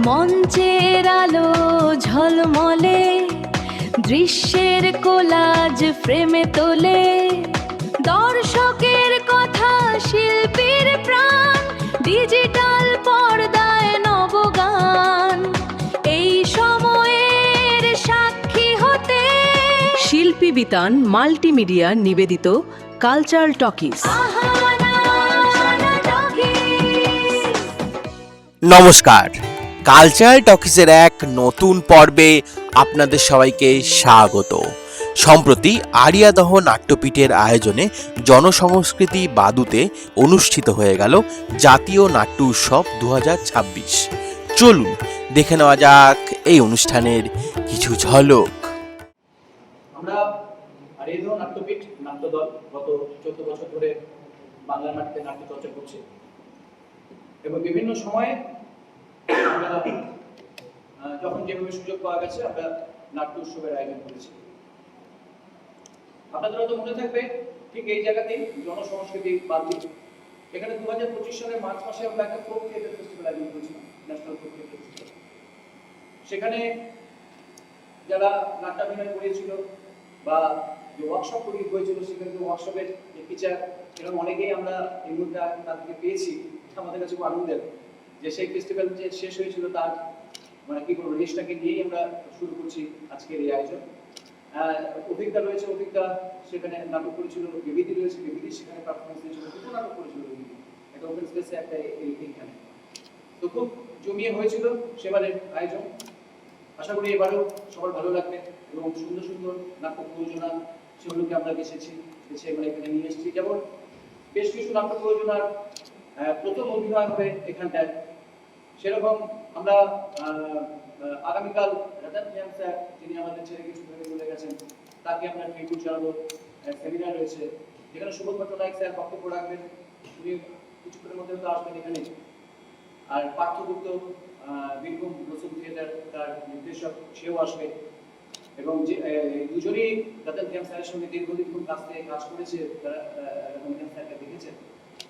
মঞ্চের আলো ঝলমলে, দৃশ্যের কোলাজ ফ্রেমে তোলে, দর্শকের কথা শিল্পীর প্রাণ, ডিজিটাল পর্দায় নবগান। এই সময়ের সাক্ষী হতে শিল্পী বিতান মাল্টিমিডিয়া নিবেদিত কালচারাল টকিজ। নমস্কার, কালচারাল টকিজের এক নতুন পর্বে আপনাদের সবাইকে স্বাগত। সম্প্রতি আরিয়াদহ নাট্যপীঠের আয়োজনে জনসংস্কৃতি বাদুতে অনুষ্ঠিত হয়ে গেল জাতীয় নাট্য উৎসব 2026। চলুন দেখে নেওয়া যাক এই অনুষ্ঠানের কিছু ঝলক। আমরা আরিয়াদহ নাট্যপীঠ নাট্যদল গত 14 বছর ধরে বাংলা নাট্যে নাট্য চর্চা করছি এবং বিভিন্ন সময়ে আমরা যখন যেভাবে সুযোগ পাওয়া গেছে আমরা নাট্য উৎসবের আয়োজন করেছি। আপনাদের হয়তো মনে থাকবে ঠিক এই জায়গাতেই জনসংস্কৃতি বাদু, এখানে 2025 সালের মার্চ মাসে আমরা একটা ফোক থিয়েটার ফেস্টিভ্যাল আয়োজন করেছিলাম, ন্যাশনাল ফোক থিয়েটার ফেস্টিভ্যাল। সেখানে যারা নাট্যাভিনয় করেছিল বা যে ওয়ার্কশপ হয়েছিল, সেখানে ওয়ার্কশপের যে টিচার এরকম অনেকেই আমরা এই মুহূর্তে তাদেরকে পেয়েছি। আমাদের কাছে খুব আনন্দের যে সেই ফেস্টিভ্যাল যে শেষ হয়েছিল তার মানে কি বলবো রেসটাকে নিয়েই আমরা শুরু করছি আজকের এই আয়োজন। অভিজ্ঞতা রয়েছে, অভিজ্ঞতা সেখানে নাটক করেছিল, বিবিধি রয়েছে, বিবিধি সেখানে পারফরমেন্স দিয়েছিল, দুটো নাটক করেছিল বিবিধি, একটা ওপেন স্পেসে একটা এইখানে। তো খুব জমিয়ে হয়েছিল সেবারের আয়োজন। আশা করি এবারেও সবার ভালো লাগবে এবং সুন্দর সুন্দর নাটক প্রযোজনা সেগুলোকে আমরা বেছে আমরা এখানে নিয়ে এসেছি। যেমন বেশ কিছু নাটক প্রযোজনার প্রথম অভিনয় হবে এখানটায়, সেরকম আমরা আগামীকাল রতন ধ্যান স্যার, যিনি আমাদের ছেড়ে কিছু ধরে চলে গেছেন, তাকে আমরা ট্রিবিউট জানাবো। সেমিনার রয়েছে যেখানে সুবোধ ভট্টনায়ক স্যার বক্তব্য রাখবেন, উনি কিছুক্ষণের মধ্যে হয়তো আসবেন এখানে। আর পাঠ্যগুপ্ত বীরভূম রসুল থিয়েটার তার নির্দেশক, সেও আসবে। এবং যে দুজনেই রতন ধ্যান স্যারের সঙ্গে দীর্ঘদিন খুব কাছ থেকে কাজ করেছে, তারা রতন ধ্যান স্যারকে দেখেছেন,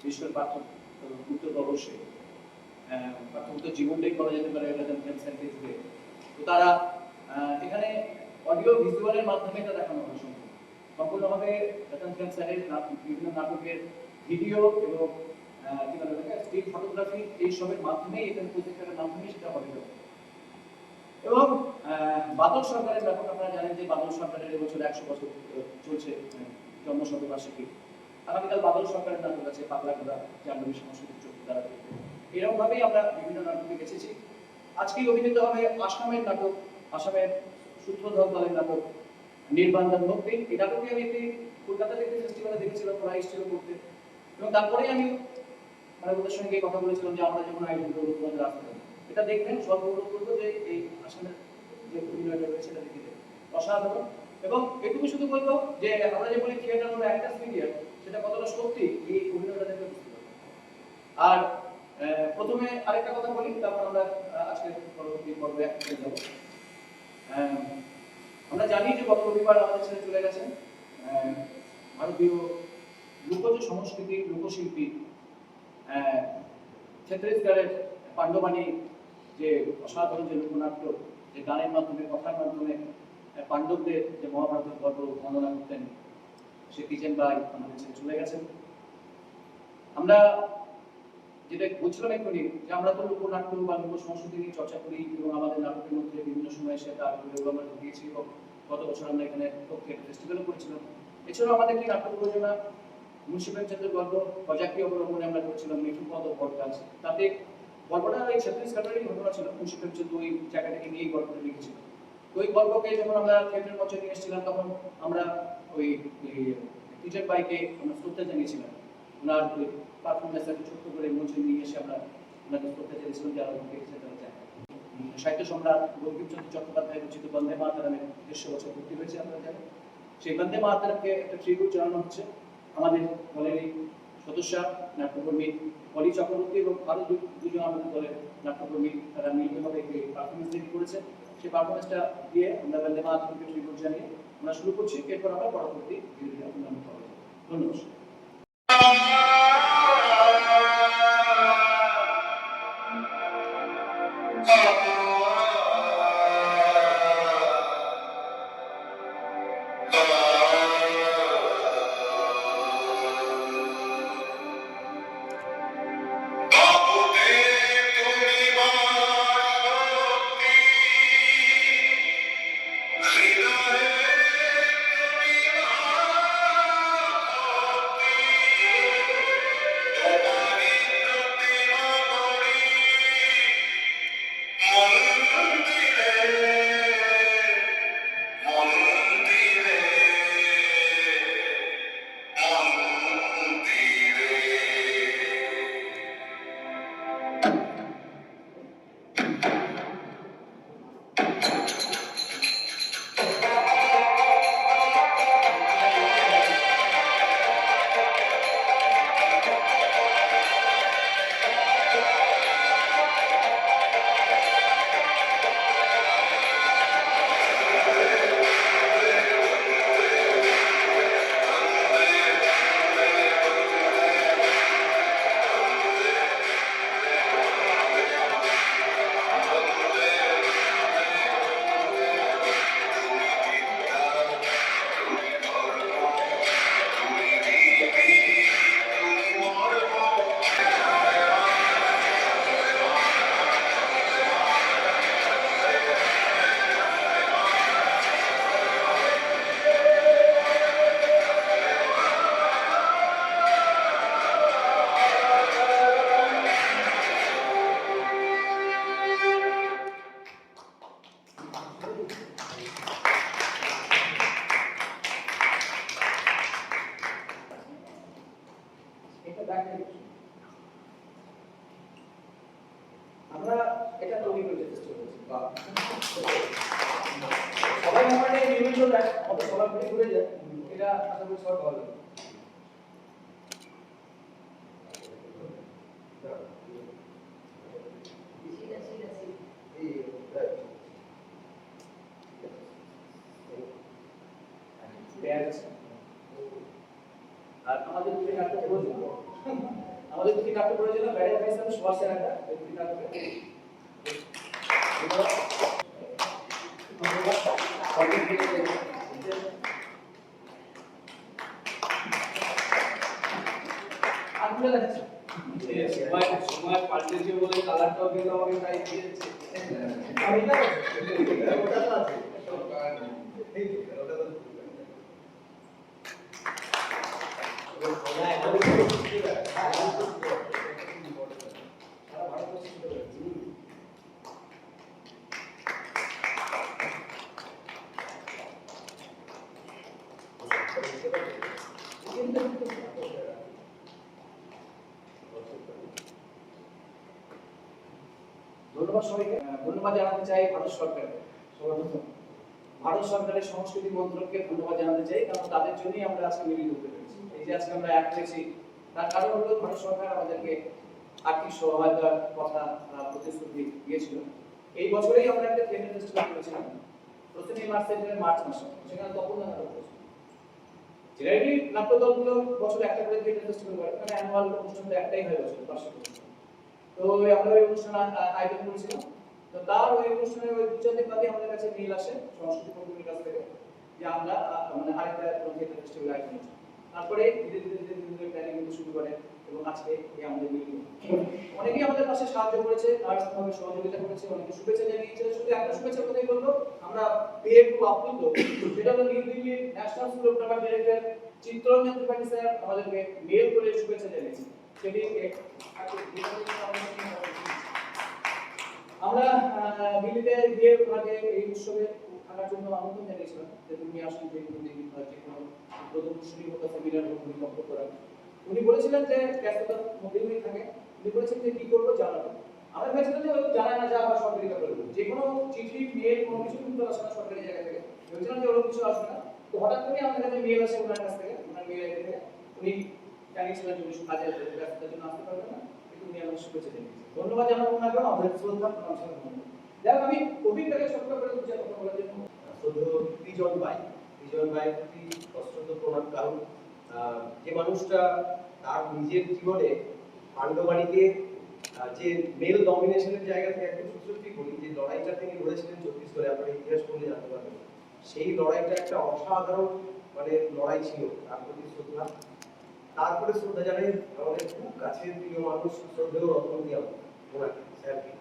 বিশেষ করে পাঠ্যগুপ্ত তো অবশ্যই পাঠ্যগুপ্ত জীবনটাই করা যেতে পারে রতন ধ্যান স্যারকে জুড়ে। তো তারা এখানে অডিও ভিজুয়ালের মাধ্যমে এটা দেখানো হবে সম্পূর্ণভাবে রতন ধ্যান স্যারের বিভিন্ন নাটকের ভিডিও এবং স্টিল ফটোগ্রাফি এই সবের মাধ্যমে এখানে প্রজেক্টরের মাধ্যমে সেটা হবে। এবং বাদল সরকারের নাটক আপনারা জানেন যে বাদল সরকারের এবছর 100 বছর চলছে জন্ম শতবার্ষিকী। আগামীকাল বাদল সরকারের নাটক আছে পাগলা ঘোড়া, জাহ্নবী সাংস্কৃতিক চোখ দ্বারা। এরকম ভাবেই আমরা বিভিন্ন নাটকে গেছেছি। আজকেই অভিনীত হবে আসামের নাটক, আসামের সূত্রধর দলের নাটক নির্বান্ধন মুক্তি। এই নাটকে আমি একটি কলকাতার একটি ফেস্টিভ্যালে দেখেছিলাম, ওরা এসেছিল করতে, এবং তারপরেই আমি মানে ওদের সঙ্গে কথা বলেছিলাম যে আমরা যখন আয়োজন করবো তোমাদের আসতে হবে, এটা দেখবেন। সব অনুরোধ করবো যে এই আসামের যে অভিনয়টা রয়েছে এটা দেখে দেবেন, অসাধারণ। এবং এটুকু শুধু বলবো যে আমরা যে বলি থিয়েটার হলো অ্যাক্টার্স মিডিয়া, সেটা কতটা সত্যি এই অভিনয়টা দেখে বুঝতে পারবেন। আর প্রথমে আরেকটা কথা বলি, তারপর আমরা আজকে পরবর্তী পর্বে যাব। আমরা জানি যে গত রবিবার আমাদের ছেড়ে চলে গেছেন ভারতীয় লোকজ সংস্কৃতি লোকশিল্পী ছত্তিশগড়ের পাণ্ডবাণী, যে অসাধারণ যে লোকনাট্য, যে গানের মাধ্যমে কথার মাধ্যমে পাণ্ডবদের যে মহাভারতের গল্প বর্ণনা করতেন, সে দ্বিজেন ভাই আমাদের ছেড়ে চলে গেছেন। আমরা যেটা বলছিলাম এক্ষুনি যে আমরা তো লোকনাট্য বা লোক সংস্কৃতি নিয়ে চর্চা করি এবং আমাদের নাটকের মধ্যে বিভিন্ন সময় সেটা আমরা ঢুকিয়েছি এবং গত বছর আমরা এখানে ফেস্টিভ্যালও করেছিলাম। এছাড়াও আমাদের একটি নাট্য প্রযোজনা মুন্সি প্রেমচাঁদের গল্প প্রজাতি অবলম্বনে আমরা করেছিলাম মিঠু পদ পডকাজ। তাতে গল্পটা এই ছত্তিশগড়েরই ঘটনা ছিল, মুন্সি প্রেমচাঁদ ওই জায়গাটাকে নিয়েই গল্পটা লিখেছিল। তো ওই গল্পকে যখন আমরা থিয়েটারের মঞ্চে নিয়ে এসেছিলাম, তখন আমরা ওই টিচার বাইকে আমরা শ্রদ্ধা জানিয়েছিলাম। ওনার ওই পারফরমেন্সটাকে ছোট্ট করে মঞ্চে নিয়ে এসে আমরা ওনাকে শ্রদ্ধা জানিয়েছিলাম, যারা দেখেছে তারা জানে। সাহিত্য সম্রাট বঙ্কিমচন্দ্র চট্টোপাধ্যায় রচিত বন্দে মাতরমের 150 বছর পূর্তি হয়েছে, আপনারা জানেন। সেই বন্দে মাতরমকে একটা ট্রিবিউট জানানো হচ্ছে। আমাদের দলেরই সদস্য নাট্যকর্মী পলি চক্রবর্তী এবং আরো দুজন আমাদের দলের নাট্যকর্মী, তারা মিলিতভাবে এই পারফরমেন্স তৈরি করেছে। সেই পারফরমেন্সটা দিয়ে আমরা বন্দে মাতরমকে ট্রিবিউট জানিয়ে আমরা শুরু করছি। এরপর আমরা পরবর্তী ভিডিওটি আপনাদের পাবো। ধন্যবাদ। আমরা এটা তৈরি করতে চেষ্টা করছি সবাই আমাদের বিভিন্ন অত সবাই ঘুরে যায় এটা আশা করি সব ভালো লাগবে। আর আমাদের দুটি নাটক প্রয়োজন আমাদের দুটি নাটক প্রয়োজন ব্যাড অ্যাডভাইস আমি সবার সেরা একটা দুটি নাটক আগুনে লাগছে সময় পাল্টেছে বলে কালারটাও কিন্তু আমাকে তাই দিয়েছে আমি না ওটা তো আছে ধন্যবাদ সবাইকে ধন্যবাদ জানাতে চাই ভারত সরকারকে সর্বপ্রথম ভারত সরকারের সংস্কৃতি মন্ত্রককে ধন্যবাদ জানাতে চাই কারণ তাদের জন্যই আমরা আজকে মিলিত হতে পেরেছি এই যে আজকে আমরা এক হয়েছি তার কারণ হলো ভারত সরকার আমাদেরকে আর্থিক সহায়তার কথা প্রতিশ্রুতি দিয়েছিল এই বছরেই আমরা একটা থিয়েটার ফেস্টিভ্যাল করেছিলাম প্রথমে মার্চ মাসে সেখানে তখন নাটক করেছি জেনারেলি নাট্যদলগুলো বছরে একটা করে থিয়েটার ফেস্টিভ্যাল করে মানে অ্যানুয়াল অনুষ্ঠান তো একটাই হয় বছরে বার্ষিক তো আমরা ওই অনুষ্ঠান আয়োজন করেছিলাম তো তার ওই অনুষ্ঠানের ওই 2-4 দিন বাদে আমাদের কাছে মেইল আসে সংস্কৃতি মন্ত্রীর কাছ থেকে যে আমরা মানে আরেকটা থিয়েটার ফেস্টিভ্যাল আয়োজন করছি তারপরে ধীরে ধীরে প্ল্যানিং কিন্তু শুরু করে এবং আজকে এই আমাদের মিটিং অনেকেই আমাদের পাশে সাহায্য করেছে আর্থিকভাবে সহযোগিতা করেছে অনেকে শুভেচ্ছা জানিয়েছে শুধু একটা শুভেচ্ছা কথাই বলবো আমরা পেয়ে খুব আপ্লুত সেটা হলো new Delhi national school of drama director Chittaranjan Tripathi sir আমাদেরকে মেল করে শুভেচ্ছা জানিয়েছে সেটি আমরা দিল্লিতে গিয়ে ওনাকে এই উৎসবে থাকার জন্য আমন্ত্রণ জানিয়েছিলাম যে তুমি আসুন যে কোনো প্রদর্শনী হোক সেমিনার হোক উনি বক্তব্য করার উনি বলেছিলেন যে ব্যস্ততার মধ্যেই থাকে উনি বলেছেন যে কি করবো জানাবো আমরা ভেবেছিলাম যে জানায় না যা আবার সরকারি ব্যাপারে যে কোনো চিঠি মেল কোনো কিছু কিন্তু আসে না সরকারি জায়গা থেকে ভেবেছিলাম যে ওরকম কিছু আসবে না তো হঠাৎ করে আমাদের কাছে মেল আসে ওনার কাছ থেকে ওনার মেল থেকে উনি জানিয়েছিলেন যে উনি কাজের ব্যস্ততার জন্য আসতে পারবেন না কিন্তু উনি আমাকে শুভেচ্ছা জানিয়েছেন ধন্যবাদ জানাবো ওনাকে আমাদের শ্রদ্ধা প্রণাম জানাবো যাই হোক আমি কবিতাকে সত্য করে দুটো কথা বলার জন্য বিজন ভাই প্রতি অত্যন্ত প্রণাম কারণ যে মানুষটা তার নিজের জীবনে পাণ্ডবাড়িকে যে মেল ডমিনেশনের জায়গা থেকে একদম সত্যি করি যে লড়াইটা তিনি লড়েছিলেন ছত্তিশগড়ে আপনার ইতিহাস পড়লে জানতে পারবেন সেই লড়াইটা একটা অসাধারণ মানে লড়াই ছিল তার প্রতি শ্রদ্ধা তারপরে শ্রদ্ধা জানাই আমাদের খুব কাছের প্রিয় মানুষ শ্রদ্ধেয় রতন দিয়া ওনাকে স্যারকে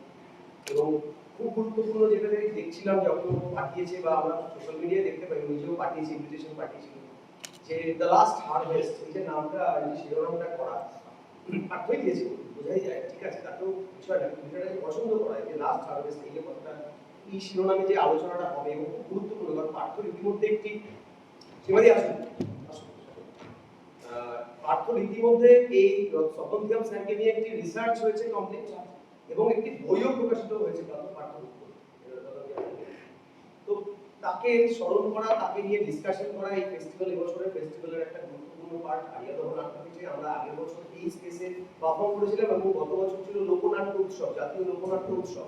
এবং খুব গুরুত্বপূর্ণ যেটা দেখছিলাম যখন পাঠিয়েছে বা আমরা সোশ্যাল মিডিয়ায় দেখতে পাই নিজেও পাঠিয়েছি ইনভিটেশন পাঠিয়েছিল যে দ্য লাস্ট হারভেস্ট এই যে নামটা এই শিরোনামটা করা পাঠ্যই দিয়েছে বোঝাই যায়, ঠিক আছে, তাতেও বিষয়টা বিষয়টাকে পছন্দ করা যে লাস্ট হারভেস্ট এই যে কথাটা এই শিরোনামে যে আলোচনাটা হবে এবং খুব গুরুত্বপূর্ণ, কারণ পাঠ্য ইতিমধ্যে একটি সীমাদি আসুন পাঠ্য ইতিমধ্যে এই সপন্থিয়াম স্যারকে নিয়ে একটি রিসার্চ হয়েছে কমপ্লিট এবং একটি বইও প্রকাশিত হয়েছে পাঠ্য তো তাকে স্মরণ করা, তাকে নিয়ে ডিসকাশন করা, এই ফেস্টিভ্যাল এবছরের ফেস্টিভ্যালের একটা গুরুত্বপূর্ণ পার্ট। আরিয়া দহন নাট্যপীঠে আমরা আগের বছর এই স্পেসে পারফর্ম করেছিলাম এবং গত বছর ছিল লোকনাট্য উৎসব, জাতীয় লোকনাট্য উৎসব,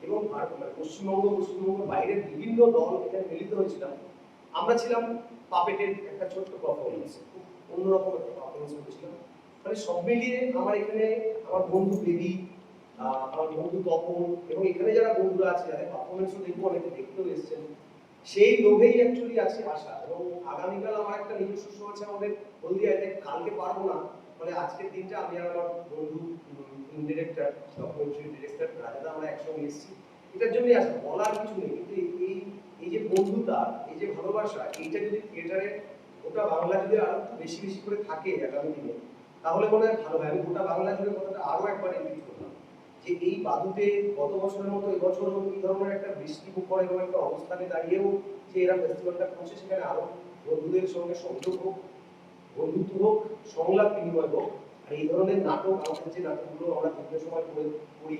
এবং পশ্চিমবঙ্গের বাইরের বিভিন্ন দল এখানে মিলিত হয়েছিলাম। আমরা ছিলাম পাপেটের একটা ছোট্ট পারফরমেন্স, অন্যরকম একটা পারফরমেন্স করেছিলাম। মানে সব মিলিয়ে আমার এখানে আমার বন্ধু বেবি, আমার বন্ধু তপন এবং এখানে যারা বন্ধুরা আছে যাদের পারফরমেন্সও দেখবো, অনেকে দেখতেও এসেছেন, সেই লোভেই অ্যাকচুয়ালি আছে আসা। এবং আগামীকাল আমার একটা নিজস্ব শো আছে আমাদের হলদিয়াতে, কালকে পারবো না, মানে আজকের দিনটা আমি আর আমার বন্ধু ডিরেক্টর ডকুমেন্টারি ডিরেক্টর রাজাদা আমরা একসঙ্গে এসেছি, এটার জন্যই আসা, বলার কিছু নেই। কিন্তু এই যে বন্ধুতা, এই যে ভালোবাসা, এইটা যদি থিয়েটারে গোটা বাংলা যদি আরো বেশি বেশি করে থাকে আগামী দিনে, তাহলে মনে হয় ভালো হয়। আমি গোটা বাংলা জুড়ে কথাটা আরো একবার রিপিট করলাম যে এই বাদুতে গত বছরের মতো এবছর এই ধরনের একটা বৃষ্টি মুখর এবং একটা অবস্থানে দাঁড়িয়েও যে এরা ফেস্টিভ্যালটা করছে, সেখানে আরো বন্ধুদের সঙ্গে সংযোগ হোক, বন্ধুত্ব হোক, সংলাপ বিনিময় হোক। আর এই ধরনের নাটক, আমাদের যে নাটকগুলো আমরা বিভিন্ন সময় করি,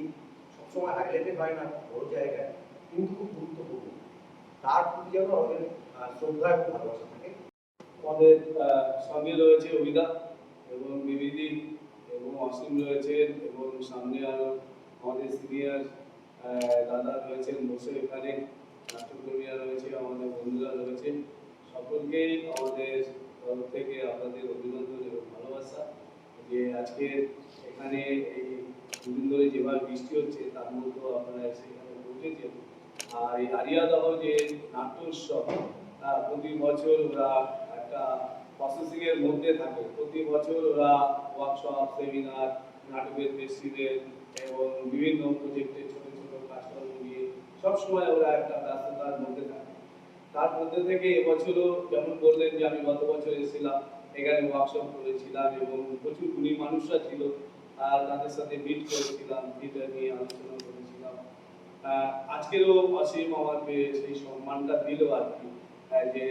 সবসময় হাইলাইটেড হয় না বড় জায়গায়, কিন্তু খুব গুরুত্বপূর্ণ, তার প্রতি যেন আমাদের শ্রদ্ধা এবং ভালোবাসা থাকে। আমাদের সঙ্গে রয়েছে অভিদা এবং বিবিধি এবং অসীম রয়েছেন, এবং সামনে আরো আমাদের সিনিয়র দাদা রয়েছেন বসে, এখানে নাট্যকর্মীরা রয়েছে, আমাদের বন্ধুরা রয়েছে, সকলকেই আমাদের তরফ থেকে আপনাদের অভিনন্দন এবং ভালোবাসা যে আজকে এখানে এই দুদিন ধরে যেভাবে বৃষ্টি হচ্ছে তার মধ্যেও আপনারা সেখানে পৌঁছেছেন। আর এই আরিয়াদহ যে নাট্য উৎসব প্রতি বছর ওরা একটা প্রসেসিং এর মধ্যে থাকে, প্রতি বছর ওরা ওয়ার্কশপ, সেমিনার, নাটকের ফেস্টিভ্যাল এবং বিভিন্ন প্রজেক্টের ছোট ছোট কাজকর্ম নিয়ে সবসময় ওরা একটা ব্যস্ততার মধ্যে থাকে। তার মধ্যে থেকে এবছরও যেমন বললেন যে আমি গত বছর এসেছিলাম, এখানে ওয়ার্কশপ করেছিলাম এবং প্রচুর গুণী মানুষরা ছিল, আর তাদের সাথে মিট করেছিলাম, থিয়েটার নিয়ে আলোচনা করেছিলাম। আজকেরও অসীম আমাকে সেই সম্মানটা দিল আর কি, যে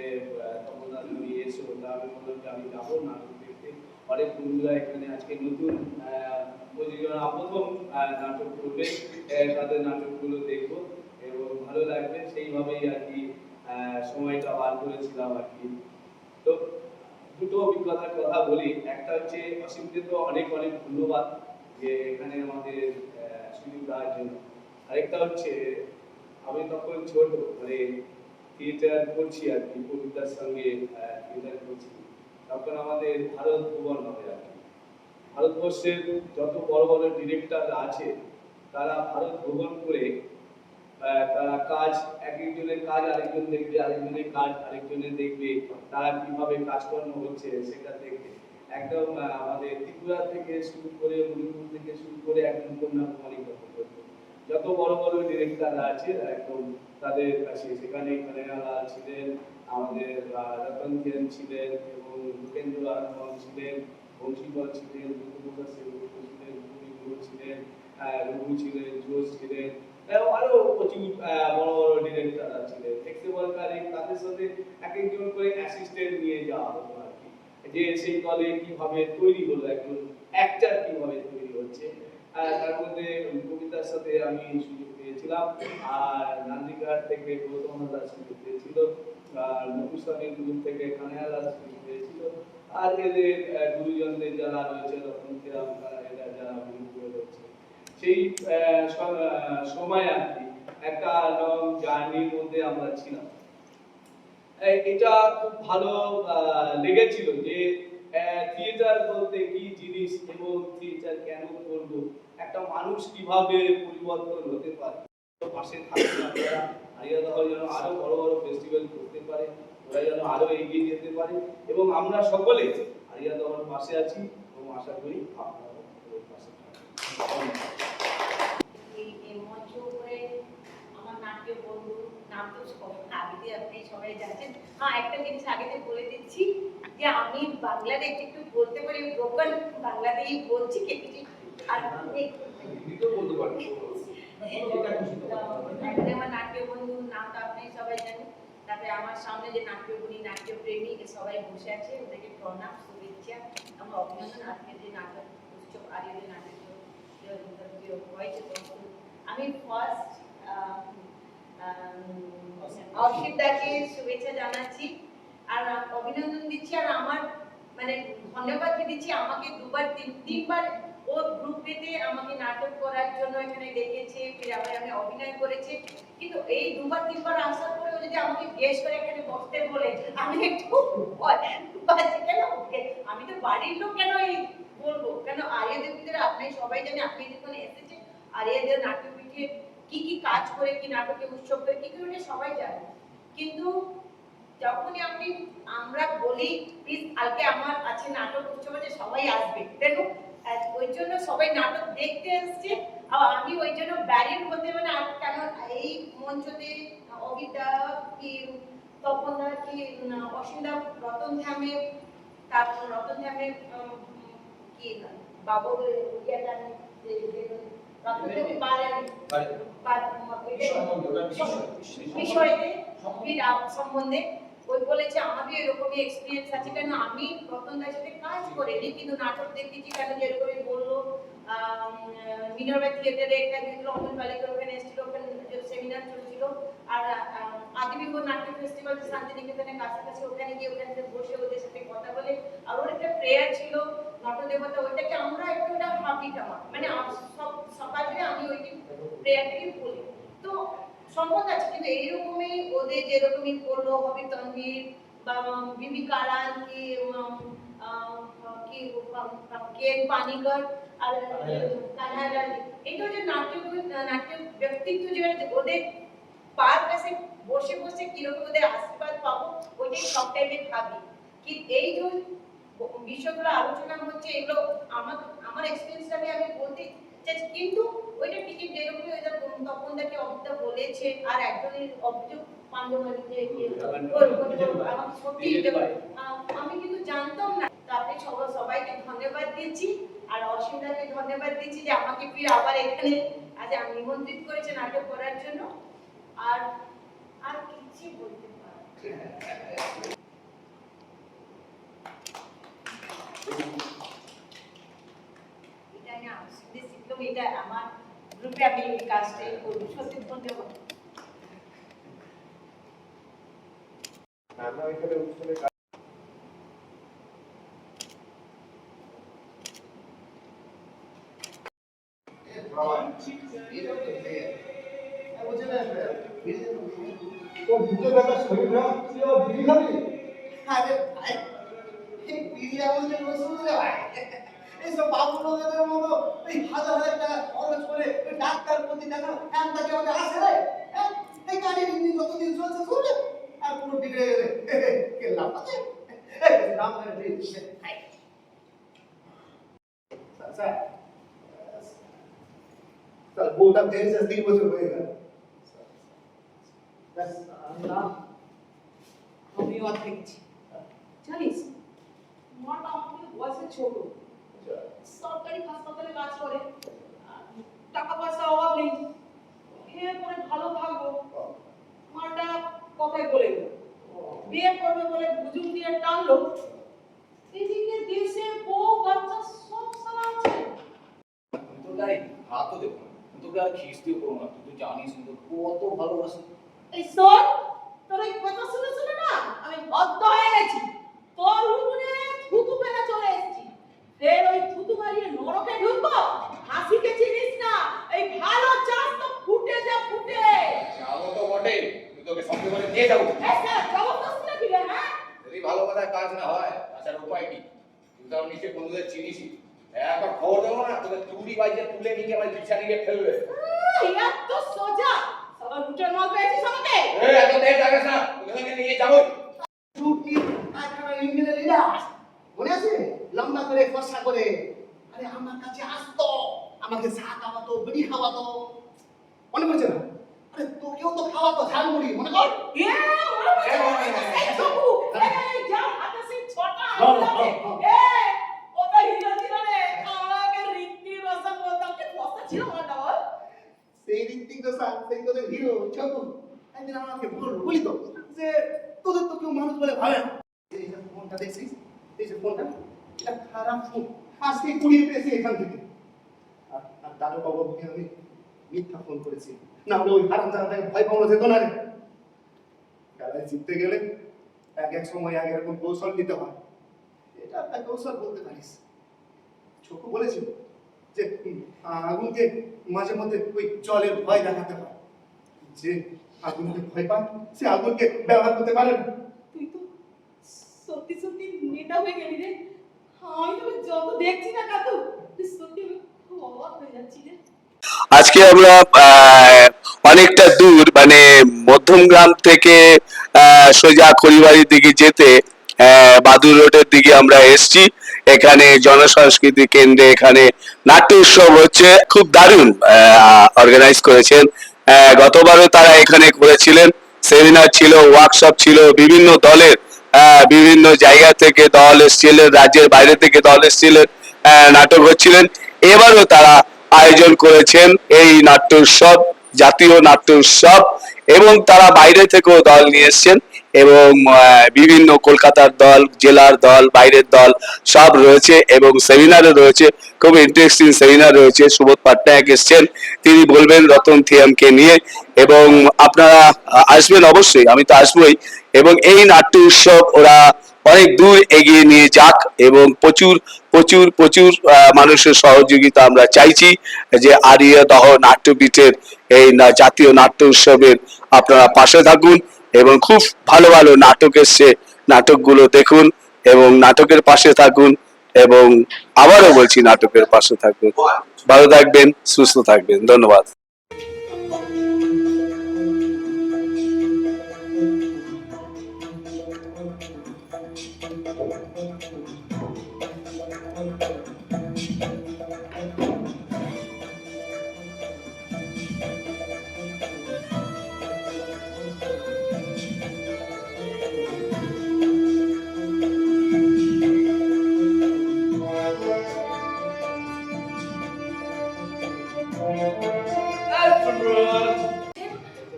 তখন তুমি এসো, আমি বললাম যে আমি যাবো নাটক দেখতে। অনেক বন্ধুরা এখানে আজকে নতুন প্রযোজনা প্রথম নাটক করবে, তাদের নাটকগুলো দেখবো এবং ভালো লাগবে, সেইভাবেই আর কি সময়টা বার করেছিলাম আর কি। তো দুটো অভিজ্ঞতার কথা বলি, একটা হচ্ছে অসীমকে তো অনেক অনেক ধন্যবাদ যে এখানে আমাদের সুযোগ দেওয়ার জন্য। আরেকটা হচ্ছে আমি তখন ছোট, মানে থিয়েটার করছি আর কি, কবিতার সঙ্গে থিয়েটার করছি, তখন আমাদের ভারত ভুবন হবে আর কি। ভারতবর্ষের যত বড় বড় ডিরেক্টর আছে তারা ভারত ভ্রমণ করে তারা কাজ, এক একজনের কাজ আরেকজন দেখবে, আরেকজনের কাজ আরেকজনের দেখবে, তারা কিভাবে কাজকর্ম হচ্ছে সেটা দেখবে। একদম আমাদের ত্রিপুরা থেকে শুরু করে, মণিপুর থেকে শুরু করে একদম কন্যাকুমারী পর্যন্ত যত বড় বড় ডিরেক্টররা আছে একদম তাদের কাছে, সেখানে খানেওয়ালা ছিলেন, আমাদের রতন সেন ছিলেন এবং ভূপেন্দ্র আনন্দ ছিলেন, বংশীধর ছিলেন, দুর্গা সেনগুপ্ত ছিলেন, রঘুগুরু ছিলেন, রঘু ছিলেন, জোশ ছিলেন, আরো প্রচুর বড় বড় ডিরেক্টররা ছিলেন। এক্সেবলকারী তাদের সাথে এক একজন করে অ্যাসিস্ট্যান্ট নিয়ে যাওয়া হতো আর কি, যে সেই দলে কিভাবে তৈরি হলো, একজন অ্যাক্টর কিভাবে তৈরি হচ্ছে। তার মধ্যে কবিতার সাথে আমি সুযোগ পেয়েছিলাম, আর নান্দিঘাট থেকে গৌতম দাস সুযোগ পেয়েছিল, আর মুকুস্বামী গ্রুপ থেকে কানাইয়ালা সুযোগ পেয়েছিল, আর এদের গুরুজনদের যারা রয়েছে রতন কেরাম, এরা যারা অভিনয় রয়েছে, সেই সময় আর কি একটা লং জার্নির মধ্যে আমরা ছিলাম। এটা খুব ভালো লেগেছিল যে থিয়েটার বলতে কি জিনিস এবং থিয়েটার কেন করব, একটা মানুষ কিভাবে পরিবর্তন হতে পারে। পাশে থাকতে আপনারা, আরিয়াদহ যেন আরো বড় বড় ফেস্টিভ্যাল করতে পারে, ওরা যেন আরো এগিয়ে যেতে পারে, এবং আমরা সকলে আরিয়াদহর পাশে আছি এবং আশা করি আপনারা পাশে থাকবেন। এই মঞ্চ করে আমার নাট্য বন্ধু নাট্য আগে আপনি সবাই জানেন। হ্যাঁ, একটা জিনিস আগে বলে দিচ্ছি যে যে আমি বাংলাতে একটু বলতে পারি, ব্রোকেন বাংলাতেই বলছি কিছু আর বলতে পারি আমার নাট্য বন্ধু নাম তো আপনি সবাই জানেন। তারপরে আমার সামনে যে নাট্যগুণী নাট্যপ্রেমী সবাই বসে আছে, ওদেরকে প্রণাম শুভেচ্ছা আমার অভিনন্দন। আজকে যে নাটক উৎসব আরিয়াদের নাটক হয়েছে, আমি ফার্স্ট অর্ষিতাকে শুভেচ্ছা জানাচ্ছি আর অভিনন্দন দিচ্ছি, আর আমার মানে ধন্যবাদ দিচ্ছি। আমাকে দুবার তিনবার ওর গ্রুপেতে আমাকে নাটক করার জন্য এখানে ডেকেছে, ফির আবার আমি অভিনয় করেছি, কিন্তু এই দুবার তিনবার আসার পরেও যদি আমাকে গেস্ট করে এখানে বসতে বলে আমি একটু কেন, আমি তো বাড়ির লোক, কেন এই বলবো, কেন আরিয়াদের ভিতরে আপনি সবাই জানেন, আপনি যখন এসেছেন আরিয়াদের নাট্যপীঠে কি কি কাজ করে, কি নাটকে উৎসব করে কি করে সবাই জানে, কিন্তু যখনই আমরা বলি প্লিজ কালকে আমার আছে নাটক উৎসব আছে সবাই আসবে, দেখো ওই জন্য সবাই নাটক দেখতে আসছে। আর আমি ওই জন্য ব্যারিয়ার বলতে মানে কেন এই মঞ্চতে অবিতা কি তপনদা কি অসীমদা রতন ধ্যামে, তারপর রতন ধ্যামে কি বাবু বিষয়তে সম্বন্ধে ওই বলেছে আমারও এরকমই এক্সপিরিয়েন্স আছে, কেন আমি রতনদার সাথে কাজ করিনি কিন্তু নাটক দেখেছি, কেন যেরকমই বললো মিনারবা থিয়েটারে একটা দিয়েছিল, অমল বালিকার ওখানে এসেছিল, ওখানে সেমিনার চলছিল, আর আদিবিম্ব নাট্য ফেস্টিভ্যাল শান্তিনিকেতনের কাছাকাছি ওখানে গিয়ে ওখানে বসে ওদের সাথে কথা বলে, আর ওর একটা প্রেয়ার ছিল নটদেবতা, ওইটাকে আমরা একটু ওটা হাবিট আমার মানে সব সকালে আমি ওই প্রেয়ারটাকে বলি, তো সম্পদ আছে, কিন্তু এইরকমই ওদের যেরকমই করলো হবি তন্বীর বা বিবি কারান কি কে পানিকর আর কানাডা, এইটা যে নাট্য ব্যক্তিত্ব যে ওদের পার কাছে বসে বসে কিরকম ওদের আশীর্বাদ পাবো, ওইটাই সব টাইমে ভাবি কি এই যে বিষয়গুলো আলোচনা হচ্ছে, এগুলো আমার এক্সপিরিয়েন্সটা আমি বলতে চাইছি, কিন্তু ওইটা টিকিট যেরকম তপনদাকে অবিতা বলেছে, আর একজনের অভিযোগ পাণ্ডবাড়িতে সত্যি আমি কিন্তু জানতাম না, তারপরে সবাইকে ধন্যবাদ দিচ্ছি, আর অসীমদাকে ধন্যবাদ দিচ্ছি যে আমাকে ফির আবার এখানে আজ নিমন্ত্রিত করেছে নাটক করার জন্য, আর আর কিছু বলতে পারি এটা আমার গ্রুপে আমি কাজটাই করি, সত্যি ধন্যবাদ। আমরা এখানে উৎসবে তোর বুকে ব্যথা শরীর খারাপ ছিল, বিড়ি খাবি? আরে ভাই এই বিড়ি আমাদের রসুন রে ভাই, এইসব বাবু লোকেদের মতো এই হাজার হাজার টাকা খরচ করে ওই ডাক্তার প্রতি টাকা তাকে আমাদের আসে রে, এই গাড়ি যতদিন চলছে চলবে, আর পুরো বিগড়ে গেলে কে লাভ আছে? দাম করে স্যার স্যার বউটা ফেরেছে 3 বছর হয়ে গেল। আমিও আর দেখছি জানিস মাটা আমাদের বয়সে ছোট, সরকারি হাসপাতালে কাজ করে, টাকা পয়সা অভাব নেই, খেয়ে পরে ভালো থাকবো, মাটা কথাই বলে গেল বিয়ে করবে বলে বুঝুন দিয়ে টানলো, এদিকে দেশে বউ বাচ্চা সব সারা আছে। তোর গায়ে হাতও দেবো না, তোকে আর খিস্তিও করবো না, তুই তো জানিস তো কত ভালোবাসি। এই শোন, তোর এই কথা শুনে শুনে না আমি বদ্ধ হয়ে গেছি, তোর উঠুনে থুতু ফেলে চলে এসেছি, ফের ওই থুতু মারিয়ে নরকে ঢুকবো, হাসিকে চিনিস না, এই ভালো চাষ তো ফুটে যা ফুটে। যাবো তো বটে, তুই তোকে সঙ্গে করে নিয়ে যাবো। স্যার জবরদস্তি নাকি রে? হ্যাঁ যদি ভালো কথায় কাজ না হয় তাছাড়া উপায় কি, তুই তো নিশ্চয়ই বন্ধুদের চিনিসই, একবার খবর দেবো না তোকে চুরি বাইজে তুলে নিয়ে আমার বিছানি গিয়ে ফেলবে। এত সোজা সবার উঠে মাল পেয়েছিস আমাকে? এত দেরি লাগাস না, তোকে নিয়ে যাবো। ছুটি আজকাল ইঞ্জিনিয়ার লিডার মনে আছে, লম্বা করে ফর্সা করে, আরে আমার কাছে আসতো, আমাকে চা খাওয়াতো, বিড়ি খাওয়াতো, মনে পড়ছে না? আরে তোকেও তো খাওয়াতো ঝালমুড়ি, মনে কর। মনে পড়ছে, বাবু এই যা হাতে সেই ছটা কেমন আছে ওটা হিরো ছিল রে আমাকে ঋত্বিক রোশন বলতাম কি কষ্ট ছিল আমার বল সেই ঋত্বিক রোশন সেই তোদের হিরো চকু একদিন আমাকে বলি তো যে তোদের তো কেউ মানুষ বলে ভাবে না এই যে ফোনটা দেখছিস এই যে ফোনটা এটা খারাপ ফোন আজকে কুড়িয়ে পেয়েছি এখান থেকে আর দাদু বাবুকে আমি মিথ্যা ফোন করেছি না হলে ওই হারাম জানাটাকে ভয় পাওয়া যেত না রে খেলায় জিততে গেলে এক এক সময় এক এরকম কৌশল নিতে হয় এটা একটা কৌশল বলতে পারিস চকু বলেছিল যে আগুনকে মাঝে মধ্যে ওই জলের ভয় দেখাতে হয় যে আগুনকে ভয় পায় সে আগুনকে ব্যবহার করতে পারে না তুই তো সত্যি সত্যি নেতা হয়ে গেলি রে আমি তো যত দেখছি না কাকু তুই সত্যি খুব অবাক হয়ে যাচ্ছি রে আজকে আমরা অনেকটা দূর মানে মধ্যমগ্রাম থেকে সোজা খড়িবাড়ির দিকে যেতে বাদুর রোডের দিকে আমরা এসেছি এখানে জনসংস্কৃতি কেন্দ্রে এখানে নাট্য উৎসব হচ্ছে খুব দারুণ অর্গানাইজ করেছেন গতবারও তারা এখানে করেছিলেন সেমিনার ছিল ওয়ার্কশপ ছিল বিভিন্ন দলের বিভিন্ন জায়গা থেকে দল এসেছিলেন রাজ্যের বাইরে থেকে দল এসেছিলেন নাটক হচ্ছিলেন এবারও তারা আয়োজন করেছেন এই নাট্য উৎসব জাতীয় নাট্য উৎসব এবং তারা বাইরে থেকেও দল নিয়ে এসছেন এবং বিভিন্ন কলকাতার দল জেলার দল বাইরের দল সব রয়েছে এবং সেমিনারও রয়েছে খুব ইন্টারেস্টিং সেমিনার রয়েছে সুবোধ পাটনায়ক এসছেন তিনি বলবেন রতন থিয়ামকে নিয়ে এবং আপনারা আসবেন অবশ্যই আমি তো আসবোই এবং এই নাট্য উৎসব ওরা অনেক দূর এগিয়ে নিয়ে যাক এবং প্রচুর প্রচুর প্রচুর মানুষের সহযোগিতা আমরা চাইছি যে আরিয়াদহ নাট্যপীঠের এই জাতীয় নাট্য উৎসবের আপনারা পাশে থাকুন এবং খুব ভালো ভালো নাটক এসছে নাটকগুলো দেখুন এবং নাটকের পাশে থাকুন এবং আবারও বলছি নাটকের পাশে থাকুন ভালো থাকবেন সুস্থ থাকবেন ধন্যবাদ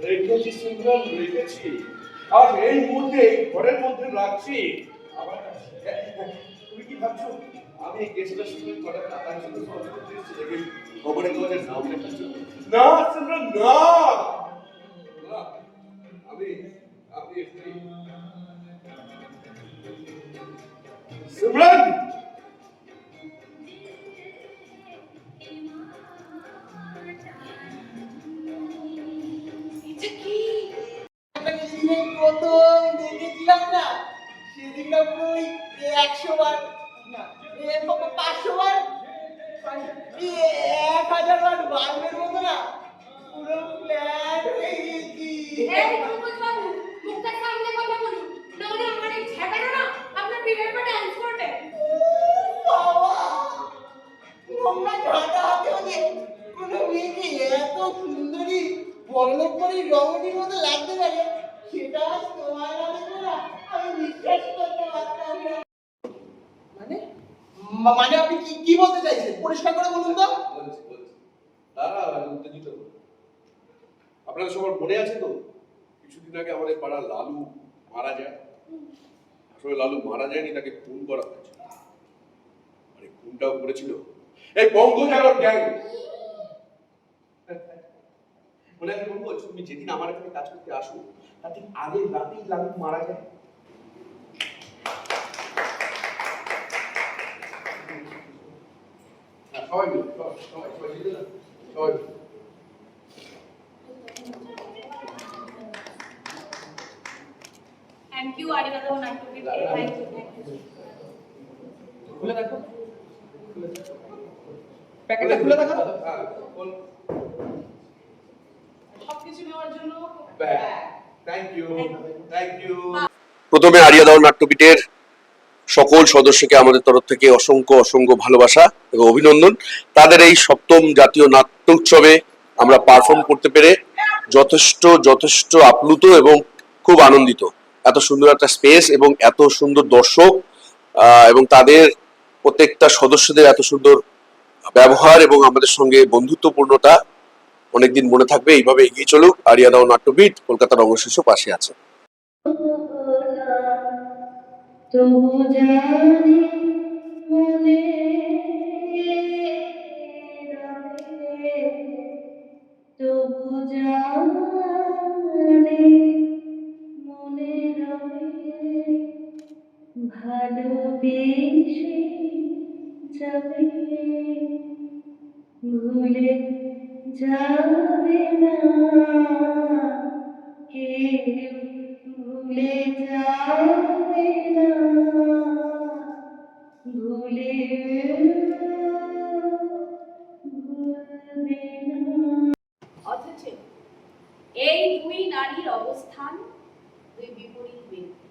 রেখেছি সিঙ্গল রেখেছি আর এই মুহূর্তে ঘরের মধ্যে রাখছি আমার কাছে তুমি কি ভাবছো আমি গেস্টের সঙ্গে কটা টাকার জন্য খরচ করতে এসেছি দেখে খবরে খবরে নাম লেখাচ্ছ না সিমরান না আমি আমি সিমরান প্রথম দেখেছিলাম না সেদিনটা পুরো 100 বার না 500 বার 1000 বার বাড়বের মতো না পুরো প্ল্যান হয়ে গেছি এই কুকুর বাবু মুখের সামনে কথা বলুন নাহলে আমার এই ঝাঁটাটা না আপনার বিয়ের পর ডান্স করবে তোমরা ঝাঁটা হাতে হতে কোনো মেয়েকে এত সুন্দরী বড়লোক করে রমণীর মতো লাগতে পারে সেটা তোমার না আমি বিশ্বাস করতে পারতাম না মানে মানে আপনি কি কি বলতে চাইছেন পরিষ্কার করে বলুন তো বলছি দাঁড়া আমি উত্তেজিত আপনাদের সবার মনে আছে তো কিছুদিন আগে আমাদের পাড়ার লালু মারা যায় আসলে লালু মারা যায়নি তাকে খুন করা হয়েছে মানে খুনটাও করেছিল এই বঙ্গজাগর গ্যাং মনে আছে বলবো তুমি যেদিন আমার এখানে কাজ করতে আসো তার ঠিক আগের রাতেই লালু মারা যায় সবাই মিলে সবাই সবাই থ্যাংক ইউ আরিগাতো নাট্যপীঠ থ্যাংক ইউ খুলে দেখো প্যাকেটটা খুলে দেখো হ্যাঁ সবকিছু নেওয়ার জন্য থ্যাংক ইউ প্রথমে আরিয়াদহ নাট্যপীঠের সকল সদস্যকে আমাদের তরফ থেকে অসংখ্য অসংখ্য ভালোবাসা এবং অভিনন্দন তাদের এই সপ্তম জাতীয় নাট্য উৎসবে আমরা পারফর্ম করতে পেরে যথেষ্ট যথেষ্ট আপ্লুত এবং খুব আনন্দিত এত সুন্দর একটা স্পেস এবং এত সুন্দর দর্শক এবং তাদের প্রত্যেকটা সদস্যদের এত সুন্দর ব্যবহার এবং আমাদের সঙ্গে বন্ধুত্বপূর্ণতা অনেকদিন মনে থাকবে। এইভাবে এগিয়ে চলুক। আরিয়া দাও নাট্যপীঠ কলকাতার অবশেষে পাশে আছে। তবু জানি মনে রবে, তবু জানি মনে রবে, ভালোবেসে যাবে, ভুলে যাবে না কেউ, ভুলে যাবে না, ভুলে ভুলবে না। অথচ এই দুই নারীর অবস্থান দুই বিপরীত ব্যক্তি।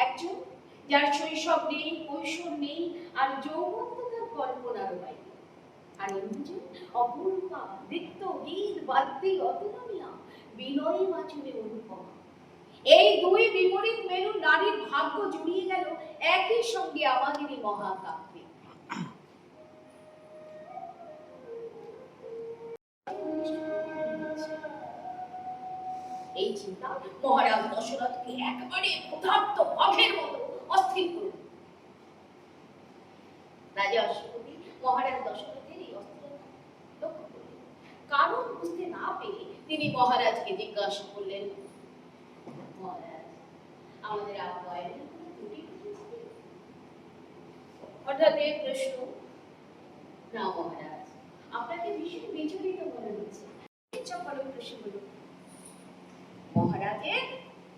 একজন যার শৈশব নেই, কৈশোর নেই, আর যৌবন তো তার কল্পনারও বাইরে। আর অন্যজন অপরূপা, নৃত্য, গীত, বাদ্যে অতুলনীয়া, বিনয়ী বাচনে অনুপমা। এই দুই বিপরীত মেরু নারীর ভাগ্য জুড়িয়ে গেল একই সঙ্গে আমাদেরই মহাকাব্যে। এই চিন্তা মহারাজ দশরথকে একবারে ক্ষুধার্ত বাঘের মতো অস্থির করল। রাজা অশ্বপতি মহারাজ দশরথের এই অস্থিরতা লক্ষ্য করলেন। কারণ বুঝতে না পেরে তিনি মহারাজকে জিজ্ঞাসা করলেন, মহারাজ, আমাদের আবহাওয়ায় কোনো ত্রুটি ঘটেছে? হঠাৎ এই প্রশ্ন। না মহারাজ, আপনাকে ভীষণ বিচলিত মনে হচ্ছে। প্রশ্ন হলো, মহারাজের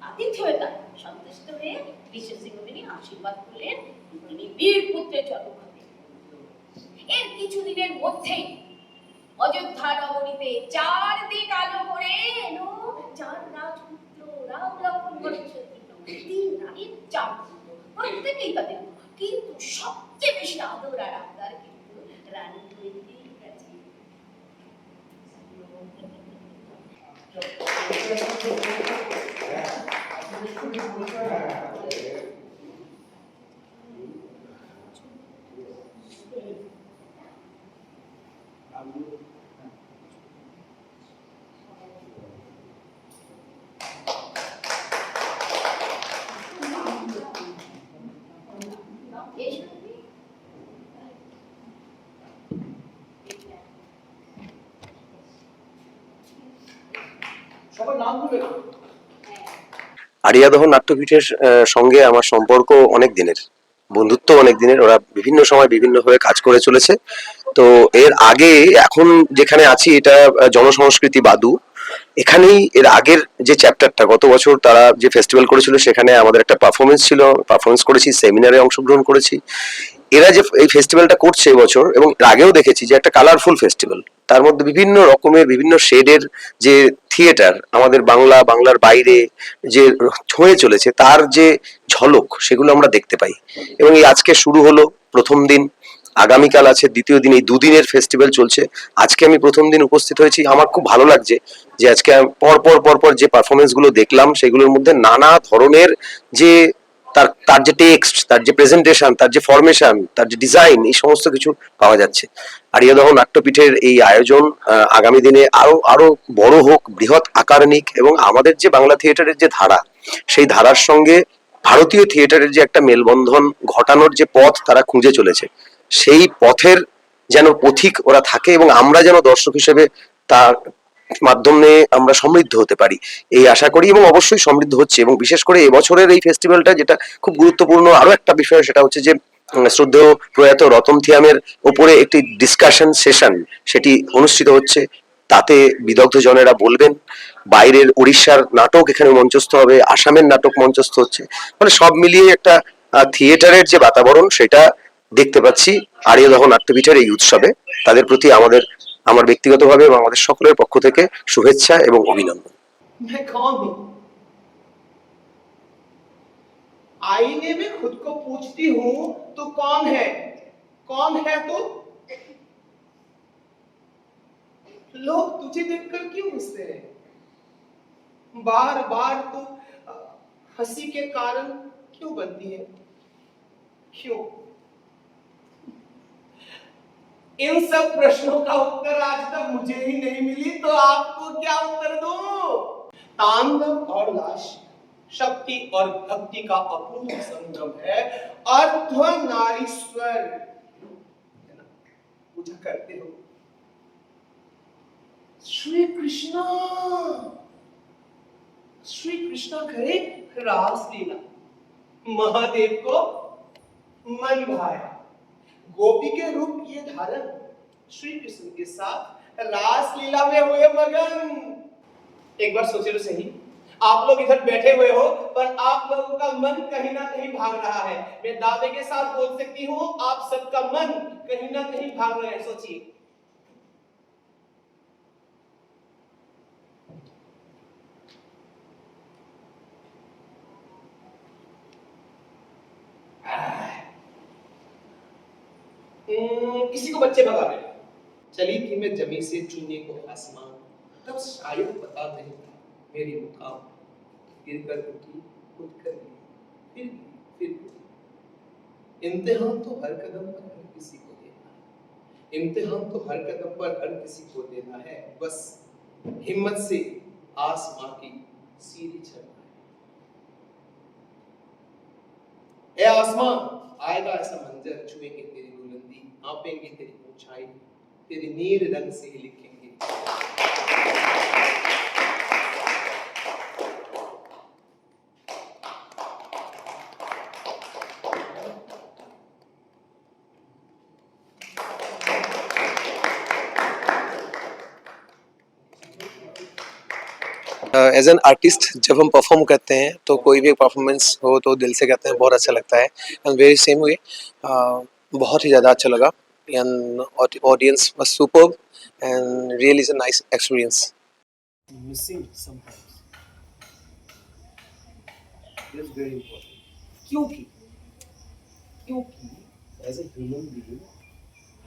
আতিথ্যতা সন্তুষ্ট হয়ে বিশ্বসিংহকে আশীর্বাদ করলেন, তিনি বীর পুত্রের জন্ম হবে। এর কিছুদিনের মধ্যেই অযোধ্যা নগরীতে চারদিক আলো করে এলো চার রাজপুত্র, রাম লক্ষ্মণ ভরত শত্রুঘ্ন, তিন রানীর চার পুত্র, প্রত্যেকেই তাদের। কিন্তু সবচেয়ে বেশি আদর আর আবদার কিন্তু রানী কৈকেয়ীর কাছে। সবার নাম বলবে না। আরিয়াদহ নাট্যপীঠের সঙ্গে আমার সম্পর্ক অনেক দিনের, বন্ধুত্ব অনেক দিনের। ওরা বিভিন্ন সময় বিভিন্নভাবে কাজ করে চলেছে। তো এর আগে এখন যেখানে আছি এটা জনসংস্কৃতি বাদু, এখানেই এর আগের যে চ্যাপ্টারটা গত বছর তারা যে ফেস্টিভ্যাল করেছিল সেখানে আমাদের একটা পারফরমেন্স ছিল, পারফরমেন্স করেছি, সেমিনারে অংশগ্রহণ করেছি। এরা যে এই ফেস্টিভ্যালটা করছে এবছর এবং এর আগেও দেখেছি যে একটা কালারফুল ফেস্টিভ্যাল, তার মধ্যে বিভিন্ন রকমের বিভিন্ন শেডের যে থিয়েটার আমাদের বাংলার বাইরে যে ছুঁয়ে চলেছে তার যে ঝলক সেগুলো আমরা দেখতে পাই। এবং এই আজকে শুরু হলো প্রথম দিন, আগামীকাল আছে দ্বিতীয় দিন, এই দুদিনের ফেস্টিভ্যাল চলছে। আজকে আমি প্রথম দিন উপস্থিত হয়েছি, আমার খুব ভালো লাগছে যে আজকে পর পর যে পারফরমেন্স গুলো দেখলাম সেগুলোর মধ্যে নানা ধরনের যে তার যে টেক্সট, তার যে প্রেজেন্টেশন, তার যে ফরমেশন, তার যে ডিজাইন, এই সমস্ত কিছু পাওয়া যাচ্ছে। আরিয়াদহ নাট্যপীঠের এই আয়োজন আগামী দিনে আরো আরো বড় হোক, বৃহৎ আকার নিক এবং আমাদের যে বাংলা থিয়েটারের যে ধারা, সেই ধারার সঙ্গে ভারতীয় থিয়েটারের যে একটা মেলবন্ধন ঘটানোর যে পথ তারা খুঁজে চলেছে, সেই পথের যেন পথিক ওরা থাকে এবং আমরা যেন দর্শক হিসেবে তার মাধ্যমে আমরা সমৃদ্ধ হতে পারি এই আশা করি, এবং অবশ্যই সমৃদ্ধ হচ্ছে। এবং বিশেষ করে এবছরের এই ফেস্টিভ্যালটা যেটা খুব গুরুত্বপূর্ণ আরো একটা বিষয়, সেটা হচ্ছে যে শ্রদ্ধেয় প্রয়াত রতন থিয়ামের উপরে একটি ডিসকাশন সেশন সেটি অনুষ্ঠিত হচ্ছে। তাতে বিদগ্ধ জনেরা বলবেন, বাইরের উড়িষ্যার নাটক এখানে মঞ্চস্থ হবে, আসামের নাটক মঞ্চস্থ হচ্ছে, মানে সব মিলিয়ে একটা থিয়েটারের যে বাতাবরণ সেটা দেখতে পাচ্ছি আরিয়াদহ নাট্যপীঠের এই উৎসবে। তাদের প্রতি আমার ব্যক্তিগতভাবে এবং আমাদের সকলের পক্ষ থেকে শুভেচ্ছা এবং অভিনন্দন। मैं कौन हूं? आईने में खुद को पूछती हूं तू कौन है? कौन है तू? लोग तुझे देखकर क्यों हंसते हैं? बार बार तू हंसी के कारण क्यों बनती है? क्यों? इन सब प्रश्नों का उत्तर आज तक मुझे ही नहीं मिली तो आपको क्या उत्तर दूं? तांडव और लाश शक्ति और भक्ति का अपूर्व संगम है। अर्धनारीश्वर पूजा करते हो श्री कृष्णा। श्री कृष्णा करे रासलीला, महादेव को मन भाया, गोपी के रूप ये धारण, श्री कृष्ण के साथ रासलीला में हुए मगन। एक बार सोचे तो सही, आप लोग इधर बैठे हुए हो पर आप लोगों का मन कहीं ना कहीं भाग रहा है। मैं दावे के साथ बोल सकती हूँ आप सबका मन कहीं ना कहीं भाग रहा है। सोचिए, किसी को बच्चे भगा रहे, चली थी मैं जमी से चूने को आसमान, तब शायद पता नहीं था मेरी मुकाम, गिर कर उठी खुद कर ली, फिर गिरी। इम्तिहान तो हर कदम पर हर किसी को देना है, इम्तिहान तो हर कदम पर हर किसी को देना है, बस हिम्मत से आसमां की सीढ़ी चढ़ना है। ए आसमां, आएगा ऐसा मंजर, छुएंगे तेरी बुलंदी, नापेंगे तेरी ऊंचाई, तेरी नील रंग से ही लिखेंगे। एज एन आर्टिस्ट जब हम परफॉर्म करते हैं तो कोई भी परफॉर्मेंस हो तो दिल से करते हैं, बहुत अच्छा लगता है। एंड वेरी सेम वे, बहुत ही ज़्यादा अच्छा लगा and audience was superb and really is a nice experience. Missing sometimes is very important. क्योंकि एज ए ह्यूमन बीइंग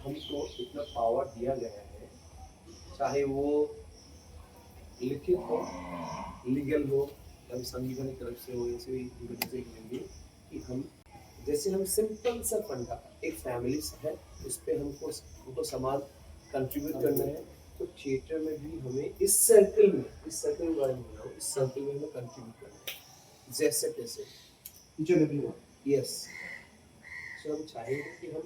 हमको इतना पावर दिया गया है, चाहे वो लिखित हो, लीगल हो, या संविधान की तरफ से हो, या से कहेंगे कि हम जैसे हम सिंपल सा फंडा एक फैमिली है, उस पर हमको समान कंट्रीब्यूट करना है, तो थिएटर में भी हमें इस सर्कल में इस सर्कल में हमें कंट्रीब्यूट करना है जैसे तैसे यस। सो हम चाहेंगे कि हम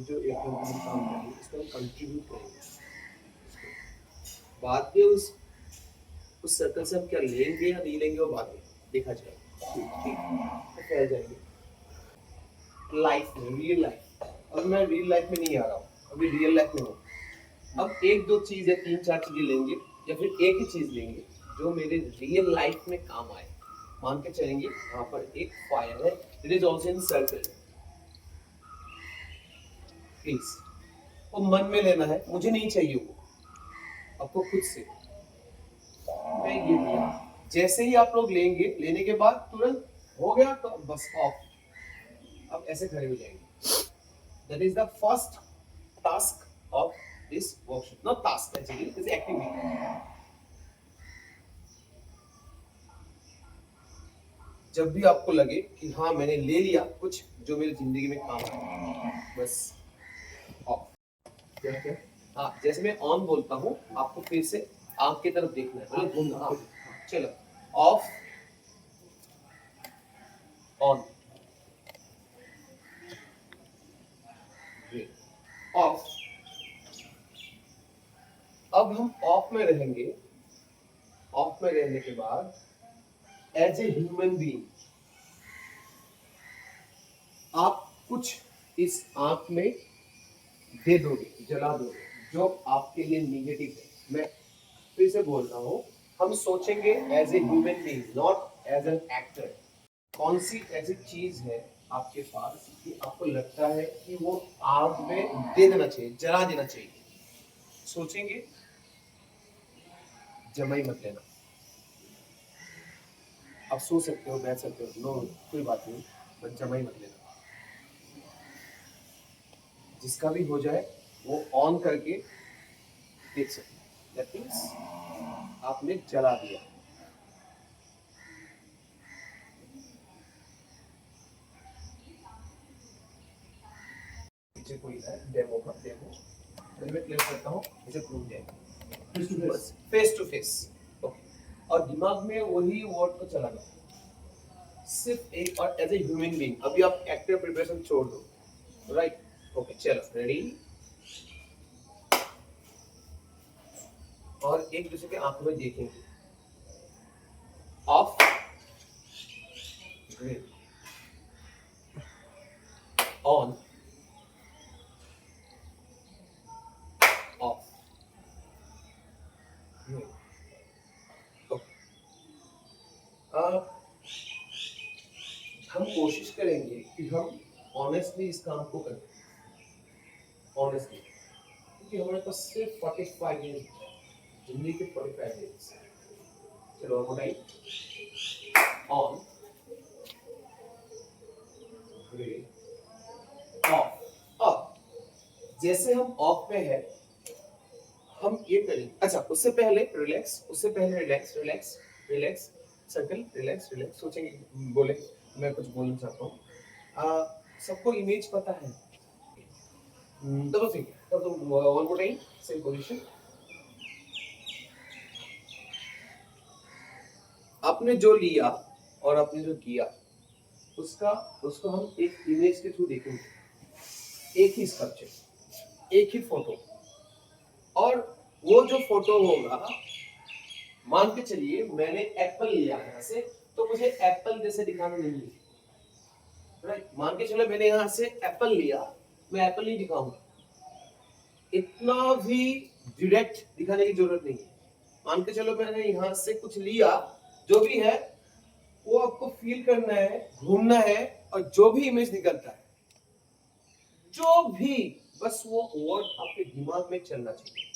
जो एक हम काम करेंगे इसको हम कंट्रीब्यूट करेंगे। बाद में उस सर्कल से हम क्या लेंगे या नहीं लेंगे वो बाद में देखा जाएगा, ठीक तो फैल जाएंगे। लाइफ में, रियल लाइफ, अब मैं रियल लाइफ में नहीं आ रहा हूँ, अभी रियल लाइफ में हूँ। अब एक दो चीज़ या तीन चार चीज़ें लेंगे या फिर एक ही चीज़ लेंगे जो मेरे रियल लाइफ में काम आए। मान के चलेंगे यहाँ पर एक फायर है, it is also in circle, please वो मन में लेना है, मुझे नहीं चाहिए वो, आपको खुद से मैं ये दिया। जैसे ही आप लोग लेंगे, लेने के बाद तुरंत हो गया तो बस ऑफ, अब ऐसे खड़े हो जाएंगे। That is the first task of this workshop, not task actually, it is activity. जब भी आपको लगे कि हाँ मैंने ले लिया कुछ जो मेरी जिंदगी में काम आए, बस ऑफ। क्या हाँ, जैसे मैं ऑन बोलता हूँ आपको फिर से आंख की तरफ देखना है, बोले घूमना। हाँ चलो, ऑफ ऑन ऑफ। अब हम ऑफ में रहेंगे, ऑफ में रहने के बाद एज ए ह्यूमन बीइंग आप कुछ इस आंख में दे दोगे, जला दोगे जो आपके लिए नेगेटिव है। मैं फिर से बोल रहा हूँ, हम सोचेंगे as a human being, not as an actor. कौन सी ऐसी चीज है आपके पास कि आपको लगता है कि वो आग में दे देना चाहिए, जला देना चाहिए? सोचेंगे, जमा ही मत लेना। आप सो सकते हो, बैठ सकते हो, नो कोई बात नहीं, बस जमा ही मत लेना। जिसका भी हो जाए वो ऑन करके देख सकते हैं, दैट मींस आपने जला दिया। मुझे कोई है डेमो का डेमो मैं क्लियर करता हूँ इसे prove demo face to face okay और दिमाग में वही वर्ड को चलाना सिर्फ एक और एज ए ह्यूमन बीइंग अभी आप एक्टर प्रिपरेशन छोड़ दो राइट ओके चलो रेडी और एक दूसरे के आंखों में देखेंगे ऑफ ग्रेट ऑन ऑफ हम कोशिश करेंगे कि हम ऑनेस्टली इस काम को करें ऑनेस्टली क्योंकि हमारे पास सिर्फ 45 मिनट जिंदगी के 45 मिनट्स चलो ऑन ऑफ अब जैसे हम ऑफ में है हम ये करेंगे अच्छा उससे पहले रिलैक्स रिलैक्स सर्कल रिलैक्स सोचेंगे बोले मैं कुछ बोलना चाहता हूँ सबको इमेज पता है ठीक है तो one more time same position आपने जो लिया और आपने जो किया उसको हम एक इमेज के थ्रू देखेंगे एक ही स्ट्रक्चर एक ही फोटो और वो जो फोटो होगा मान के चलिए मैंने एप्पल लिया यहाँ से तो मुझे एप्पल जैसे दिखाना नहीं है राइट मान के चलो मैंने यहाँ से एप्पल लिया मैं एप्पल नहीं दिखाऊंगा इतना भी डायरेक्ट दिखाने की जरूरत नहीं है मान के चलो मैंने यहाँ से कुछ लिया जो भी है वो आपको फील करना है घूमना है और जो भी इमेज निकलता है जो भी बस वो वर्ड आपके दिमाग में चलना चाहिए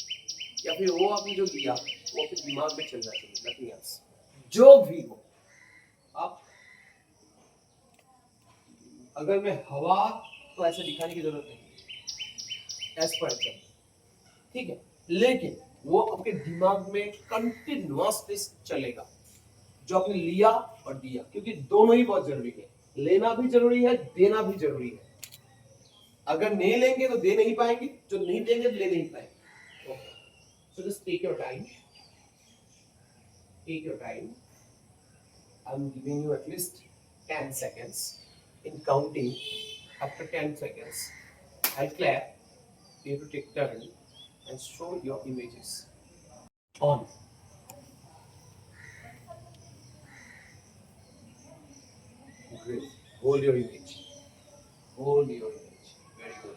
या फिर वो आपने जो लिया वो आपके दिमाग में चलना चाहिए नथिंग एल्स जो भी हो आप अगर मैं हवा तो ऐसे दिखाने की जरूरत नहीं एज पर एग्जाम्पल ठीक है लेकिन वो आपके दिमाग में कंटिन्यूअसली चलेगा जो आपने लिया और दिया क्योंकि दोनों ही बहुत जरूरी है लेना भी जरूरी है देना भी जरूरी है अगर नहीं लेंगे तो दे नहीं पाएंगे जो नहीं देंगे तो ले नहीं पाएंगे so just take your time I'm giving you at least 10 seconds in counting after 10 seconds I'll clap you have to take turn and show your images on great hold your image very good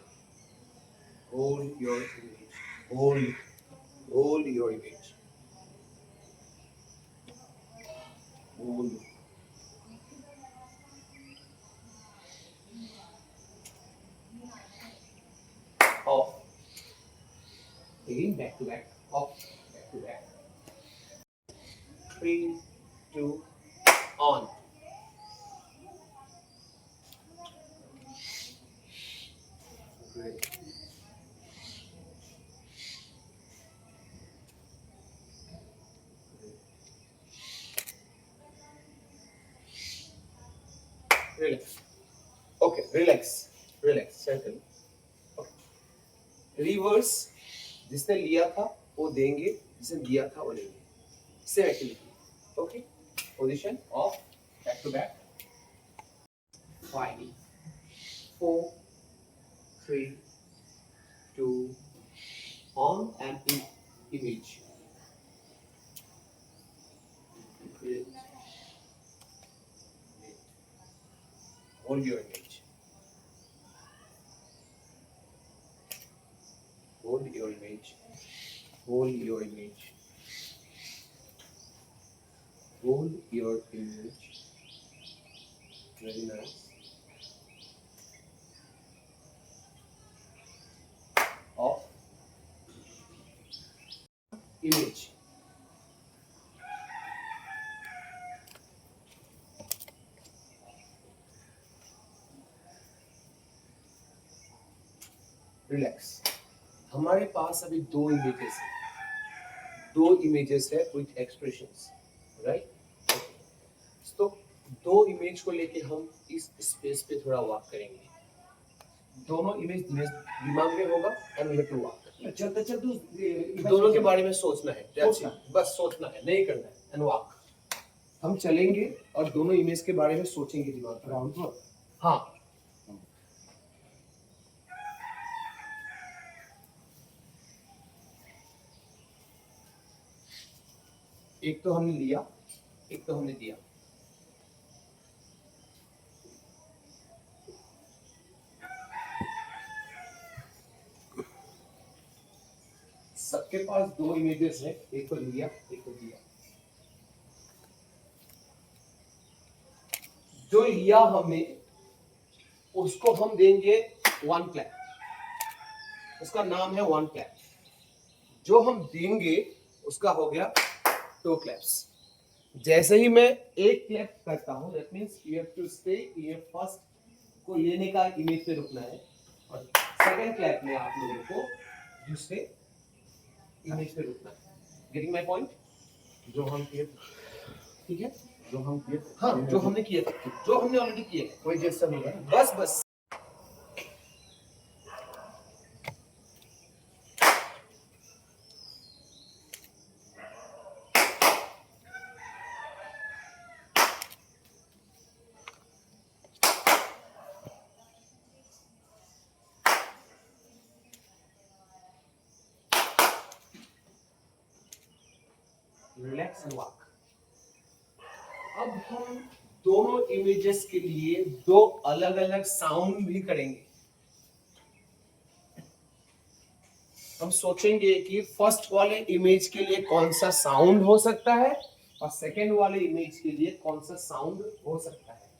hold your image hold your image hold off again back to back off back to back 3 2 on great relax okay relax settle okay reverse जिसने लिया था वो देंगे जिसने दिया था वो लेंगे same activity okay position of back to back 5 4 3 2 on and image hold your image hold your image hold your image hold your image very nice off image relax हमारे पास अभी दो इमेजेस है विद एक्सप्रेशंस राइट तो दो image को लेके हम इस स्पेस पे थोड़ा वॉक करेंगे दोनों इमेज दिमाग में होगा and we have to walk. चलते चलते दोनों के बारे में सोचना है, सोचना बस सोचना है, नहीं करना है, एंड वॉक। हम चलेंगे और दोनों इमेज के बारे में सोचेंगे दिमाग में। राउंड पर हाँ, एक तो हमने लिया, एक तो हमने दिया। सबके पास दो इमेजेस है, एक को लिया, एक को दिया। जो लिया हमने उसको हम देंगे 1 क्लैप, उसका नाम है 1 क्लैप। जो हम देंगे उसका हो गया 2 क्लैप्स। जैसे ही मैं एक क्लैप करता हूं, that means you have to stay, ये फर्स्ट को लेने का इमेज पे रुकना है और सेकंड क्लैप में आप लोगों को दूसरे इमेज पे रुकना है। Getting my point? जो हम किए, ठीक है, जो हम किए, हाँ, जो हमने किए थे, जो हमने ऑलरेडी किए हैं, कोई जेस्चर नहीं है। बस बस। Relax and walk. अब हम दोनों इमेजेस के लिए दो अलग अलग साउंड भी करेंगे। हम सोचेंगे कि फर्स्ट वाले इमेज के लिए कौन सा साउंड हो सकता है और सेकंड वाले इमेज के लिए कौन सा साउंड हो सकता है।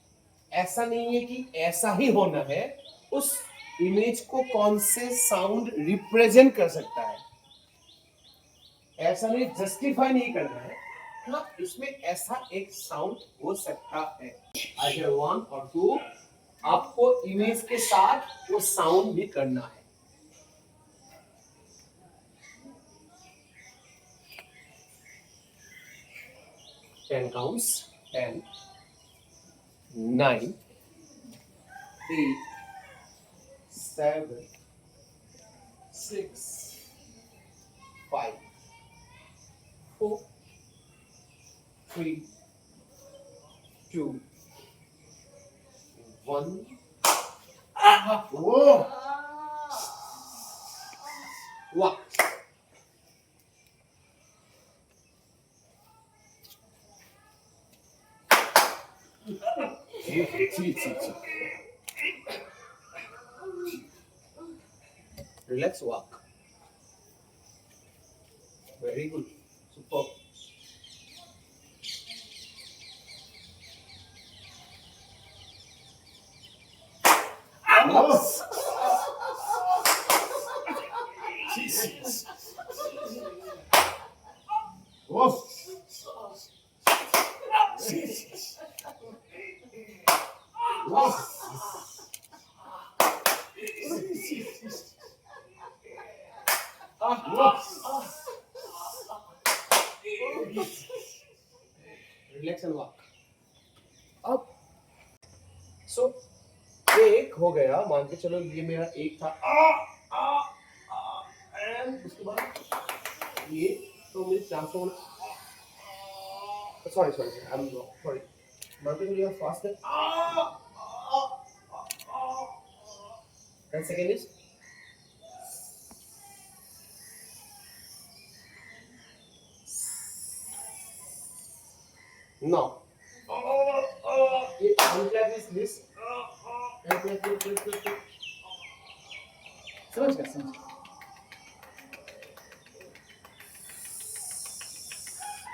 ऐसा नहीं है कि ऐसा ही होना है, उस इमेज को कौन से साउंड रिप्रेजेंट कर सकता है, ऐसा नहीं, जस्टिफाई नहीं करना है। हाँ, इसमें ऐसा एक साउंड हो सकता है। अगर 1 और 2 आपको इमेज के साथ वो साउंड भी करना है। Ten counts. 10, 9, 8, 7, 6, 5, 4, 3, 2, 1. Whoa! What? Relax, walk. Very good. Superb. Relax and walk. अब सो एक हो गया, मान के चलो ये मेरा एक था, एंड उसके बाद ये, तो मुझे ट्रांसफर होना, सॉरी आई एम सॉरी, मान के चलो ये फास्ट है, एंड सेकंड इज now. ये unclap is this. समझ गया, समझ गया।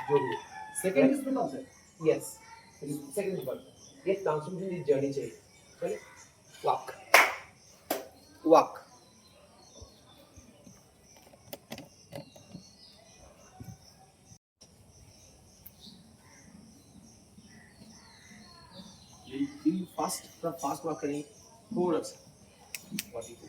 जो भी सेकंड इज बिकम से, यस, सेकंड इज बट ये ट्रांसफॉर्मेशन की जर्नी चाहिए। चलिए, वॉक वॉक। फास्ट वॉक करेंगे थोड़ा सा, बॉडी को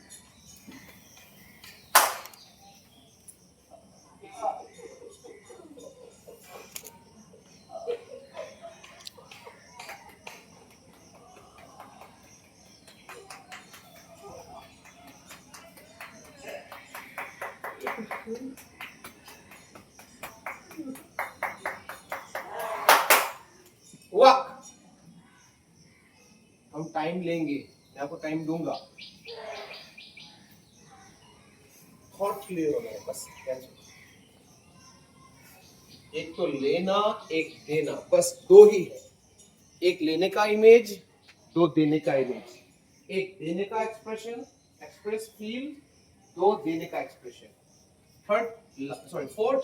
टाइम लेंगे, मैं आपको टाइम दूंगा। थॉट क्लियर होना है बस। एक तो लेना, एक देना, बस दो ही है। एक लेने का इमेज, दो देने का इमेज। एक देने का एक्सप्रेशन, एक्सप्रेस फील, दो देने का एक्सप्रेशन। फोर्थ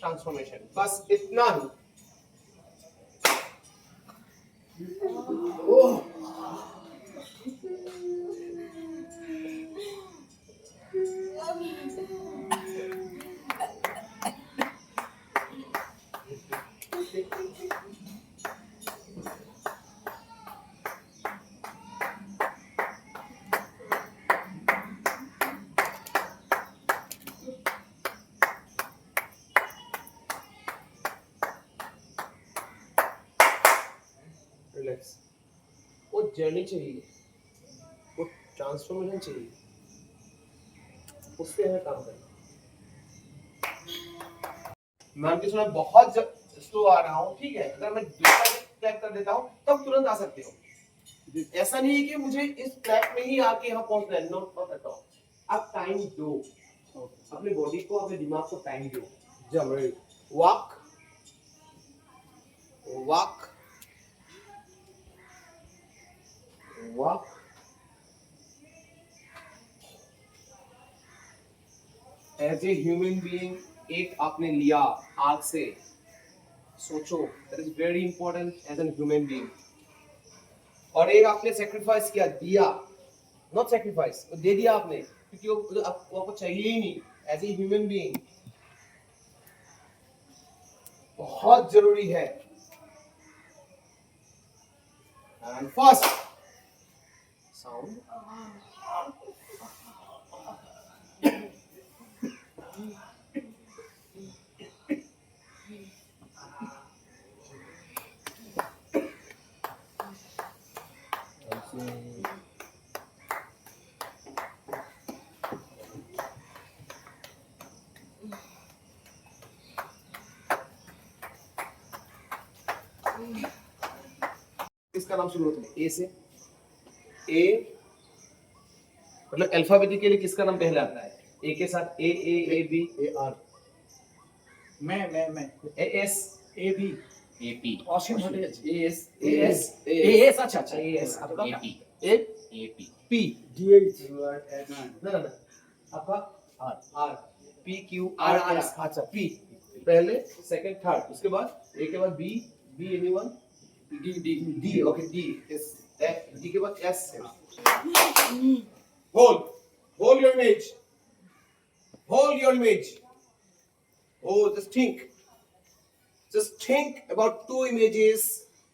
ट्रांसफॉर्मेशन, बस इतना ही। ओह, रिलैक्स। वो जर्नी चाहिए, वो ट्रांसफॉर्मेशन चाहिए, उस पे हमें काम करना। मैम के समय बहुत स्लो आ रहा हूँ, ठीक है, अगर मैं दूसरा क्लैप कर देता हूँ तब तुरंत आ सकते हो। ऐसा नहीं है कि मुझे इस क्लैप में ही आके यहाँ पहुंचना है, नॉट एट ऑल। आप टाइम दो, अपने बॉडी को, अपने दिमाग को टाइम दो। जब walk walk walk, as a human being, एक आपने लिया आग से, सोचो, that is very important as an human being. और एक आपने सेक्रीफाइस किया, दिया, नॉट सेक्रीफाइस, दे दिया आपने, क्योंकि वो आपको चाहिए ही नहीं। एज ए ह्यूमन बीइंग बहुत जरूरी है। एंड फर्स्ट साउंड, इसका नाम शुरू होता है ए से। ए मतलब अल्फाबेटिकली किसका नाम पहले आता है? ए के साथ ए, ए बी, ए आर, मैं A S, A B, A P, A S, अच्छा ए एस, आपका A P, A A P, P, DH ना, आपका R, R, P Q R S, अच्छा पी पहले, सेकंड, थर्ड, उसके बाद ए के बाद B, B anyone, D, okay, D, S, F, D के बाद S. hold your image, hold your image. Oh, just think about two images,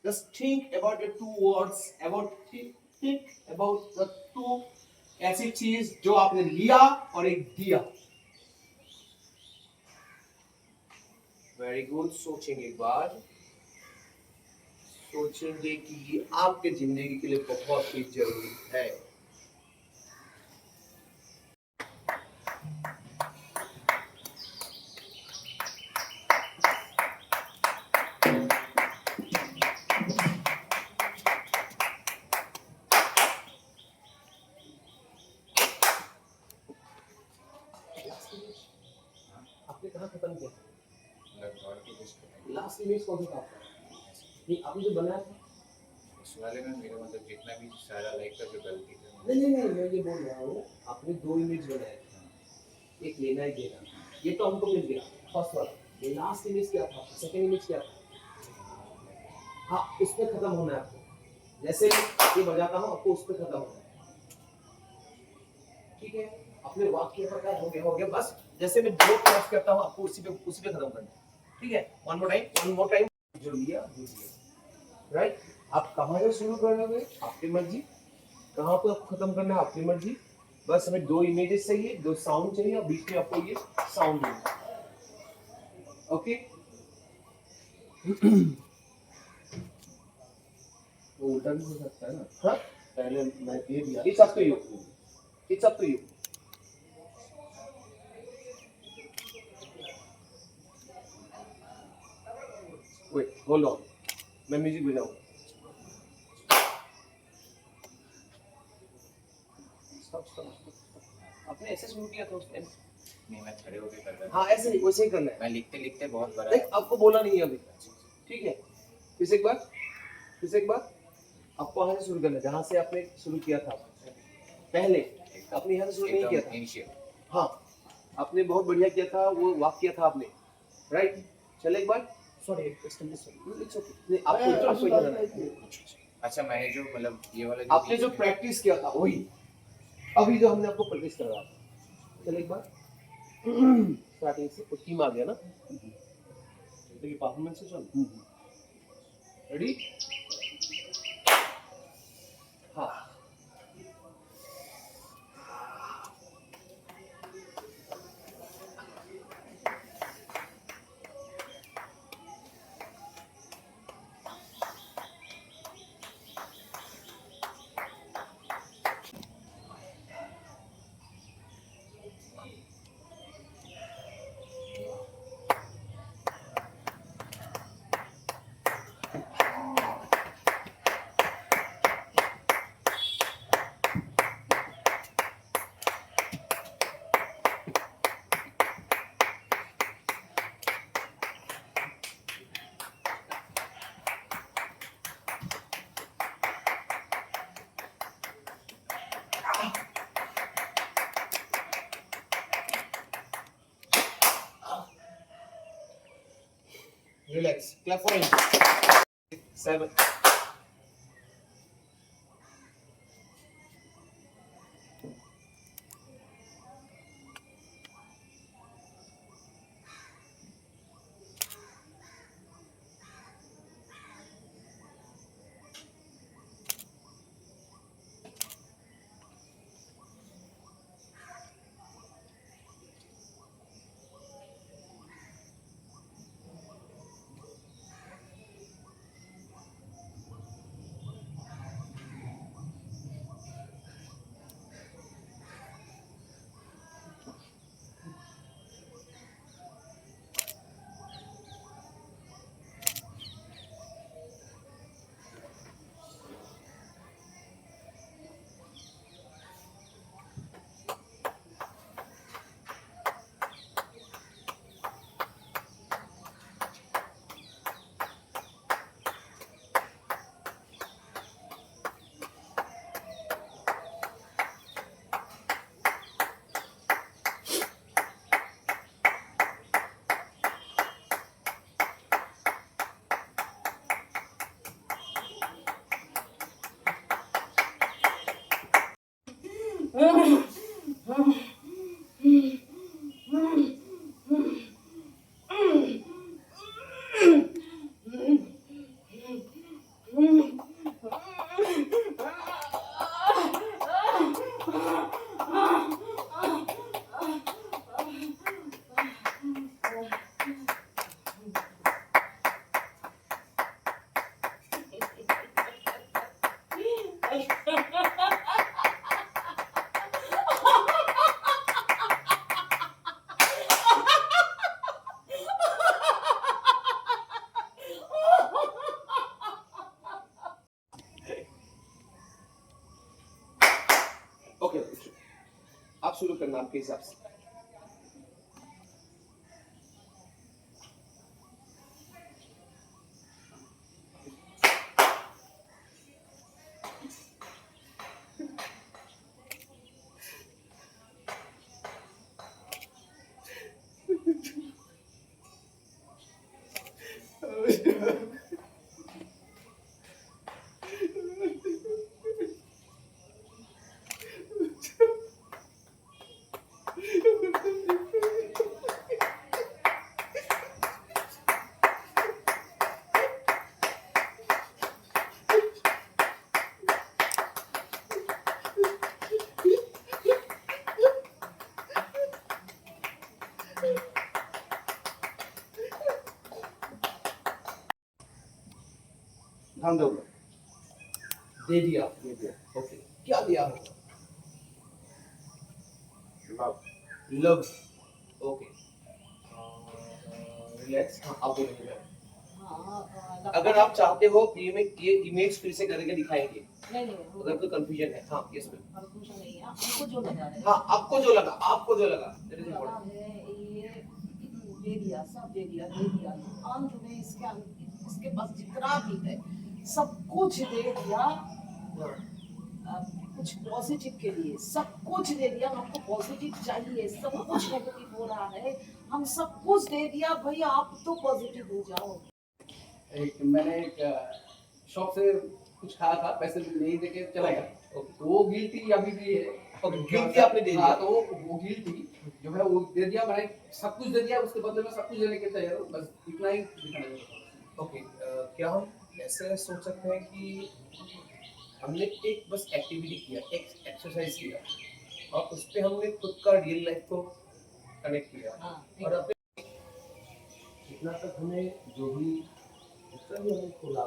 just think about the two words, think about the two ऐसी चीज जो आपने लिया और एक दिया। वेरी गुड, सोचेंगे एक बार, सोचेंगे कि ये आपके जिंदगी के लिए बहुत ही जरूरी है। आपने कहाँ खत्म किया? लास्ट इमेज कौन सा था आपका? नहीं, आपने जो बनाया था उस वाले में मेरा मतलब जितना भी सारा लाइक का जो गलती है, नहीं, मैं ये बोल रहा हूँ, आपने दो इमेज बनाए थे, एक लेना एक देना, ये तो हमको मिल गया फर्स्ट वाला। ये लास्ट इमेज क्या था? सेकंड इमेज क्या था? हाँ, उस पे खत्म होना है आपको। जैसे ये बजाता हूँ, आपको उस पे खत्म होना है, ठीक है? अपने वाक्य पता हो गया, बस जैसे मैं दो क्लास करता हूँ, आपको उसी पे खत्म करना है, ठीक है? वन मोर टाइम, जो लिया, राइट? आप कहाँ से शुरू करोगे, आपकी मर्जी, कहाँ पे आपको खत्म करना है, आपकी मर्जी। बस हमें दो इमेजेस चाहिए, दो साउंड चाहिए, और बीच में आपको ये साउंड देना, ओके? वो उल्टा भी हो सकता है ना? हाँ, पहले मैं दे दिया, it's up to you. Wait, hold on, मैं म्यूजिक बजाऊंगा। है उस टाइम? नहीं मैं खड़े होके कर रहा हाँ ऐसे ही, वैसे ही करना है। मैं लिखते लिखते बहुत बड़ा देख आपको बोला नहीं है अभी, ठीक है? फिर से एक बार, फिर से एक बार। आपको यहाँ से शुरू करना है, जहाँ से आपने शुरू किया था पहले। आपने यहाँ से शुरू नहीं किया था। इनिशियल हाँ, आपने बहुत बढ़िया किया था, वो वाक किया था आपने, राइट? चले एक बार। Sorry, it's okay. आपको करना है। अच्छा मैंने जो मतलब ये वाला आपने जो प्रैक्टिस किया था वही, अभी जो हमने आपको प्रैक्टिस करवाया था। चलो एक बार स्टार्टिंग से, वो टीम आ गया ना, देखिए परफॉर्मेंस से चल। रेडी? हाँ relax, clap for him. 7. Okay, आप शुरू करना आपके हिसाब से। ध्यान दो, दे दिया, ओके। क्या दिया होगा? Love, okay. रिलैक्स, हाँ आप बोलेंगे। अगर आप चाहते हो कि ये इमेज फिर से करके दिखाएंगे, नहीं नहीं अगर कोई कंफ्यूजन है, हाँ यस मैम, कंफ्यूजन नहीं है, हमको जो लगा है हाँ आपको जो लगा that is important. ये दे दिया, सब दे दिया अंत में इसके पास जितना भी है सब कुछ दे दिया। कुछ पॉजिटिव के लिए सब कुछ दे दिया, हमको पॉजिटिव चाहिए, सब कुछ नेगेटिव हो रहा है, हम सब कुछ दे दिया, भैया आप तो पॉजिटिव हो जाओ। मैंने एक शॉप से कुछ खाया था, पैसे नहीं देके चला गया, तो वो गिल्टी अभी भी है। गिल्टी आपने दे दिया, तो वो गिल्टी जो है वो दे दिया, मैंने सब कुछ दे दिया, उसके बदले में सब कुछ देने के तैयार हूँ, बस इतना ही दिखाना है। ओके, क्या हम ऐसे सोच सकते हैं कि हमने एक बस एक्टिविटी किया, एक एक्सरसाइज किया और उस पे हमने खुद का रियल लाइफ को कनेक्ट किया और अपने जितना तक हमें जो भी जितना भी हमें खुला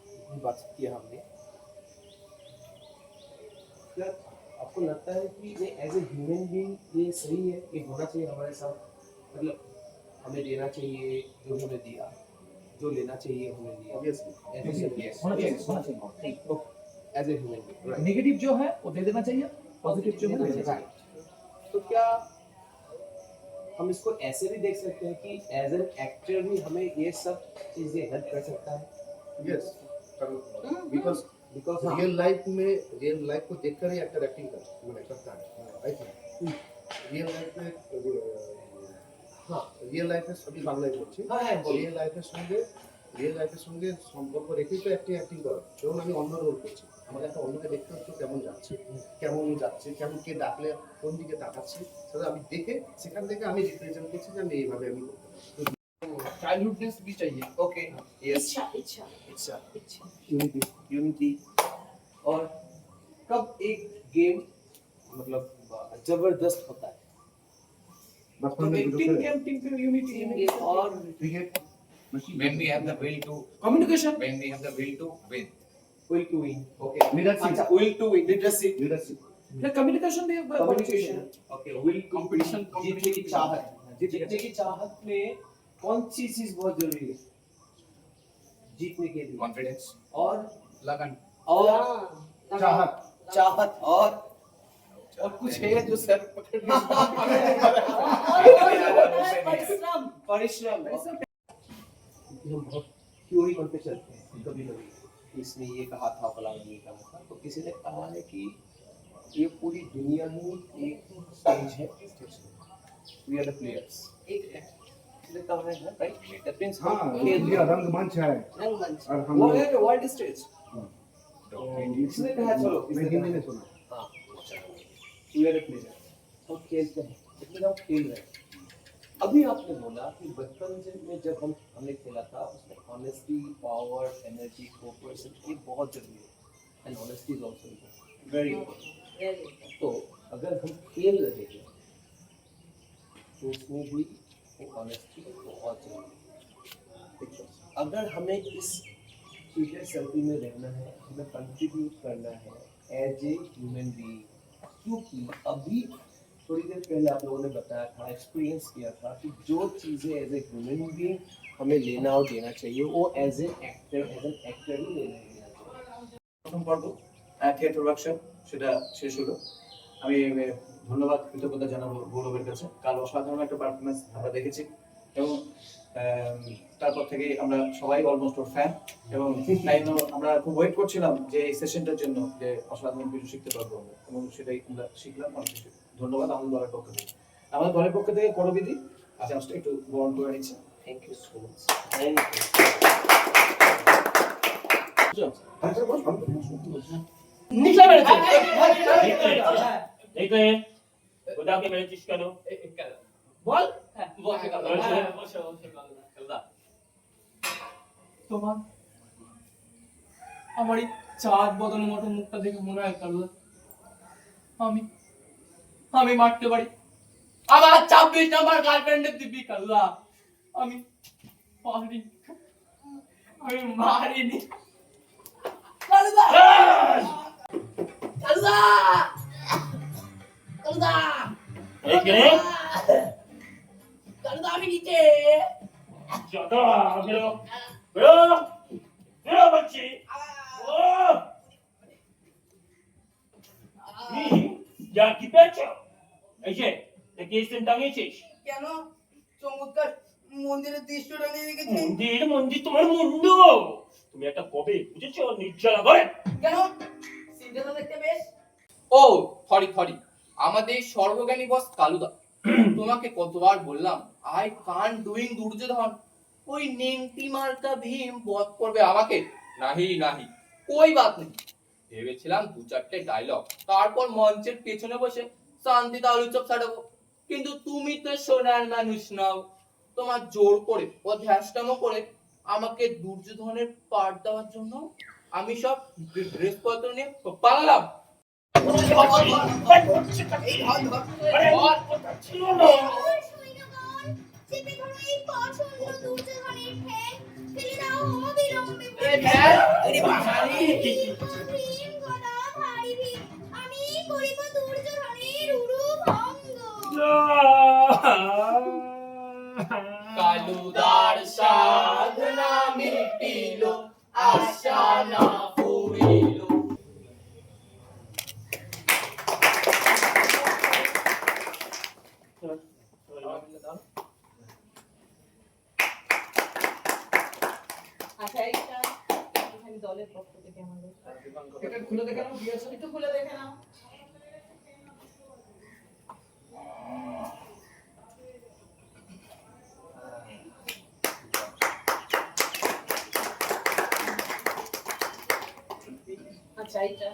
जितनी बात किया हमने, क्या आपको लगता है कि ये एज ए ह्यूमन बीइंग ये सही है, ये होना चाहिए हमारे साथ? मतलब हमें देना चाहिए जो हमें दिया, जो लेना चाहिए हमें दिया, होना चाहिए as a human being. Negative जो है वो दे देना चाहिए, पॉजिटिव जो है Right. तो क्या हम इसको ऐसे भी देख सकते हैं कि एज एन एक्टर भी हमें ये सब चीजें हेल्प कर सकता है? यस, बिकॉज रियल लाइफ को देखकर ही एक्टर एक्टिंग करता है। आई थिंक रियल लाइफ में रियल লাইফে সবই বাংলায় বলছি। হ্যাঁ, বলুন। রিয়েল লাইফের সঙ্গে সম্পর্ক রেখেই তো অ্যাক্টিং করা। ধরুন আমি অন্য রোল করছি, আমাকে একটা অন্যকে দেখতে হচ্ছে কেমন যাচ্ছে, কেমন কে ডাকলে কোন দিকে তাকাচ্ছে, সেটা আমি দেখে সেখান থেকে আমি রিপ্রেজেন্ট করছি যে আমি এইভাবে আমি করতে পারি। चाइल्डहुडनेस भी चाहिए। ओके, यस, इच्छा यूनिटी। और कब एक गेम मतलब जबरदस्त होता है? बचपन में टीम यूनिटी और cricket When we have the will to, communication, when we have the will to win. Will to win. Okay, leadership अच्छा, will to win, leadership, communication भी कम्युनिकेशन। ओके, विल कंपटीशन, जीतने की चाहत, जीतने की चाहत में कौन सी चीज बहुत जरूरी है जीतने के लिए? Confidence, और लगन, चाहत और कुछ है जो सर पकड़ परिश्रम। क्योंकि हम बहुत थ्योरी बनते चलते हैं कभी कभी, इसने ये कहा था, फलाना ये कहा था, तो किसी ने कहा है कि ये पूरी दुनिया ही एक स्टेज है, वी आर द प्लेयर्स। किसी ने कहा है, राइट? दैट मींस हाँ, ये रंगमंच है रंगमंच और हम वो लोग है वर्ल्ड स्टेज। किसने कहा? चलो, मैं हिंदी में सुना। हाँ, वी आर द प्लेयर्स, हम खेलते हैं, इसलिए हम खेल रहे हैं। अभी आपने बोला कि बचपन में जब हमने खेला था उसमें ऑनेस्टी, पावर, एनर्जी, कोऑपरेशन ये बहुत जरूरी है, and honesty is also very important. तो अगर हम खेल रहे हैं तो उसमें भी ऑनेस्टी बहुत जरूरी है। अगर हमें इस चीटर सर्कल में रहना है, हमें कंट्रीब्यूट करना है एज ए ह्यूमन बीइंग, क्योंकि अभी थोड़ी देर पहले आप लोगों ने बताया था, एक्सपीरियंस किया था कि जो चीज़ें एज ए ह्यूमन बीइंग हमें लेना और देना चाहिए वो एज एन एक्टर ही लेना चाहिए। প্রথম পর্ব থিয়েটার ওয়ার্কশপ সেটা শেষ হলো। আমি ধন্যবাদ, কৃতজ্ঞতা জানাবো গৌরবের কাছে। কাল অসাধারণ একটা পারফরমেন্স আমরা দেখেছি এবং তারপর থেকে আমরা সবাই অলমোস্ট ওর ফ্যান, এবং তাই জন্য আমরা খুব ওয়েট করছিলাম যে এই সেশনটার জন্য যে অসাধারণ কিছু শিখতে পারবো আমরা, এবং সেটাই আমরা শিখলাম। অনেক কিছু ধন্যবাদ আমাদের দলের পক্ষ থেকে। আমাদের দলের পক্ষ থেকে করবিদি চান্সটা একটু বরণ করে নিচ্ছে। Thank you so much. Thank you. निकला मेरे से। देखो ये खुदा के मेरे चिश्कनो बोल তোমার আমার এই চাঁদ বদনের মতো মুখটা দেখে মনে হয় কাল্লা আমি মারতে পারি আমার 26 নাম্বার গার্লফ্রেন্ডের দিবি কাল্লা আমি মারিনি কাল্লা কাল্লা কাল্লা एक रे কাল্লা আমি নিচে যত বেরো বেরো বেরো বলছি ও যা কি পেয়েছো এই যে দেখি এই সিন টাঙিয়েছিস কেন চমৎকার মন্দিরের দৃশ্যটা নিয়ে রেখেছি মন্দির মন্দির তোমার মুন্ড তুমি একটা কবে বুঝেছো নির্জলা করে কেন সিনটা তো দেখতে বেশ ও সরি সরি আমাদের সর্বজ্ঞানী বস কালুদা তোমাকে কতবার বললাম আই কান ডুইং দুর্যোধন ওই নেংটি মার্কা ভীম বধ করবে আমাকে নাহি নাহি কোই বাত নেই ভেবেছিলাম দু চারটে ডায়লগ তারপর মঞ্চের পেছনে বসে শান্তিতে আলুচপ ছাড়াবো কিন্তু তুমি তো সোনার মানুষ নাও তোমার জোর করে ও ধ্যাসটামো করে আমাকে দুর্যোধনের পাঠ দেওয়ার জন্য আমি সব ড্রেসপত্র নিয়ে পালালাম কালুদার সাধনা মিটিল আশা না পুরিল আচ্ছা এইটা এখানে দলের পক্ষ থেকে আমাদের এটা খুলে দেখে নাও কি আছে একটু খুলে দেখে নাও আচ্ছা এইটা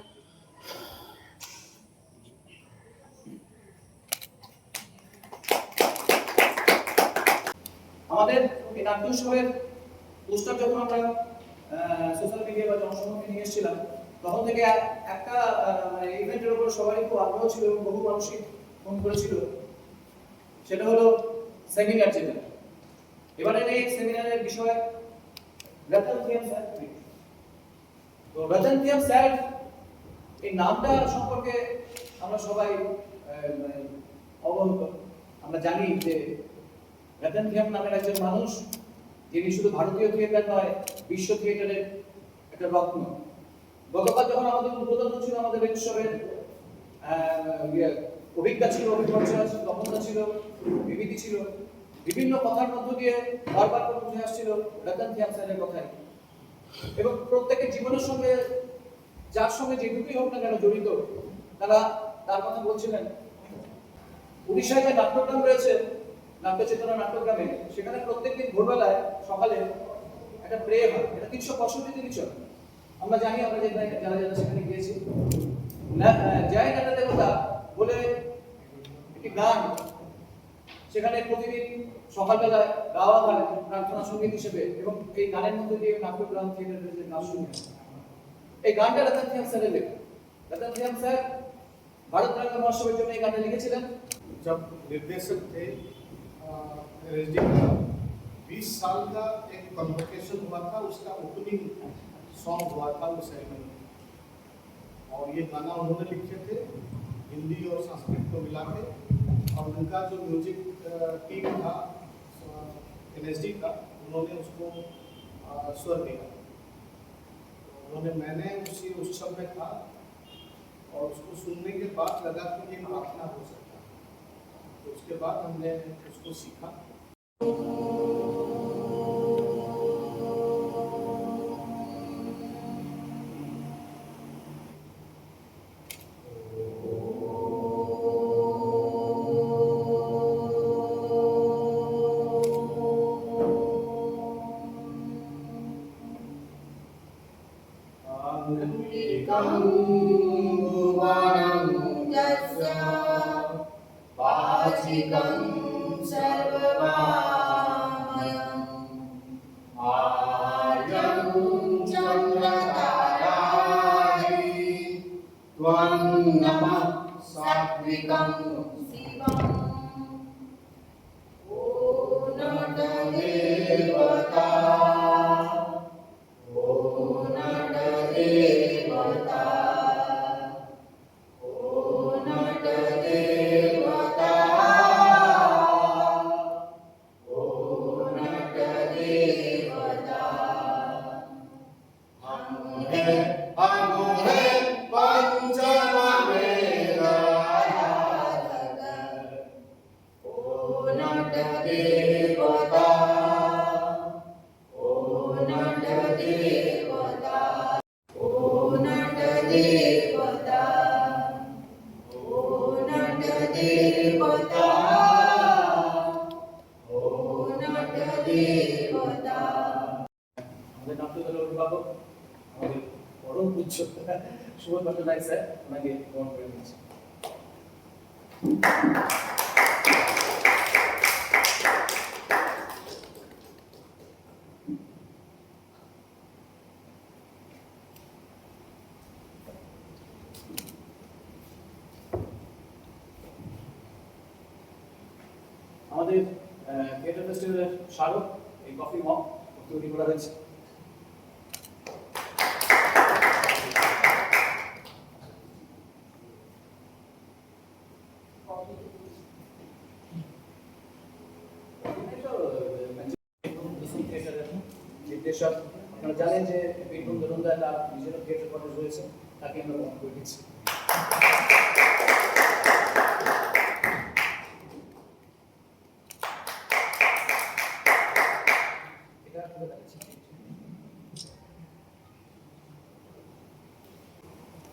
আমাদের এই নাট্য উৎসবের পোস্টার যখন আমরা সোশ্যাল মিডিয়া বা জনসমক্ষে নিয়ে এসেছিলাম তখন থেকে একটা মানে ইভেন্টের উপর সবারই খুব আগ্রহ ছিল এবং বহু মানুষই ফোন করেছিল সেটা হলো সেমিনার যেটা এবারে এই সেমিনারের বিষয় রতন থিয়াম স্যার তো রতন থিয়াম স্যার এই নামটা সম্পর্কে আমরা সবাই মানে অবগত আমরা জানি যে রতন থিয়াম নামের একজন মানুষ যিনি শুধু ভারতীয় থিয়েটার নয় বিশ্ব থিয়েটারের একটা রত্ন গতকাল যখন আমাদের উদ্বোধন ছিল আমাদের উৎসবের অভিজ্ঞতা ছিল অভিজ্ঞতা ছিল দক্ষতা ছিল বিবিধি ছিল বিভিন্ন কথার মধ্য দিয়ে বারবার করে উঠে আসছিল রতন থিয়াম স্যারের কথাই এবং প্রত্যেকের জীবনের সঙ্গে যার সঙ্গে যেটুকুই হোক না কেন জড়িত তারা তার কথা বলছিলেন উড়িষ্যায় যে নাট্যগ্রাম রয়েছে নাট্য চেতনা নাট্যগ্রামে সেখানে প্রত্যেকদিন ভোরবেলায় সকালে একটা প্রে হয় এটা 365 দিনই চলে আমরা জানি আমরা যে যারা যারা সেখানে গিয়েছি জয় নাট্য দেবতা বলে একটি গান সেখানে প্রতিদিন সকালবেলা গাওয়া হয় প্রার্থনা সঙ্গীত হিসেবে এবং এই গানের মধ্যে দিয়ে নাট্যগ্রাম থিয়েটারের যে গান শুনি এই গানটা রতন থিয়াম স্যারের লেখা রতন থিয়াম স্যার ভারত রত্ন মহোৎসবের জন্য এই গানটা লিখেছিলেন जब निर्देशक थे एसडी का 20 साल का एक कन्वोकेशन हुआ था उसका ओपनिंग सॉन्ग हुआ था उस सेरेमनी में और ये गाना उन्होंने लिखे थे हिंदी और संस्कृत को मिला के और उनका जो म्यूजिक टीम था एनएसडी का उन्होंने उसको स्वर दिया उन्होंने मैंने उसी उत्सव में था और उसको सुनने के बाद लगा कि ये प्रार्थना हो सकता है तो उसके बाद हमने उसको सीखा देवता আমাদের নাট্যদলের অভিভাবক আমাদের পরম পূজ্য সুবোধ ভট্টনায়ক স্যার ওনাকে গ্রহণ করে নিয়েছে। আমাদের থিয়েটার ফেস্টিভ্যালের স্মারক এই কফি মগ তৈরি করা হয়েছে। নির্দেশক আপনারা জানেন যে বীরভূম দরুন্দা তার নিজেরও থিয়েটার কলেজ রয়েছে, তাকে আমরা গ্রহণ করে দিচ্ছি।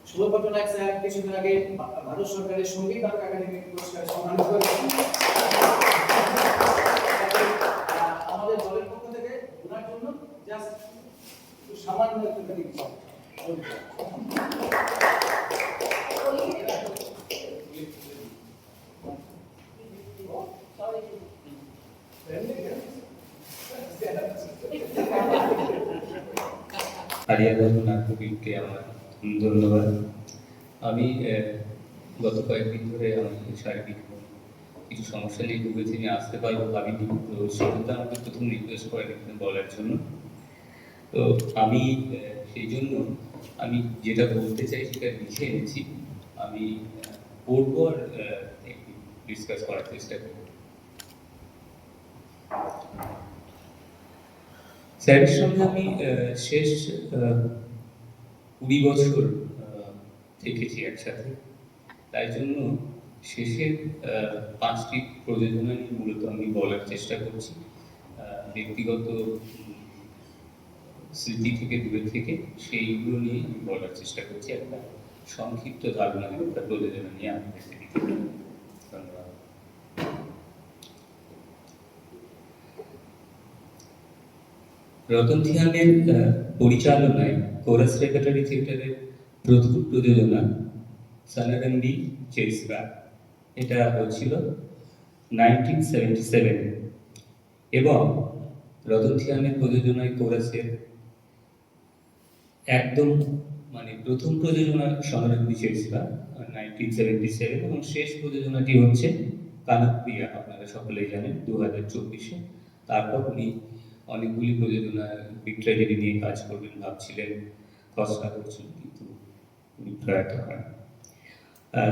সুবোধ ভট্টনায়ক স্যার কিছুদিন আগে ভারত সরকারের সঙ্গীত নাটক একাডেমি পুরস্কারে সম্মানিত হয়েছেন। আমাদের দলের পক্ষ থেকে ওনার জন্য জাস্ট সামান্য একটু দিচ্ছি। আরিয়াদহ নাট্যপীঠকে আমার ধন্যবাদ। আমি গত কয়েকদিন ধরে আমাকে শারীরিক কিছু সমস্যা নিয়ে ভুগেছি, আমি আসতে পারবো ভাবিনি। তো সেটা আমাকে প্রথম রিকোয়েস্ট করে এখানে বলার জন্য। তো আমি সেই জন্য আমি যেটা বলতে চাই সেটা লিখে এনেছি, আমি পড়বো আর একটু ডিসকাস করার চেষ্টা করবো। স্যারের সঙ্গে আমি শেষ 20 বছর থেকেছি একসাথে, তাই জন্য শেষের 5টি প্রযোজনা নিয়ে মূলত আমি বলার চেষ্টা করছি। ব্যক্তিগত স্মৃতি থেকে দূরে থেকে সেইগুলো নিয়ে আমি বলার চেষ্টা করছি, একটা সংক্ষিপ্ত ধারণা একটা প্রযোজনা নিয়ে আপনাদেরকে দিতে পারি। ধন্যবাদ। রতন ধিয়ানের পরিচালনায় কোরাস রেপার্টরি থিয়েটারের প্রথম প্রযোজনা সানারঙ্গি চেসরা, এটা হচ্ছিল 1977 এবং রতন ধিয়ানের প্রযোজনায় কোরাসের একদম মানে প্রথম প্রযোজনা সানারঙ্গি চেসরা 1977 এবং শেষ প্রযোজনাটি হচ্ছে কানপ্রিয়া, আপনারা সকলেই জানেন 2024-এ। তারপর উনি অনেকগুলি প্রযোজনা বিগ ট্র্যাজেডি নিয়ে কাজ করবেন ভাবছিলেন, খসড়া করছিলেন, কিন্তু উনি প্রয়াত হন।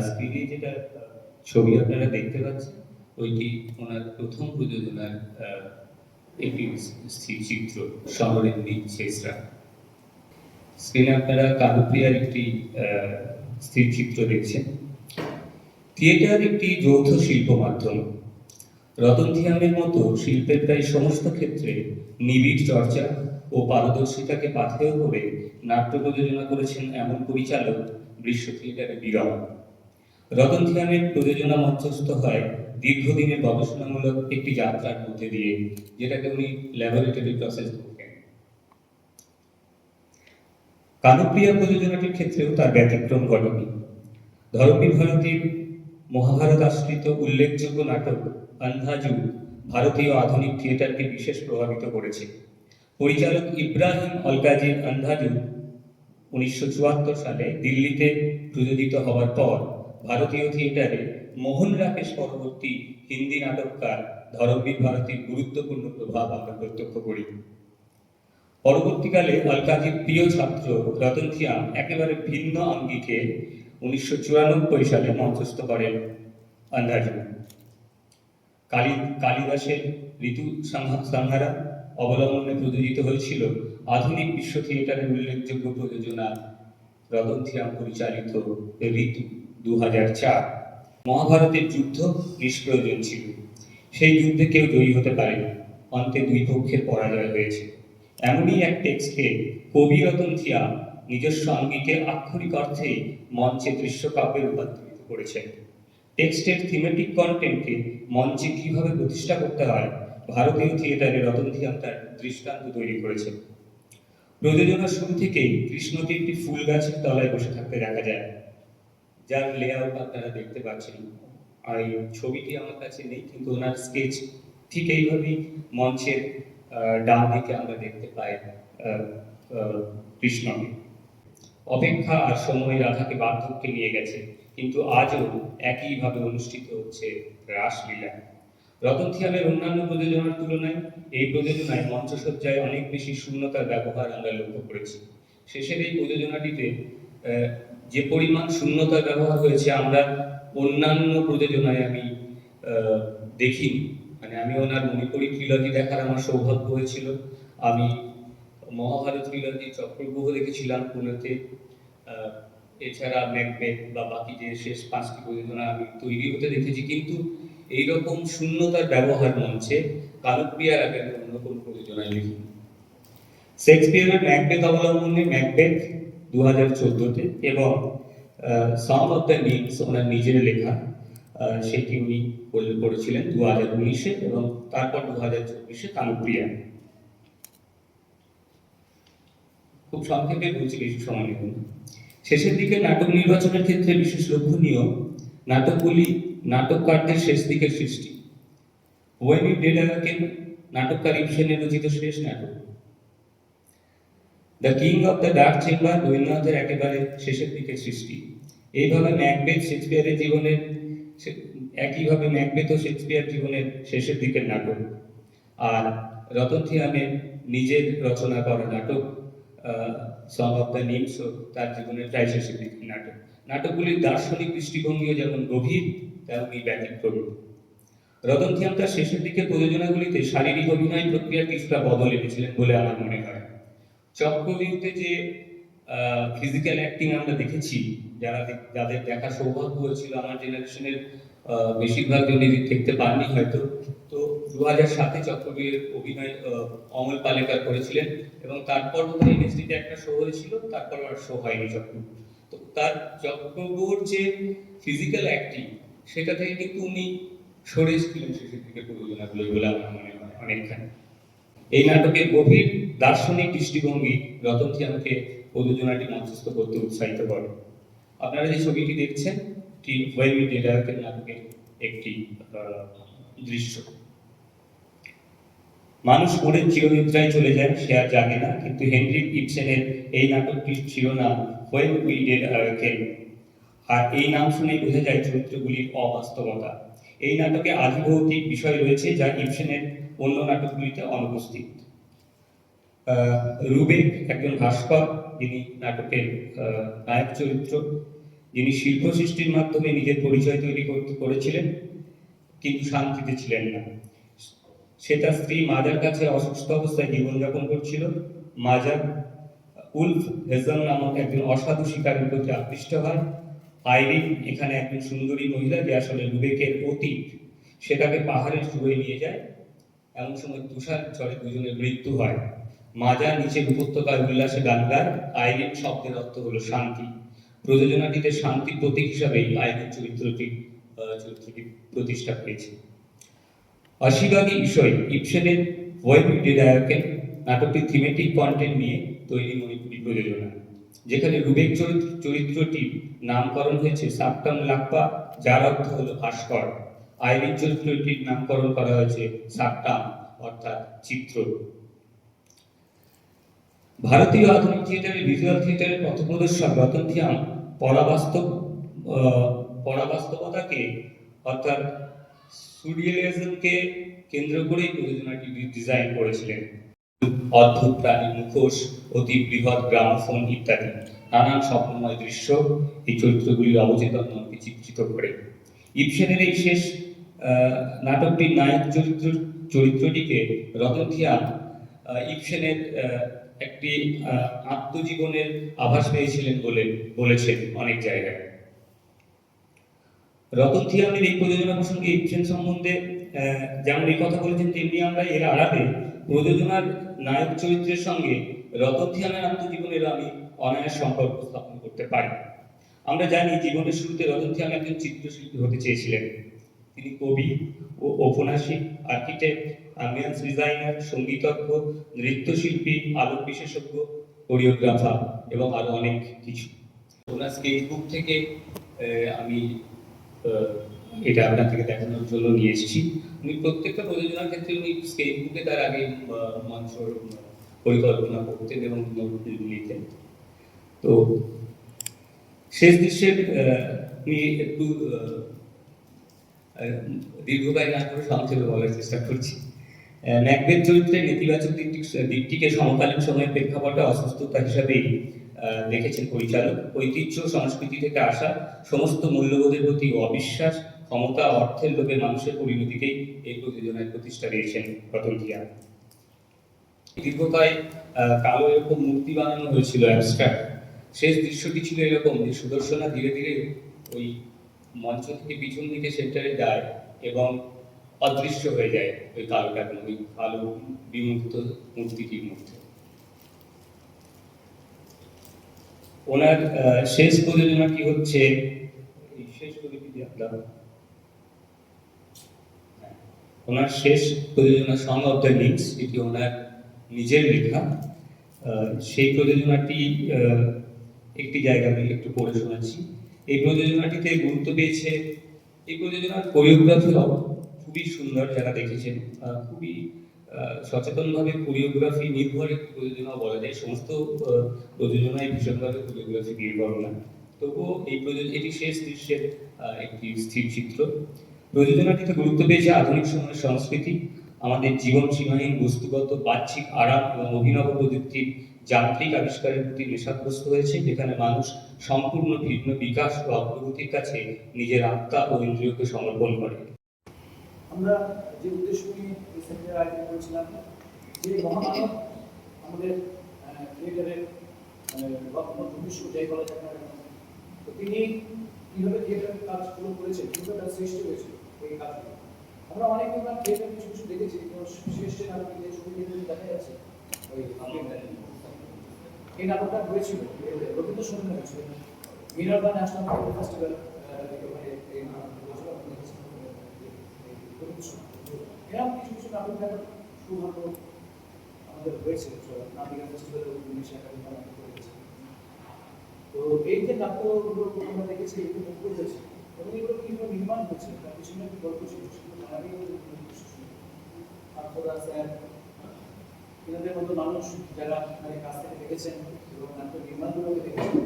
স্ক্রিনে যেটা ছবি আপনারা দেখতে পাচ্ছেন ওইটি ওনার প্রথম প্রযোজনার একটি স্থিরচিত্র সমরেন্দ্রী শেষরা। স্ক্রিনে আপনারা কানপ্রিয়ার একটি স্থিরচিত্র দেখছেন। থিয়েটার একটি যৌথ শিল্প মাধ্যম। রতন ধিয়ানের মতো শিল্পের প্রায় সমস্ত ক্ষেত্রে নিবিড় চর্চা ও পারদর্শিতাকে পাথেয় করে নাট্য প্রযোজনা করেছেন এমন পরিচালক বিশ্ব থিয়েটারে বিরল। রতন ধিয়ানের প্রযোজনা মঞ্চস্থ হয় দীর্ঘদিনের গবেষণামূলক একটি যাত্রার মধ্যে দিয়ে, যেটাকে উনি ল্যাবরেটরি প্রসেস বলতেন। কানপ্রিয়া প্রযোজনাটির ক্ষেত্রেও তার ব্যতিক্রম ঘটেনি। ধরমবীর ভারতীর মহাভারত আশ্রিত উল্লেখযোগ্য নাটক আন্ধাজু ভারতীয় আধুনিক থিয়েটারকে বিশেষ প্রভাবিত করেছে। পরিচালক ইব্রাহিম অলকাজির আন্ধাজু 1974 সালে দিল্লিতে প্রযোজিত হওয়ার পর ভারতীয় থিয়েটারে মোহন রাকেশ পরবর্তী হিন্দি নাটককার ধরমবীর ভারতীর গুরুত্বপূর্ণ প্রভাব আমরা প্রত্যক্ষ করি। পরবর্তীকালে অলকাজির প্রিয় ছাত্র রতন ধিয়া একেবারে ভিন্ন আঙ্গিকে 1994 সালে মঞ্চস্থ করেন আন্ধাজু। কালিদাসের ঋতু সংহারা অবলম্বনে প্রযোজিত হয়েছিল আধুনিক বিশ্ব থিয়েটারের উল্লেখযোগ্য প্রযোজনা রতনথিয়াম পরিচালিত ঋতু 2004। মহাভারতের যুদ্ধ নিষ্প্রয়োজন ছিল, সেই যুদ্ধে কেউ জয়ী হতে পারেনি, অন্তে দুই পক্ষের পরাজয় হয়েছে। এমনই এক টেক্সটকে কবি রতনথিয়াম নিজস্ব আঙ্গিকে আক্ষরিক অর্থে মঞ্চে দৃশ্যকাব্যে রূপান্তরিত করেছেন। টেক্সটের থিমেটিক কন্টেন্টকে মঞ্চে কিভাবে প্রতিষ্ঠা করতে হয় ভারতীয় থিয়েটারে রতনথিয়াম তার দৃষ্টান্ত তৈরি করেছেন। প্রযোজনার শুরু থেকেই কৃষ্ণকে একটি ফুল গাছের তলায় বসে থাকতে দেখা যায়, যার লেআউট আপনারা দেখতে পাচ্ছেন। আর এই ছবিটি আমার কাছে নেই, কিন্তু ওনার স্কেচ ঠিক এইভাবেই মঞ্চের ডান দিকে আমরা দেখতে পাই কৃষ্ণকে। অপেক্ষা আর সময় রাধাকে বার্ধক্যে নিয়ে গেছে, কিন্তু আজও একইভাবে অনুষ্ঠিত হচ্ছে রাসলীলা। রতনথিয়ামের অন্যান্য প্রযোজনার তুলনায় এই প্রযোজনায় মঞ্চসজ্জায় অনেক বেশি শূন্যতার ব্যবহার আমরা লক্ষ্য করেছি। শেষের এই প্রযোজনাটিতে যে পরিমাণ শূন্যতার ব্যবহার হয়েছে আমরা অন্যান্য প্রযোজনায় আমি দেখিনি। মানে আমি ওনার মণিপুরী ট্রিলজি দেখার আমার সৌভাগ্য হয়েছিল, আমি মহাভারত ট্রিলজি চক্রগ্রহ দেখেছিলাম পুনেতে, এছাড়া ম্যাকবেথ বা বাকি যে শেষ 5টি প্রযোজনা আমি তৈরি হতে দেখেছি, কিন্তু এইরকম শূন্যতার ব্যবহার মঞ্চে কালক্রিয়ার আগে অন্য কোনো প্রযোজনায় দেখিনি। শেক্সপিয়ারের ম্যাকবেথ অবলম্বনে ম্যাকবেথ 2014-তে এবং সং অফ দ্য নিমস ওনার নিজের লেখা, সেটি উনি করেছিলেন 2019-এ এবং তারপর 2024-এ কালক্রিয়া। খুব সংক্ষেপে বলছি, বেশি সময় নেব। শেষের দিকে নাটক নির্বাচনের ক্ষেত্রে বিশেষ লক্ষণীয় নাটকগুলি নাটককারদের শেষ দিকের সৃষ্টি। ওয়েনি ডেডারকেন নাটককার ইবসেনের রচিত শেষ নাটক। The king of the dark chamber রবীন্দ্রনাথের একেবারে শেষের দিকের সৃষ্টি। এইভাবে ম্যাকবেথ শেক্সপিয়ারের জীবনের একইভাবে ম্যাকবেথ ও শেক্সপিয়ার জীবনের শেষের দিকের নাটক। আর রতনথিয়ামের নিজের রচনা করা নাটক সং অফ দ্য নিমস তার জীবনের প্রায় শেষের দিকের নাটক। নাটকগুলির দার্শনিক দৃষ্টিভঙ্গিও যেমন গভীর তেমনই ব্যতিক্রমী। রতনথিয়াম তার শেষের দিকে প্রযোজনাগুলিতে শারীরিক অভিনয় প্রক্রিয়ার কিছুটা বদল এনেছিলেন বলে আমার মনে হয়। চক্রভিউতে যে ফিজিক্যাল অ্যাক্টিং আমরা দেখেছি, যাদের দেখার সৌভাগ্য হয়েছিল আমার জেনারেশনের বেশিরভাগ জনই দেখতে পাননি হয়তো, তো 2007-এ চক্রভিউয়ের অভিনয় অমল পালেকার করেছিলেন এবং তারপর এনএসডিতে একটা শো হয়েছিল, তারপর আর শো হয়নি চক্রভিউ। তো তার চক্রভিউর যে ফিজিক্যাল অ্যাক্টিং সেটা থেকে কিন্তু উনি সরে এসেছিলেন শেষের দিকে প্রযোজনাগুলো বলে আমার মনে হয় অনেকখানি। এই নাটকের গভীর দার্শনিক দৃষ্টিভঙ্গি রতনথিয়ামকে প্রযোজনাটি মঞ্চস্থ করতে উৎসাহিত করে। আপনারা যে ছবিটি দেখছেন এটি ওয়েনি ডেডারকেন নাটকের একটি দৃশ্য। মানুষ মরে চিরনিদ্রায় চলে যায়, সে আর জাগে না, কিন্তু হেনরিক ইবসেনের এই নাটকটির শিরোনাম হোয়েন উই ডিড আওয়াকেন, আর এই নাম শুনেই বোঝা যায় চরিত্রগুলির অবাস্তবতা। এই নাটকে আধিভৌতিক বিষয় রয়েছে যা ইবসেনের অন্য নাটকগুলিতে অনুপস্থিত। রুবেক একজন ভাস্কর, যিনি নাটকের নায়ক চরিত্র, যিনি শিল্প সৃষ্টির মাধ্যমে নিজের পরিচয় তৈরি করেছিলেন কিন্তু শান্তিতে ছিলেন না। সে তার স্ত্রী মাজার কাছে অসুস্থ অবস্থায় জীবনযাপন করছিল। মাজা উলফ হেজন নামক একজন অসাধু শিকারীর প্রতি আকৃষ্ট হয়। আইরিন এখানে একজন সুন্দরী মহিলা, যে আসলে রুবেকের অতীত, সেটাকে পাহাড়ের চূড়ায় নিয়ে যায়। এমন সময় তুষার ঝড়ে দুজনের মৃত্যু হয়। মাজা নিচের উপত্যকার উল্লাসে গান গায়। আইরিন শব্দের অর্থ হলো শান্তি। প্রযোজনাটিতে শান্তির প্রতীক হিসাবেই আইরিন চরিত্রটি প্রতিষ্ঠা পেয়েছে। অশিবাগী বিষয় ইবসেনের ওয়েন উই ডিড আওয়াকেন নাটকটির থিমেটিক কন্টেন্ট নিয়ে তৈরি মণিপুরী প্রযোজনা, যেখানে রুবেক চরিত্রটির নামকরণ হয়েছে সাক্কাম লাক্পা, যার অর্থ হলো ভাস্কর। আইরিন চরিত্রটির নামকরণ করা হয়েছে সাক্কাম, অর্থাৎ চিত্র। ভারতীয় আধুনিক থিয়েটারের ভিজুয়াল থিয়েটারের পথপ্রদর্শক রতনথিয়াম পরাবাস্তবতাকে অর্থাৎ সুরিয়ালিজমকে কেন্দ্র করেই প্রযোজনাটি ডিজাইন করেছিলেন। অদ্ভুত প্রাণী, মুখোশ, অতি বৃহৎ গ্রামোফোন ইত্যাদি নানান স্বপ্নময় দৃশ্য এই চরিত্রগুলির অবচেতন মনকে চিত্রিত করে। ইবসেনের এই শেষ নাটকটির নায়ক চরিত্রটিকে রতনথিয়াম ইবসেনের একটি আত্মজীবনের আভাস পেয়েছিলেন বলে বলেছেন অনেক জায়গায়। রতন থিয়ামের এই প্রযোজনা প্রসঙ্গে ইবসেন সম্বন্ধে যেমন এই কথা বলেছেন, তেমনি আমরা এর আড়ালে প্রযোজনার নায়ক চরিত্রের সঙ্গে রতন থিয়ামের আত্মজীবনের আমি অনায়াস সম্পর্ক স্থাপন করতে পারি। আমরা জানি জীবনের শুরুতে রতন থিয়াম একজন চিত্রশিল্পী হতে চেয়েছিলেন। তিনি কবি ও ঔপন্যাসিক, আর্কিটেক্ট, অ্যাম্বিয়েন্স ডিজাইনার, সঙ্গীতজ্ঞ, নৃত্যশিল্পী, আলোক বিশেষজ্ঞ, কোরিওগ্রাফার এবং আরো অনেক কিছু। ওনার স্কেচবুক থেকে আমি এটা আপনার থেকে দেখানোর জন্য নিয়ে এসেছি। উনি প্রত্যেকটা প্রযোজনার ক্ষেত্রে উনি স্কেচবুকে তার আগে মঞ্চ পরিকল্পনা করতেন এবং নোট নিতেন। তো শেষ দৃশ্যের আমি একটু দীর্ঘকায় না করে সংক্ষেপে বলার চেষ্টা করছি। ম্যাকবেথ চরিত্রের নেতিবাচক দিকটিকে সমকালীন সময়ের প্রেক্ষাপটে অসুস্থতা হিসাবেই দেখেছেন পরিচালক। ঐতিহ্য সংস্কৃতি থেকে আসা সমস্ত মূল্যবোধের প্রতি অবিশ্বাস, ক্ষমতা, অর্থের লোভে মানুষের পরিণতিকেই এই প্রযোজনায় প্রতিষ্ঠা দিয়েছেন রতন থিয়াম। দীর্ঘকায় কালো এরকম মূর্তি বানানো হয়েছিল অ্যাবস্ট্রাক্ট। শেষ দৃশ্যটি ছিল এরকম যে সুদর্শনা ধীরে ধীরে ওই মঞ্চ থেকে পিছন দিকে সেন্টারে যায় এবং অদৃশ্য হয়ে যায় ওই কালোটা, ওই কালো বিমুক্ত মূর্তিটির মধ্যে। ওনার শেষ প্রযোজনাটি হচ্ছে ওনার শেষ প্রযোজনা সং অফ দ্য লিংস, এটি ওনার নিজের লেখা। সেই প্রযোজনাটি একটি জায়গা আমি একটু পড়ে শোনাচ্ছি। এই প্রযোজনাটিতে গুরুত্ব পেয়েছে, এই প্রযোজনার কোরিওগ্রাফি খুবই সুন্দর, যারা দেখেছেন খুবই সচেতনভাবে কোরিওগ্রাফি নির্ভর একটি প্রযোজনা বলা যায়। সমস্ত প্রযোজনায় ভীষণভাবে কোরিওগ্রাফি নির্ভর না, তবুও এই এটি শেষ দৃশ্যের একটি স্থির চিত্র। প্রযোজনাটিতে গুরুত্ব পেয়েছে আধুনিক সময়ের সংস্কৃতি, আমাদের জীবন সীমাহীন বস্তুগত বাহ্যিক আরাম এবং অভিনব প্রযুক্তির যান্ত্রিক আবিষ্কারের প্রতি নেশাগ্রস্ত হয়েছে, যেখানে মানুষ সম্পূর্ণ ভিন্ন বিকাশ ও অগ্রগতির কাছে নিজের আত্মা ও ইন্দ্রিয়কে সমর্পণ করে। আমরা যে উদ্দেশ্য নিয়ে এই সেমিনার আয়োজন করেছিলাম, যে মহামানব আমাদের থিয়েটারের লক্ষ্য উদ্দেশ্য যাই বলা যায় না, তো তিনি কীভাবে থিয়েটারের কাজগুলো করেছেন, কীভাবে তার সৃষ্টি হয়েছিল এই কাজগুলো। আমরা অনেক প্রকার থিয়েটার কিছু কিছু দেখেছি, তো সৃষ্টি নাটক যে ছবি দেখা যাচ্ছে ওই এই নাটকটা হয়েছিল রবীন্দ্র সঙ্গীত হয়েছিল মিনার্ভা ন্যাশনাল থিয়েটার ফেস্টিভ্যাল এরকম কিছু কিছু নাটক দেখার সৌভাগ্য আমাদের হয়েছে। নাটিকা ফেস্টিভ্যালে নাটক করেছে। তো এই যে নাটকগুলো আমরা দেখেছি, এগুলো মুক্ত হয়েছে এবং এগুলো কীভাবে নির্মাণ হচ্ছে তার পিছনে একটি গল্প ছিল, সেগুলো স্যার এনাদের মতো মানুষ যারা মানে কাছ থেকে দেখেছেন এবং নাট্য নির্মাণগুলোকে দেখেছেন,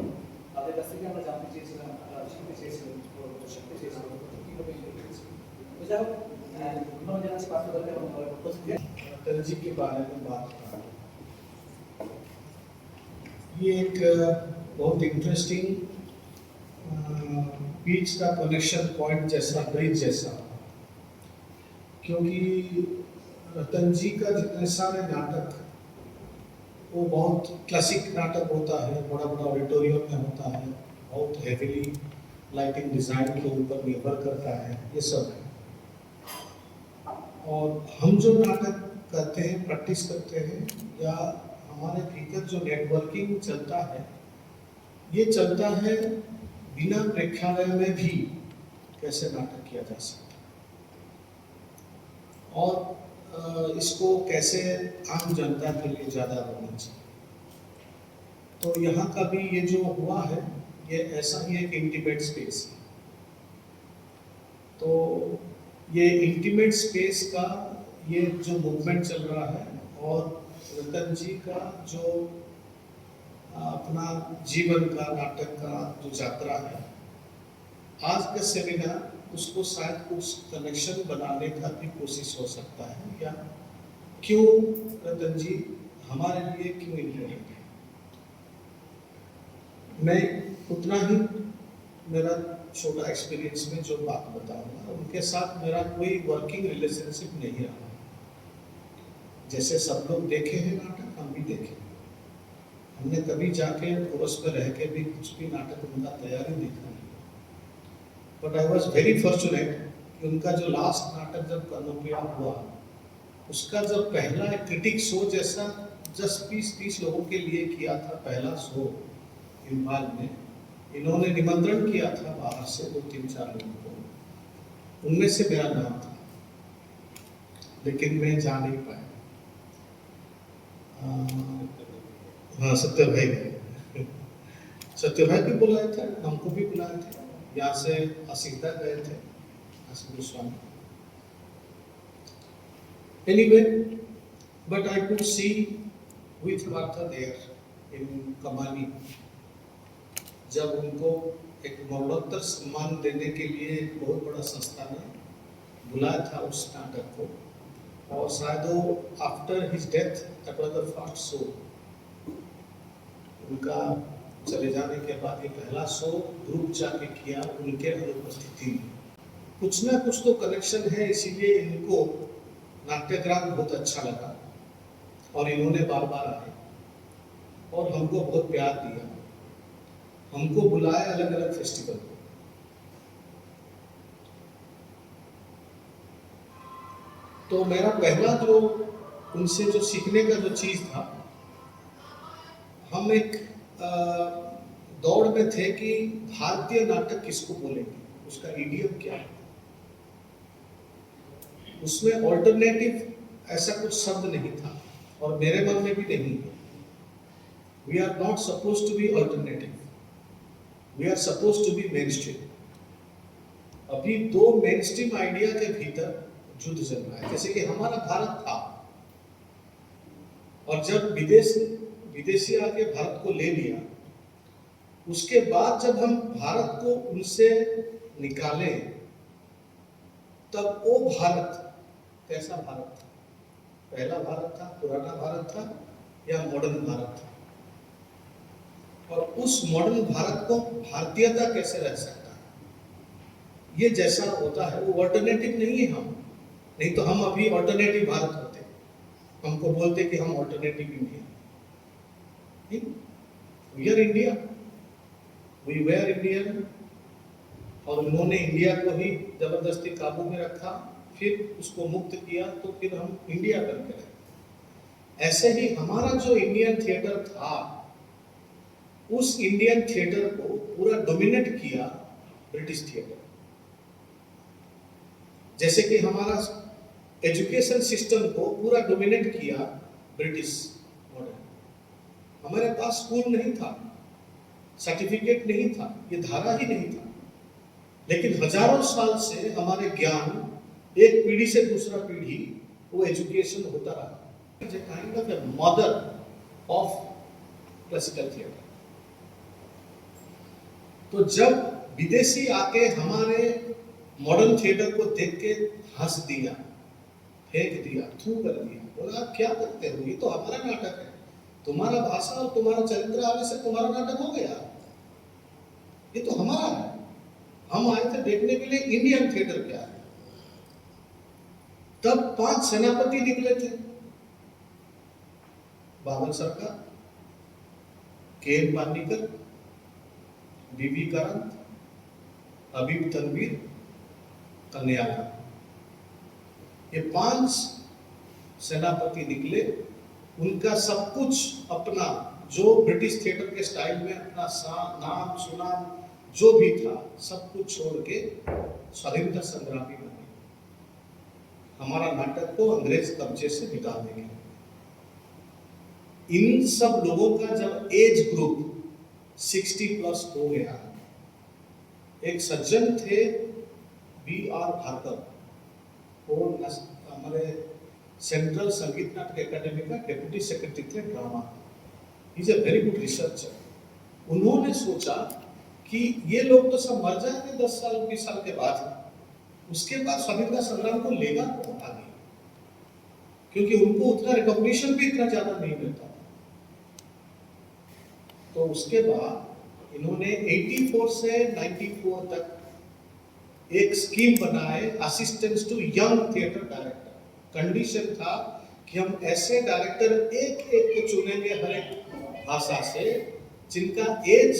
তাদের কাছ থেকে আমরা জানতে চেয়েছিলাম, তারা শিখতে চেয়েছিলেন, শিখতে চেয়েছিলাম কীভাবে দেখেছি। तो जब उन्होंने जरा बात करते हैं हमारे को तहजीब के बारे में बात करा। ये एक बहुत इंटरेस्टिंग बीच का कनेक्शन पॉइंट जैसा, ब्रिज जैसा, क्योंकि रतन जी का जितने सारे नाटक वो बहुत क्लासिक नाटक होता है, बड़ा बड़ा ऑडिटोरियम में होता है, बहुत हेवीली लाइटिंग डिजाइन के ऊपर निर्भर करता है, ये सब है। और हम जो नाटक करते हैं, प्रैक्टिस करते हैं, या हमारे भीतर जो नेटवर्किंग चलता है, ये चलता है बिना प्रेक्षालय में भी कैसे नाटक किया जा सकता है और इसको कैसे आम जनता के लिए ज़्यादा होना चाहिए। तो यहाँ का भी ये जो हुआ है, ये ऐसा ही एक इंटीमेट स्पेस है। तो ये इंटीमेट स्पेस का ये जो मूवमेंट चल रहा है और रतन जी का जो अपना जीवन का, नाटक का जो यात्रा है, आज का सेमिनार उसको शायद कुछ कनेक्शन बनाने का भी कोशिश हो सकता है, या क्यों रतन जी हमारे लिए क्यों इम्पोर्टेंट है। मैं उतना ही मेरा छोटा एक्सपीरियंस में जो बात बताऊंगा, उनके साथ मेरा कोई वर्किंग रिलेशनशिप नहीं रहा। जैसे सब लोग देखे हैं नाटक, हम भी देखे। हमने कभी जाके कोरस में रह के भी कुछ भी नाटक उनका तैयारी देखा नहीं। But I was very fortunate कि उनका जो लास्ट नाटक जब कनोपिया हुआ, उसका जब पहला क्रिटिक शो जैसा 10-20-30 लोगों के लिए किया था पहला शो इम्फाल में, इन्होंने निमंत्रण किया था बाहर से 2-3-4 लोगों को, उनमें से मेरा नाम था, लेकिन मैं जा नहीं पाया। हाँ, सत्य भाई गए, सत्य भाई भी बुलाए थे, हमको भी बुलाए थे, यहाँ से असीता गए थे, Asif Goswami. Anyway, but I could see with Martha there in Kamani, जब उनको एक मरणोत्तर सम्मान देने के लिए एक बहुत बड़ा संस्था ने बुलाया था उस नाटक को, और शायद वो after his death that was the first show, उनका चले जाने के बाद ये पहला शो ग्रुप जाके किया उनके अनुपस्थिति में। कुछ ना कुछ तो कनेक्शन है, इसीलिए इनको नाट्यग्राम बहुत अच्छा लगा और इन्होंने बार बार आए और हमको बहुत प्यार दिया, हमको बुलाया अलग अलग फेस्टिवल को। तो मेरा पहला जो उनसे जो सीखने का जो चीज था, हम एक दौड़ में थे कि भारतीय नाटक किसको बोलेंगे, उसका इडियम क्या है। उसमें ऑल्टरनेटिव ऐसा कुछ शब्द नहीं था और मेरे मन में भी नहीं है। We are not suppose to be alternative, we are suppose to be main stream. अभी दो मेन स्ट्रीम आइडिया के भीतर युद्ध चल रहा है। जैसे कि हमारा भारत था और जब विदेशी आके भारत को ले लिया, उसके बाद जब हम भारत को उनसे निकाले, तब वो भारत कैसा भारत था? पहला भारत था, पुराना भारत था, या मॉडर्न भारत था? और उस मॉडर्न भारत को भारतीयता कैसे रह सकता है? ये जैसा होता है वो ऑल्टरनेटिव नहीं है। हम नहीं तो हम अभी ऑल्टरनेटिव भारत होते, हमको बोलते कि हम alternative India. We are India, we were Indian, और उन्होंने इंडिया को ही जबरदस्ती काबू में रखा, फिर उसको मुक्त किया, तो फिर हम इंडिया करके रहे। ऐसे ही हमारा जो इंडियन थिएटर था, उस इंडियन थिएटर को पूरा डोमिनेट किया ब्रिटिश थिएटर। जैसे कि हमारा एजुकेशन सिस्टम को पूरा डोमिनेट किया ब्रिटिश मॉडल। हमारे पास स्कूल नहीं था, सर्टिफिकेट नहीं था, ये धारा ही नहीं था, लेकिन हजारों साल से हमारे ज्ञान एक पीढ़ी से दूसरा पीढ़ी वो एजुकेशन होता रहा। It's a kind of a mother of classical theatre. तो जब विदेशी आके हमारे मॉडर्न थिएटर को देख के हंस दिया, फेंक दिया, थू कर दिया, बोला आप क्या करते हो, ये तो हमारा नाटक है, तुम्हारा भाषा और तुम्हारा चरित्र आने से तुम्हारा नाटक हो गया, ये तो हमारा है। हम आए थे देखने के लिए इंडियन थिएटर क्या है। तब 5 सेनापति निकले थे, बाबर सरकार, के.एन. पार्निकर, बीबी करंत, हबीब तनवीर, कन्याला, ये 5 सेनापति निकले। उनका सब कुछ अपना जो ब्रिटिश थिएटर के स्टाइल में अपना नाम सुनाम जो भी था सब कुछ छोड़ के स्वाधीनता संग्रामी बने, हमारा नाटक को अंग्रेज कब्जे से मिटा देंगे। इन सब लोगों का जब एज ग्रुप 60+ हो गया, एक सज्जन थे B.R. भार्गव, वो हमारे सेंट्रल संगीत नाटक एकेडमी का डेप्यूटी सेक्रेटरी थे drama. He is a very good researcher. उन्होंने सोचा कि ये लोग तो सब मर जाएंगे 10 साल 20 साल के बाद, उसके बाद स्वाधीनता संग्राम को लेगा कौन आगे, क्योंकि उनको उतना रिकॉग्निशन भी इतना ज्यादा नहीं मिलता। तो उसके बाद इन्होंने 84 से 94 तक एक स्कीम बनाए, assistance to young theatre director. Condition था कि हम ऐसे डायरेक्टर एक एक को चुनेंगे हर एक भाषा से जिनका एज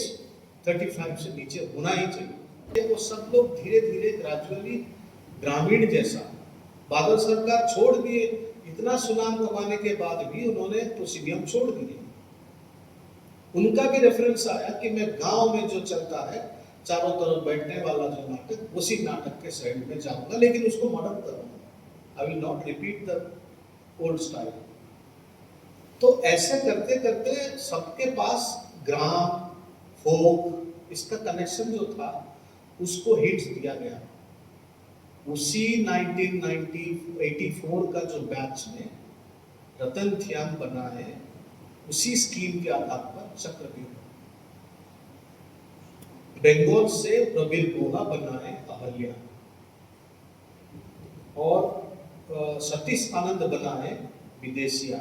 35 से नीचे होना ही चाहिए। वो सब लोग धीरे धीरे ग्रेजुअली ग्रामीण जैसा, बादल सरकार छोड़ दिए, इतना सुनाम कमाने के बाद भी उन्होंने प्रोसीडियम छोड़ दिए। उनका भी रेफरेंस आया कि मैं गांव में जो चलता है चारों तरफ बैठने वाला जो नाटक, उसी नाटक के साइड में जाऊंगा, लेकिन उसको मॉडर्न करूंगा। I will not repeat the old style. तो ऐसे करते करते सबके पास ग्राम फोक इसका कनेक्शन जो था उसको हिट्स दिया गया। उसी 1984 का जो बैच में रतन थियांग बना है, उसी स्कीम के आधार पर चक्रव्यूह। बंगाल से प्रवीर गुहा बना है अहल्या, और सतीश आनंद बना है विदेशिया।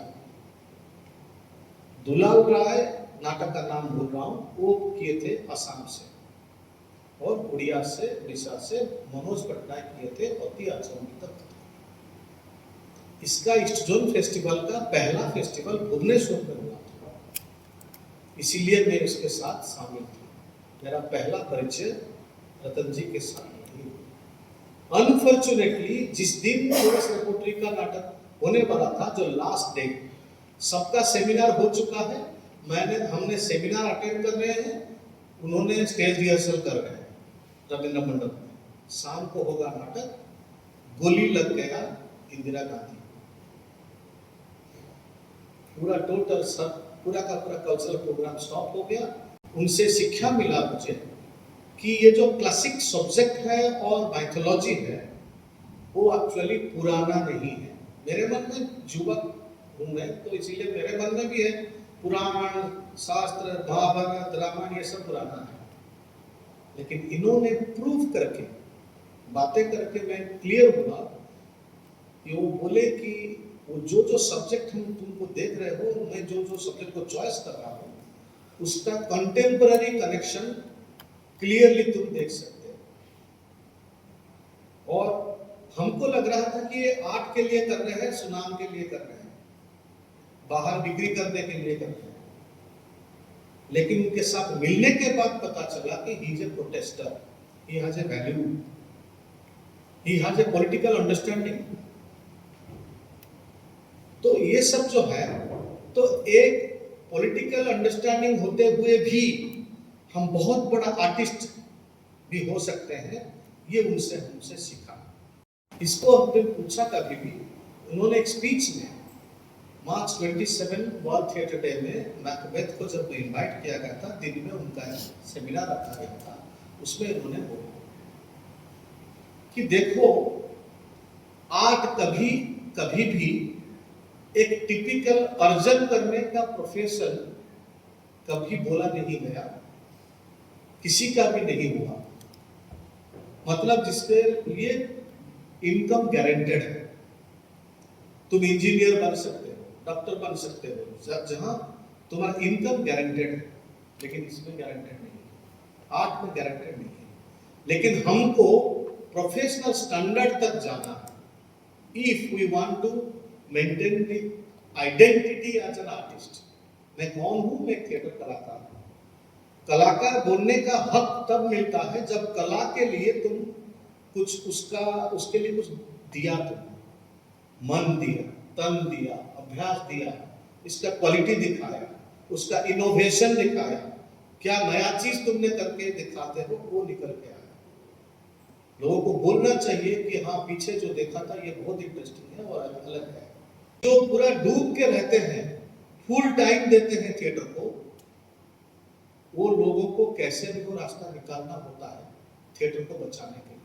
दुलाल राय, नाटक का नाम भूल रहा हूं, वो किए थे असम से, और उड़ीसा से मनोज पटनायक किए थे अति अचंभित। इसका ईस्ट जोन फेस्टिवल का पहला फेस्टिवल भुवनेश्वर में हुआ था, इसीलिए मैं इसके साथ शामिल था। मेरा पहला परिचय रतन जी के साथ नहीं हुआ। अनफॉर्चुनेटली जिस दिन कोरस रेपोर्टरी का नाटक होने वाला था, जो लास्ट डे, सबका सेमिनार हो चुका है, हमने सेमिनार अटेंड कर रहे हैं, उन्होंने स्टेज रिहर्सल कर रहे हैं रविंद्र मंडप में। शाम को होगा नाटक, गोली लग गया इंदिरा गांधी। पूरा का पूरा कल्चरल प्रोग्राम स्टॉप हो गया। उनसे शिक्षा मिला मुझे कि ये जो क्लासिक सब्जेक्ट है और माइथोलॉजी है वो एक्चुअली पुराना नहीं है। मेरे मन में युवक हूँ मैं, तो इसीलिए मेरे मन में भी है पुराण, शास्त्र, महाभारत, रामायण ये सब पुराना है। लेकिन इन्होंने प्रूव करके, बातें करके मैं क्लियर हुआ कि वो बोले कि वो जो सब्जेक्ट हम तुमको देख रहे हो, मैं जो सब्जेक्ट को चॉइस कर रहा हूँ, उसका कंटेम्पररी कनेक्शन क्लियरली तुम देख सकते हो। और हमको लग रहा था कि ये आर्ट के लिए कर रहे हैं, सुनाम के लिए कर रहे हैं, बाहर बिक्री करने के लिए कर रहे हैं। लेकिन उनके साथ मिलने के बाद पता चला कि he is a protester, he has a value, he has a political understanding. तो ये सब जो है, तो एक पॉलिटिकल अंडरस्टैंडिंग होते हुए भी हम बहुत बड़ा आर्टिस्ट भी हो सकते हैं, ये हमसे सीखा। इसको हमने पूछा कभी भी, उन्होंने एक स्पीच में मार्च 27 वर्ल्ड थिएटर डे में मैकबेथ को जब इनवाइट किया गया था, दिन में उनका सेमिनार रखा गया था, उसमें उन्होंने बोला कि देखो, आर्ट कभी भी एक टिपिकल अर्जन करने का प्रोफेशन कभी बोला नहीं गया, किसी का भी नहीं हुआ। मतलब जिसके लिए इनकम गारंटेड है। तुम इंजीनियर बन सकते हो, डॉक्टर बन सकते हो, जहां तुम्हारा इनकम गारंटेड है, लेकिन इसमें गारंटेड नहीं है, आर्ट में गारंटेड नहीं है। लेकिन हमको प्रोफेशनल स्टैंडर्ड तक जाना है, if we want to maintain the identity as an artist. मैं कौन हूं? मैं थिएटर कलाकार हूं। कलाकार बोलने का हक तब मिलता है जब कला के लिए तुम कुछ उसके लिए कुछ दिया, तुम मन दिया, तन दिया, अभ्यास दिया, इसका क्वालिटी दिखाया, उसका इनोवेशन दिखाया, क्या नया चीज तुमने करके दिखाते हो, वो निकल के आया। लोगों को बोलना चाहिए कि हाँ, पीछे जो देखा था ये बहुत इंटरेस्टिंग है और अलग है। जो पूरा डूब के रहते हैं, फुल टाइम देते हैं थिएटर को, वो लोगों को कैसे भी वो रास्ता निकालना होता है थिएटर को बचाने के लिए।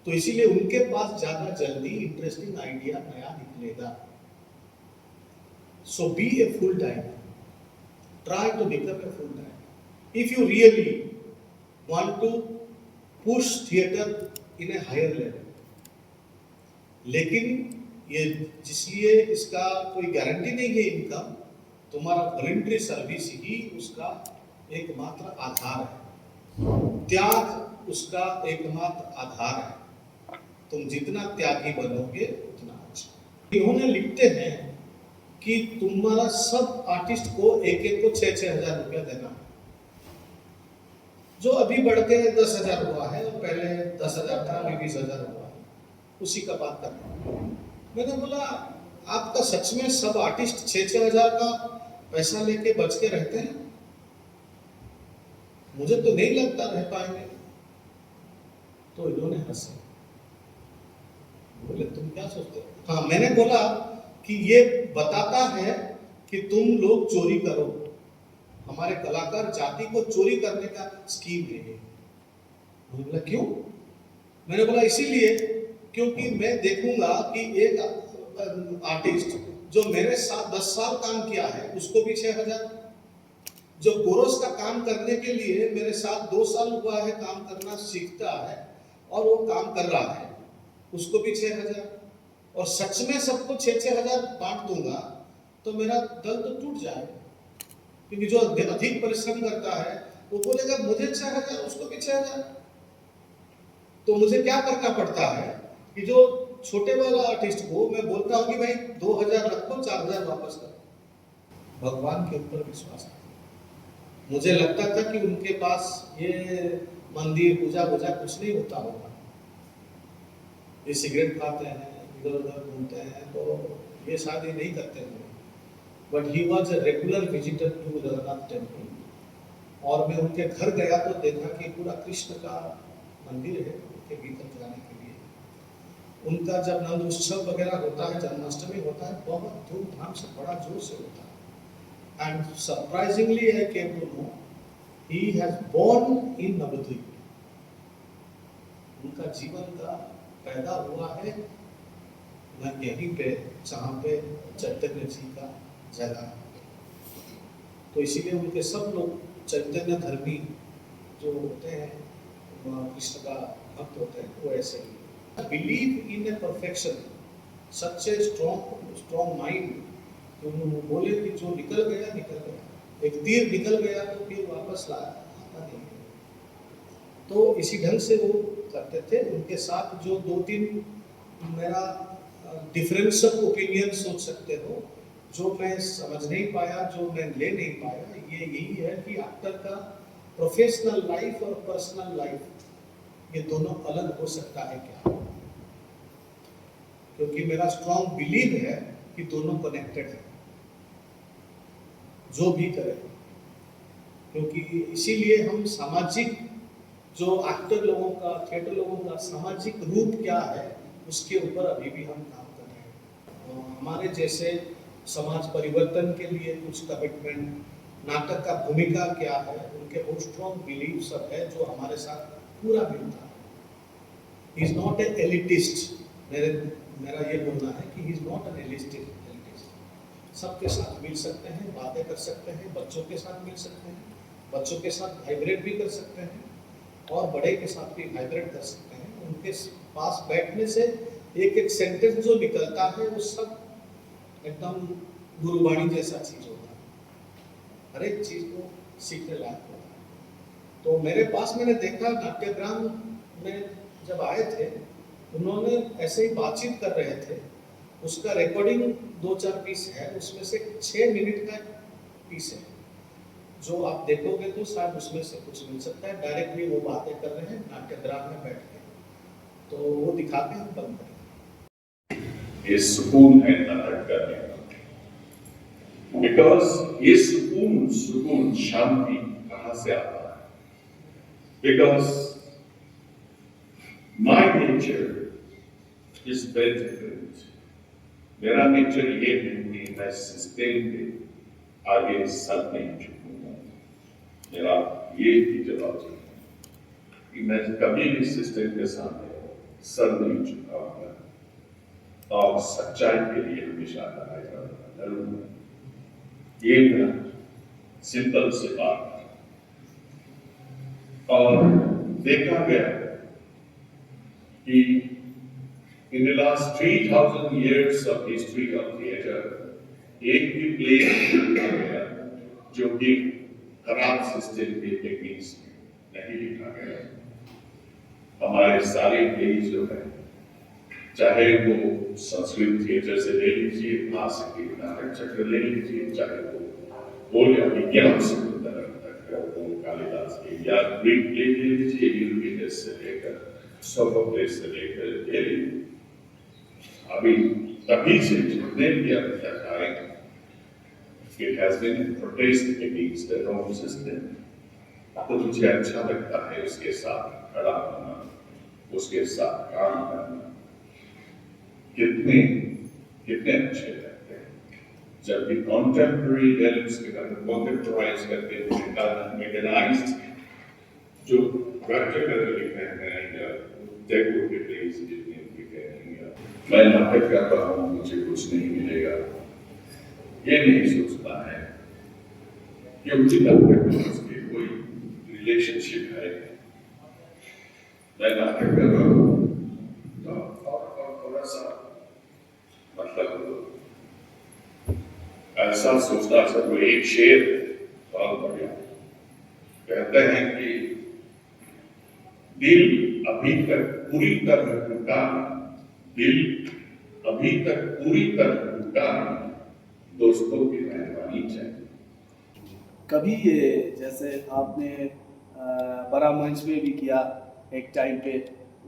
तो इसीलिए उनके पास ज्यादा जल्दी इंटरेस्टिंग आइडिया नया निकलेगा। So be a full time, try to become a full time if you really want to push theatre in a higher level. लेकिन ये जिसलिए इसका कोई गारंटी नहीं है इनकम, तुम्हारा वॉलंटरी सर्विस ही उसका एकमात्र आधार है, त्याग उसका एकमात्र आधार है। तुम जितना त्यागी बनोगे उतना अच्छा। इन्होंने लिखते हैं कि तुम्हारा सब आर्टिस्ट को एक एक को 6-6 हजार रुपया देना, जो अभी बढ़ के 10,000 हुआ है और पहले 10,000 था, अभी 20,000 हुआ है, उसी का बात कर रहा हूं। मैंने बोला आपका सच में सब आर्टिस्ट 6-6 हजार का पैसा लेके बच के रहते हैं? मुझे तो नहीं लगता रह पाएंगे। तो इन्होंने हंसे, बोले तुम क्या सोचते हो? हाँ, मैंने बोला कि ये बताता है कि तुम लोग चोरी करो, हमारे कलाकार जाति को चोरी करने का स्कीम है ये। मैंने बोला क्यों? मैंने बोला इसीलिए क्योंकि मैं देखूंगा कि एक आर्टिस्ट जो मेरे साथ 10 साल काम किया है उसको भी 6,000, जो कोरस का काम करने के लिए मेरे साथ 2 साल हुआ है काम करना सीखता है और वो काम कर रहा है उसको भी 6,000, और सच में सबको 6-6 हजार बांट दूंगा तो मेरा दल तो टूट जाएगा। क्योंकि जो अधिक परिश्रम करता है वो बोलेगा मुझे 6,000 उसको भी 6,000। तो मुझे क्या करना पड़ता है कि जो छोटे वाला आर्टिस्ट को मैं बोलता हूँ कि भाई 2,000 रखो, 4,000 वापस करो। भगवान के ऊपर विश्वास है। मुझे लगता था कि उनके पास ये मंदिर पूजा कुछ नहीं होता होगा, ये सिगरेट खाते हैं, इधर उधर घूमते हैं, तो ये शादी नहीं करते होंगे। But he was a regular visitor to Jagannath temple, और मैं उनके घर गया तो देखा कि पूरा कृष्ण का मंदिर है उनके भीतर जाने के लिए। उनका जब नंद उत्सव वगैरह होता है, जन्माष्टमी होता है, बहुत धूमधाम से बड़ा जोर से होता है। And surprisingly I came to know he has born in Nabadwip. उनका जीवन का पैदा हुआ है यहीं पे जहाँ पे चैतन्य जी का जगह है। तो इसीलिए उनके सब लोग चैतन्य धर्मी जो होते हैं, कृष्ण का भक्त होते हैं, वो ऐसे ही believe in A perfection, such a strong mind. तो उन्होंने बोले कि जो निकल गया, एक तीर निकल गया तो फिर वापस आता नहीं। तो इसी ढंग से वो करते थे। उनके साथ जो 2-3 मेरा डिफरेंस ऑफ ओपिनियन सोच सकते हो, जो मैं समझ नहीं पाया, जो मैं ले नहीं पाया, ये यही है कि एक्टर का प्रोफेशनल लाइफ और पर्सनल लाइफ ये दोनों अलग हो सकता है क्या? क्योंकि मेरा स्ट्रॉन्ग बिलीव है कि दोनों कनेक्टेड है, जो भी करे। क्योंकि इसीलिए हम सामाजिक जो एक्टर लोगों का, थिएटर लोगों का सामाजिक रूप क्या है, उसके ऊपर अभी भी हम काम कर रहे हैं। हमारे जैसे समाज परिवर्तन के लिए कुछ कमिटमेंट, नाटक का भूमिका क्या है, उनके बहुत स्ट्रॉन्ग बिलीव सब है जो हमारे साथ पूरा मिलता है। He is not a elitist. मेरा ये बोलना है कि he is not an elitist. सबके साथ मिल सकते हैं, बातें कर सकते हैं, बच्चों के साथ मिल सकते हैं, बच्चों के साथ वाइब्रेट भी कर सकते हैं, और बड़े के साथ भी वाइब्रेट कर सकते हैं। उनके पास बैठने से एक सेंटेंस जो निकलता है वो सब एकदम गुरुवाणी जैसा चीज होता है, हर एक चीज को सीखने लायक होता है। तो मेरे पास मैंने देखा नाट्यग्राम में जब आए थे, उन्होंने ऐसे ही बातचीत कर रहे थे, उसका रिकॉर्डिंग 2-4 पीस है, उसमें से 6 मिनट का पीस है, जो आप देखोगे तो शायद उसमें से कुछ मिल सकता है। डायरेक्टली वो बातें कर रहे हैं नाट्यग्राम में बैठ के, तो वो दिखा के हम बंद करेंगे। ये सुकून है नाटक करने का, बिकॉज ये सुकून शांति कहाँ से आता है? Because my nature is very different. मेरा नेचर ये है कि मैं सिस्टम पे आगे सर नहीं झुकूंगा। मेरा ये फिलॉसफी है कि मैं कभी भी सिस्टम के सामने सर नहीं झुकाऊंगा और सच्चाई के लिए हमेशा लड़ूंगा। ये मेरा सिंपल से बात है। और देखा गया कि in the last 3,000 years of history of theatre, एक भी प्ले लिखा गया जो कि खराब सिस्टम के टेक्निक्स नहीं लिखा गया। हमारे सारे प्ले जो है चाहे वो संस्कृत थिएटर से ले लीजिए, भाषा नाटक चक्र ले लीजिए, चाहे वो बोल या विज्ञान से कालिदास के या ग्रीक ले लीजिए, यूरोपियस से लेकर सोफोक्लेस से लेकर एलियन, अभी तभी से जितने भी अब तक आए, it has been protest against the wrong system. तो मुझे अच्छा लगता है उसके साथ खड़ा होना, उसके साथ काम करना। कितने कितने अच्छे लगते हैं जब भी contemporary elements के बारे में contemporarize करते हैं, mechanized जो practically हैं, decoratively मैं नाटक कर रहा हूँ, मुझे कुछ नहीं मिलेगा, ये नहीं सोचता है क्योंकि नाटक में उसकी कोई रिलेशनशिप है। मैं नाटक कर रहा हूँ तो और थोड़ा सा मतलब ऐसा सोचता है। वो एक शेर बहुत बढ़िया कहते हैं कि दिल अभी तक पूरी तरह टूटा, दिल अभी तक पूरी तरह टूटा, दोस्तों की मेहरबानी चाहिए। कभी ये जैसे आपने बड़ा मंच में भी किया एक टाइम पे,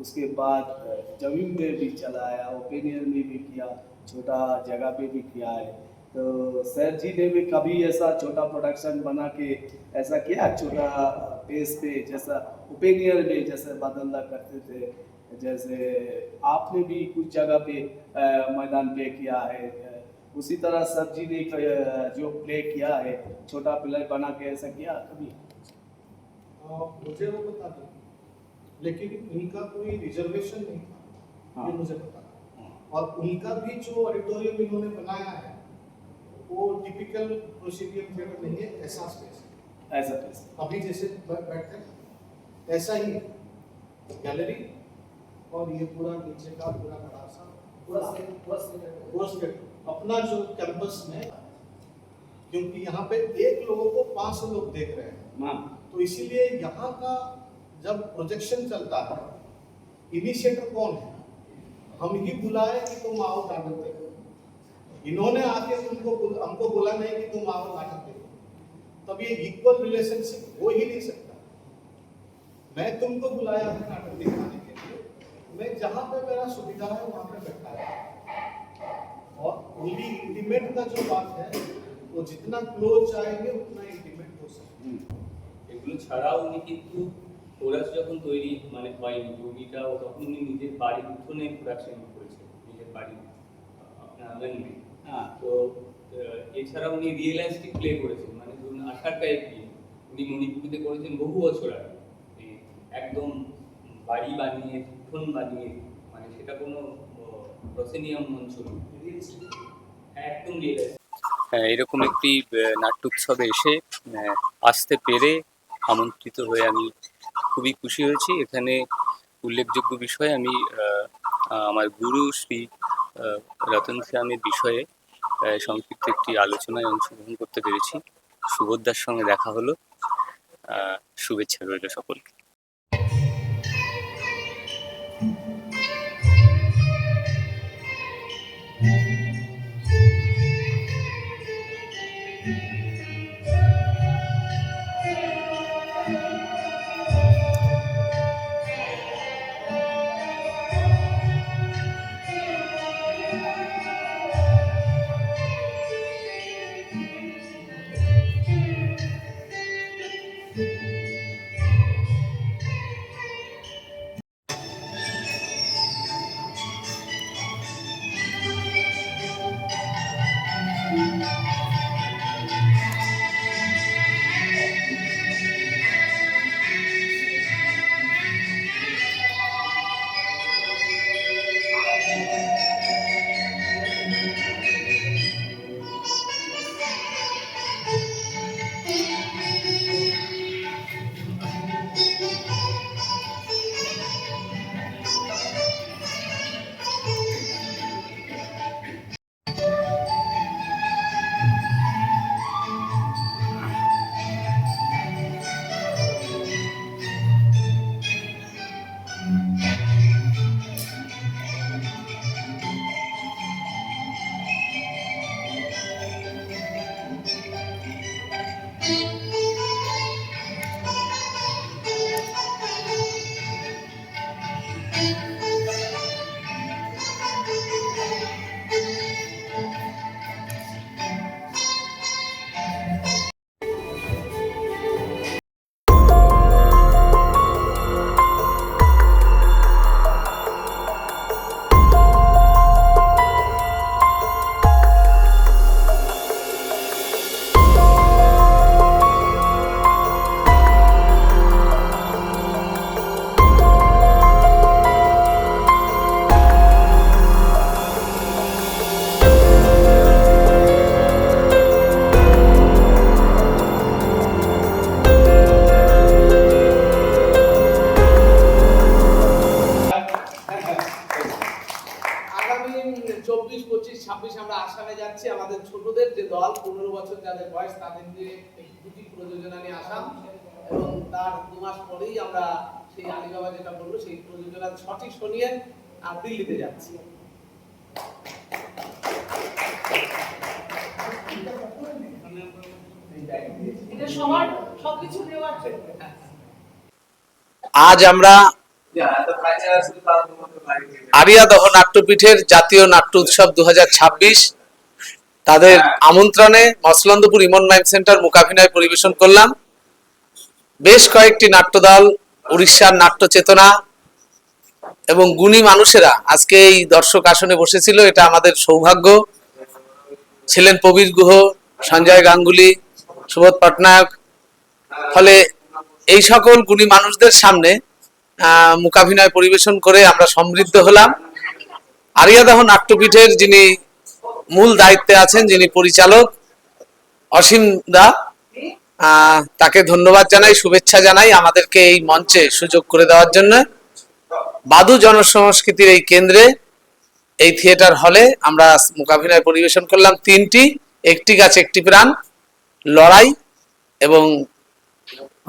उसके बाद जमीन में भी चलाया, ओपिनियन में भी किया, छोटा जगह पे भी किया है, तो सर जी ने भी कभी ऐसा छोटा प्रोडक्शन बना के ऐसा किया छोटा पेस पे, जैसा ओपिनियन में जैसे बदलना करते थे, जैसे आपने भी कुछ जगह पे मैदान पे किया है, उसी तरह सर जी ने जो प्ले किया है छोटा प्ले बना के ऐसा किया कभी? मुझे वो पता नहीं, लेकिन उनका कोई रिजर्वेशन नहीं था, ये मुझे पता है। और उनका भी जो ऑडिटोरियम इन्होंने बनाया है वो टिपिकल प्रोसीडियर थिएटर नहीं है, ऐसा स्पेस है, ऐसा प्लेस अभी जैसे बैठते हैं ऐसा ही गैलरी, और ये पूरा नीचे का पूरा बड़ा सा अपना जो कैंपस में, क्योंकि यहाँ पे एक लोगों को 500 लोग देख रहे हैं, तो इसीलिए यहाँ का जब प्रोजेक्शन चलता है, इनिशिएटर कौन है? हम ही बुलाए कि तुम आओ नाटक देखो, इन्होंने आके हमको बोला नहीं कि तुम आओ नाटक देखो, तब ये इक्वल रिलेशनशिप हो ही नहीं सकता। मैं तुमको बुलाया है नाटक दिखाने के लिए, मैं जहाँ पे मेरा सुविधा है वहाँ पे बैठा है, और ओनली इंटीमेट का जो बात है वो जितना क्लोज जाएंगे उतना इंटीमेट हो सकता है। এগুলো ছাড়াও উনি কিন্তু কোরাস যখন তৈরি মানে হয়নি রোগীটা, তখন উনি নিজের বাড়ির উঠোনে প্রোডাকশন করেছেন, নিজের বাড়ি আপনার আঙ্গনে। তো এছাড়া উনি রিয়েলিস্টিক প্লে করেছেন, মানে ধরুন আশার টাইপ দিয়ে উনি মণিপুরিতে করেছেন বহু বছর আগে, একদম বাড়ি বানিয়ে উঠোন বানিয়ে, মানে সেটা কোনো প্রসেনিয়াম মঞ্চ নয়, একদম রিয়েলিস্টিক। এরকম একটি নাট্য উৎসবে এসে আসতে পেরে আমন্ত্রিত হয়ে আমি খুবই খুশি হয়েছি। এখানে উল্লেখযোগ্য বিষয়, আমি আমার গুরু শ্রী রতন শ্যামের বিষয়ে সংক্ষিপ্ত একটি আলোচনায় অংশগ্রহণ করতে পেরেছি। সুভদ্রার সঙ্গে দেখা হলো, শুভেচ্ছা রইল সকলকে। আগামী 24, 25, 26 আমরা আসামে যাচ্ছি আমাদের ছোটদের যে দল 15 বছর যাদের বয়স তাদের নিয়ে দুটি প্রযোজনা নিয়ে আসাম এবং তার 2 মাস পরেই আমরা সেই আলিবাবা যেটা বলবো সেই প্রযোজনার 6টি শো নিয়ে দিল্লিতে যাচ্ছি। এটা সবার সবকিছু নেওয়ার জন্য। আজ আমরা আরিয়াদহ নাট্যপীঠের জাতীয় নাট্য উৎসব 2026 তাদের আমন্ত্রণে মসলন্দপুর ইমন মাইম সেন্টার মূকাভিনয় পরিবেশন করলাম। বেশ কয়েকটি নাট্যদল, উড়িষ্যার নাট্য চেতনা এবং গুণী মানুষেরা আজকে এই দর্শক আসনে বসেছিল। এটা আমাদের সৌভাগ্য। ছিলেন প্রবীর গুহ, সঞ্জয় গাঙ্গুলি, সুবোধ পটনায়ক। ফলে এই সকল গুণী মানুষদের সামনে মূকাভিনয় পরিবেশন করে আমরা সমৃদ্ধ হলাম। আরিয়াদহ নাট্যপীঠের যিনি মূল দায়িত্বে আছেন, যিনি পরিচালক অসীম দা, তাকে ধন্যবাদ জানাই, শুভেচ্ছা জানাই আমাদেরকে এই মঞ্চে সুযোগ করে দেওয়ার জন্য। বাদু জনসংস্কৃতির এই কেন্দ্রে, এই থিয়েটার হলে আমরা মূকাভিনয় পরিবেশন করলাম 3টি, একটি গাছ একটি প্রাণ, লড়াই এবং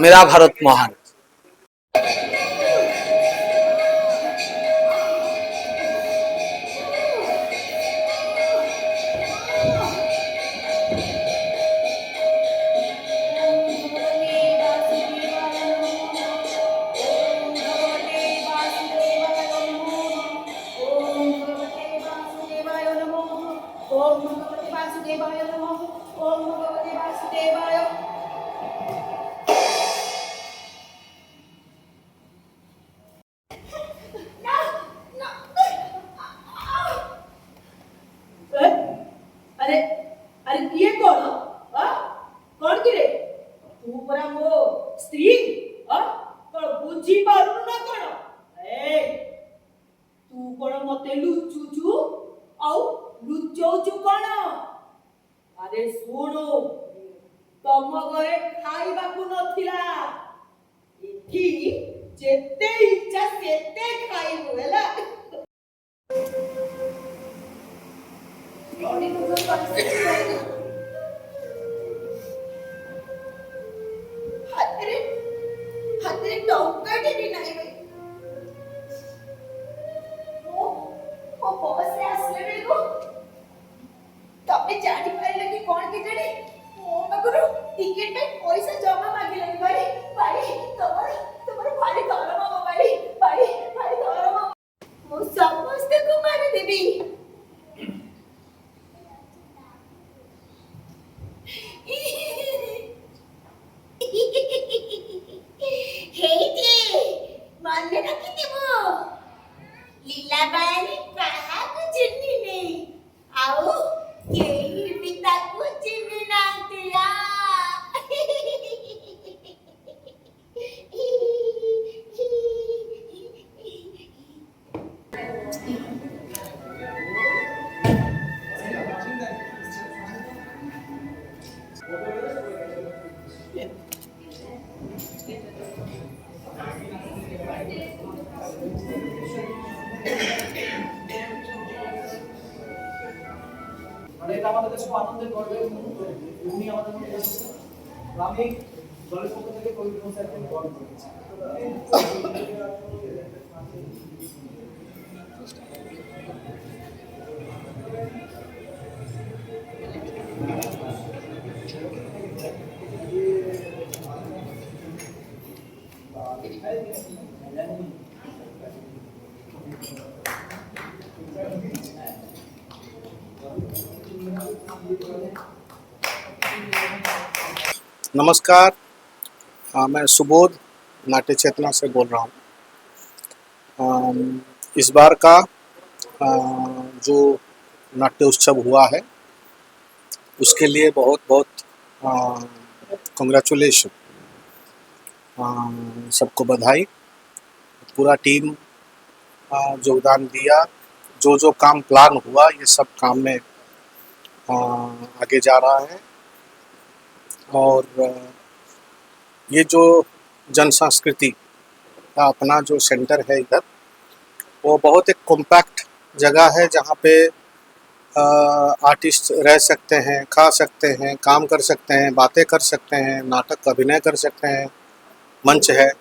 মেরা ভারত মহান। अरे अरे ये कौन कौन किरे तू परा मो स्त्री कौन बुझी पारू ना कौन ए तू कौन मते लुचुचु आउ लुचौचु कौन अरे सुनो तम घरे खाइबा को नथिला इथि जेते इच्छा सेते खाइबो हैला हातरे हातरे टोका देवी नाही बाई ओ बॉस रे असले रे गो तमे जानी पाइले कि कोन के जणी ओ मगरो टिकट पे पैसा जमा मागिले भाई भाई तमर भारी दरमा भाई भाई भारी दरमा मो समस्त को मार देबी हेते मानले ना किती मो लीलाबाई कहा को चिन्नी नहीं आओ केही पिता को चिन्नी ना दिया মানে এটা আমাদের কাছে খুব আনন্দের গর্বের মুহূর্ত। উনি আমাদের মধ্যে এসেছেন। আমি দলের পক্ষ থেকে পবিত্র স্যারকে বরণ করেছি। नमस्कार, मैं सुबोध नाट्य चेतना से बोल रहा हूँ। इस बार का जो नाट्य उत्सव हुआ है उसके लिए बहुत बहुत कंग्रेचुलेशन, सबको बधाई। पूरा टीम योगदान दिया, जो जो काम प्लान हुआ ये सब काम में आगे जा रहा है। और ये जो जन संस्कृति का अपना जो सेंटर है इधर, वो बहुत एक कॉम्पैक्ट जगह है जहाँ पे आर्टिस्ट रह सकते हैं, खा सकते हैं, काम कर सकते हैं, बातें कर सकते हैं, नाटक अभिनय कर सकते हैं, मंच है।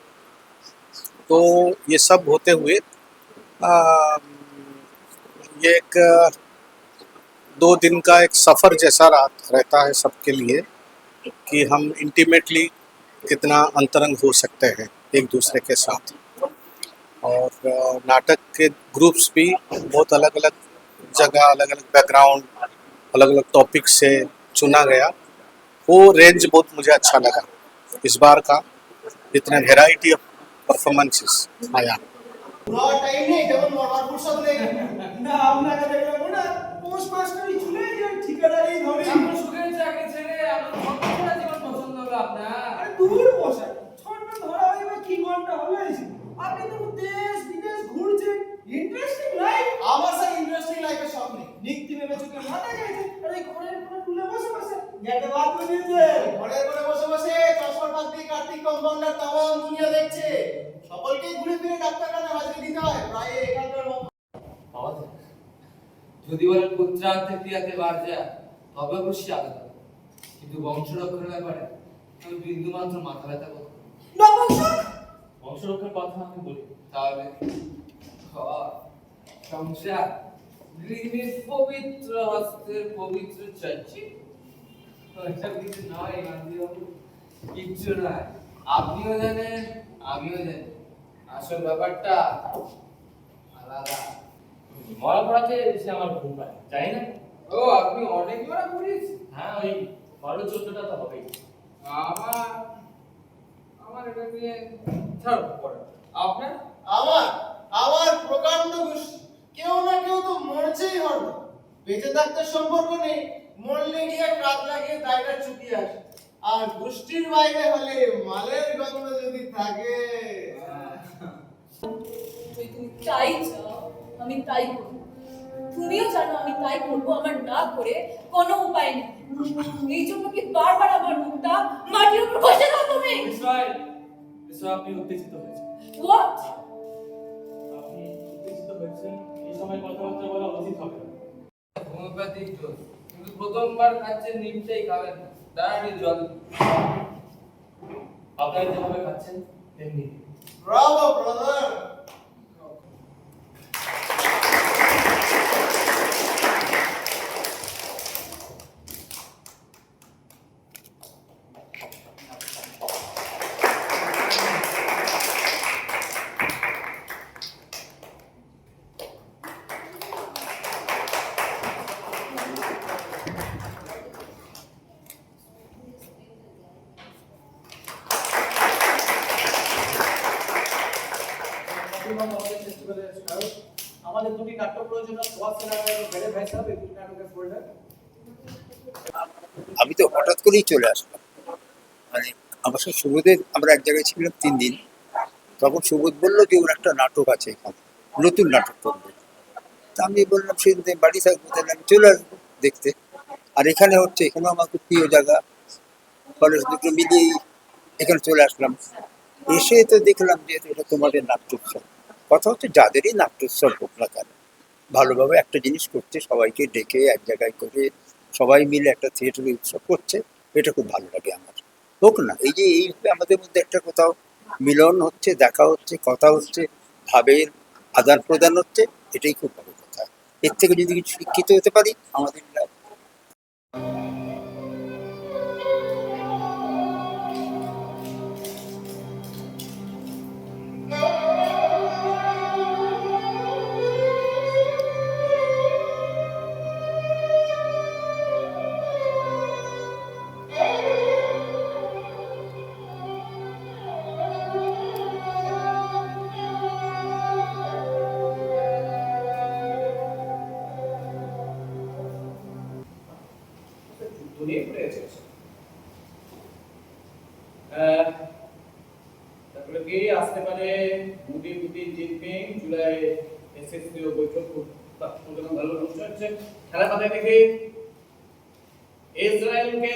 तो ये सब होते हुए ये एक 2 दिन का एक सफ़र जैसा रहता है सबके लिए कि हम इंटीमेटली कितना अंतरंग हो सकते हैं एक दूसरे के साथ। और नाटक के ग्रुप्स भी बहुत अलग अलग जगह, अलग अलग बैकग्राउंड, अलग अलग टॉपिक से चुना गया। वो रेंज बहुत मुझे अच्छा लगा इस बार का, इतने वेराइटी ऑफ परफॉर्मेंसेस आया। পুরো টাইম নেই যেমন মরার ফুরসত নেই না আপনাকে দেখলাম না পোস্ট মাস্টারই চলে যান ঠিকাদারি ধরে আমার সুখের চাকরি ছেড়ে আমার কতটা জীবন পছন্দ হলো আপনার? আরে দূর বসা ছোটটা ধরা হয়ে বা কি ঘন্টা হলো আপনি তো দেশ বিদেশ ঘুরছেন, ইন্টারেস্টিং লাইফ। আমার স্যার ইন্টারেস্টিং লাইফের সব নেই, নিক্তি ভেবে চোখে মাথা গেছে। আরে ঘরের কোণে তুলে বসে বসে গেটে বাদ করে দিয়েছে, ঘরের কোণে বসে বসে চশমার পাত দিয়ে কার্তিক কম্পাউন্ডার তামাম দুনিয়া দেখছে। সকলকে ঘুরে ফিরে ডাক্তারখানায় হাজিরি দিতে হয় প্রায় এখানকার মতো। যদি বলেন পুত্রান্তে ক্রিয়াতে বার্জা তবে অবশ্যই আলাদা, কিন্তু বংশ রক্ষণের ব্যাপারে আমি বিন্দু মাত্র মাথা ব্যথা করব না। বংশ রক্ষার কথা আমি বলি, তাহলে ঘর সংসার গৃহিণীর পবিত্র হস্তের পবিত্র চাচি ওইটা কিছু নয় গান্ধীবাবু, কিচ্ছু নয়। আপনিও জানেন আমিও জানি আসল ব্যাপারটা আলাদা। মরা পড়াতে সে আমার ঘুম পায়, জানি না। ও আপনি অনেক বড় করেছেন। হ্যাঁ, ওই 12-14টা তো হবেই। আমার আমার এটা নিয়ে ছাড় পড়ে। আপনার আমার আমার প্রকাণ্ড গোষ্ঠী, কেউ না কেউ তো মরছেই হবে। বেঁচে থাকতে সম্পর্ক নেই, মরলে গিয়ে রাত লাগিয়ে দায়টা চুকিয়ে আসে। আর গোষ্ঠীর বাইরে হলে মালের গন্ধ যদি থাকে। তুমি তাই চাও, আমি তাই করব। তুমিও জানো আমি তাই করব, আমার না করে কোনো উপায় নেই। এই জন্য কি বারবার আমার মুখটা মাটির উপর বসে দাও তুমি? ইসরায়েল, আপনি উত্তেজিত হয়েছেন। হোয়াট? আপনি উত্তেজিত হয়েছেন, এই সময় কথাবার্তা বলা উচিত হবে না। হোমিওপ্যাথিক ডোজ, কিন্তু প্রথমবার খাচ্ছেন নিমটাই খাবেন না, দাঁড়ানি জল। আপনারা যেভাবে খাচ্ছেন তেমনি। Bravo brother. আমাদের দুটি নাট্য প্রযোজনা সোয়াদ সিনেমা এবং বেড়ে ভাই সাহেব, এই দুটি নাটকের ফোল্ডার। আমি তো হঠাৎ করেই চলে আসলাম, মানে আমার সাথে সুবোধের আমরা এক জায়গায় ছিলাম 3 দিন। তখন সুবোধ বললো যে ওর একটা নাটক আছে এখানে, নতুন নাটক করবে। তা আমি বললাম সেদিন বাড়ি থাকবো, তাহলে আমি চলে আসবো দেখতে। আর এখানে হচ্ছে, এখানেও আমার খুব প্রিয় জায়গা, কলেজ দুটো মিলিয়েই এখানে চলে আসলাম। এসে তো দেখলাম যে এটা তোমাদের নাট্যোৎসব। কথা হচ্ছে যাদেরই নাট্যোৎসব হোক না কেন, ভালোভাবে একটা জিনিস করছে, সবাইকে ডেকে এক জায়গায় করে সবাই মিলে একটা থিয়েটারের উৎসব করছে, এটা খুব ভালো লাগে আমার। হোক না, এই যে এইভাবে আমাদের মধ্যে একটা কোথাও মিলন হচ্ছে, দেখা হচ্ছে, কথা হচ্ছে, ভাবের আদান প্রদান হচ্ছে, এটাই খুব ভালো কথা। এর থেকে যদি কিছু শিক্ষিত হতে পারি আমাদের লাভ। তারপরে কি আসতে পারে মোদি জিনপিং জুলাই এসএসসি ও বৈঠক ভালো অনুষ্ঠান হচ্ছে। খেলা মাথায় দেখে ইসরায়েলকে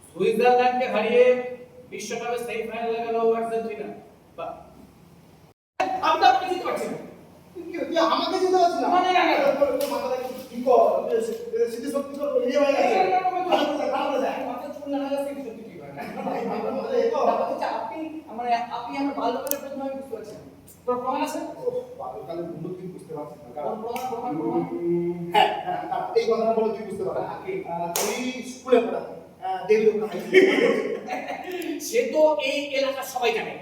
সুইজারল্যান্ডকে হারিয়ে বিশ্বকাপে সেমিফাইনালে গেল আর্জেন্টিনা। বাহ, আমি তো আপনাকে জিততে পারছি না। তুই আমাকে যেতে পারছিস না মানে না মাথাটা কি কর সিদ্ধি শক্তি কর নিজে হয়ে গেছে ভালো করে দেখ মাথা চুল না লাগা থেকে সত্যি ঠিক হয় না। আপনি আমার বাল্যকালের প্রথম আমি বুঝতে পারছি না। তোর প্রমাণ আছে? বাল্যকালে বন্ধু তুই বুঝতে পারছিস না কোন প্রমাণ? হ্যাঁ এই কথাটা বলে তুই বুঝতে পারবি। তুই স্কুলে পড়া দেবী লোক সে তো এই এলাকার সবাই জানে।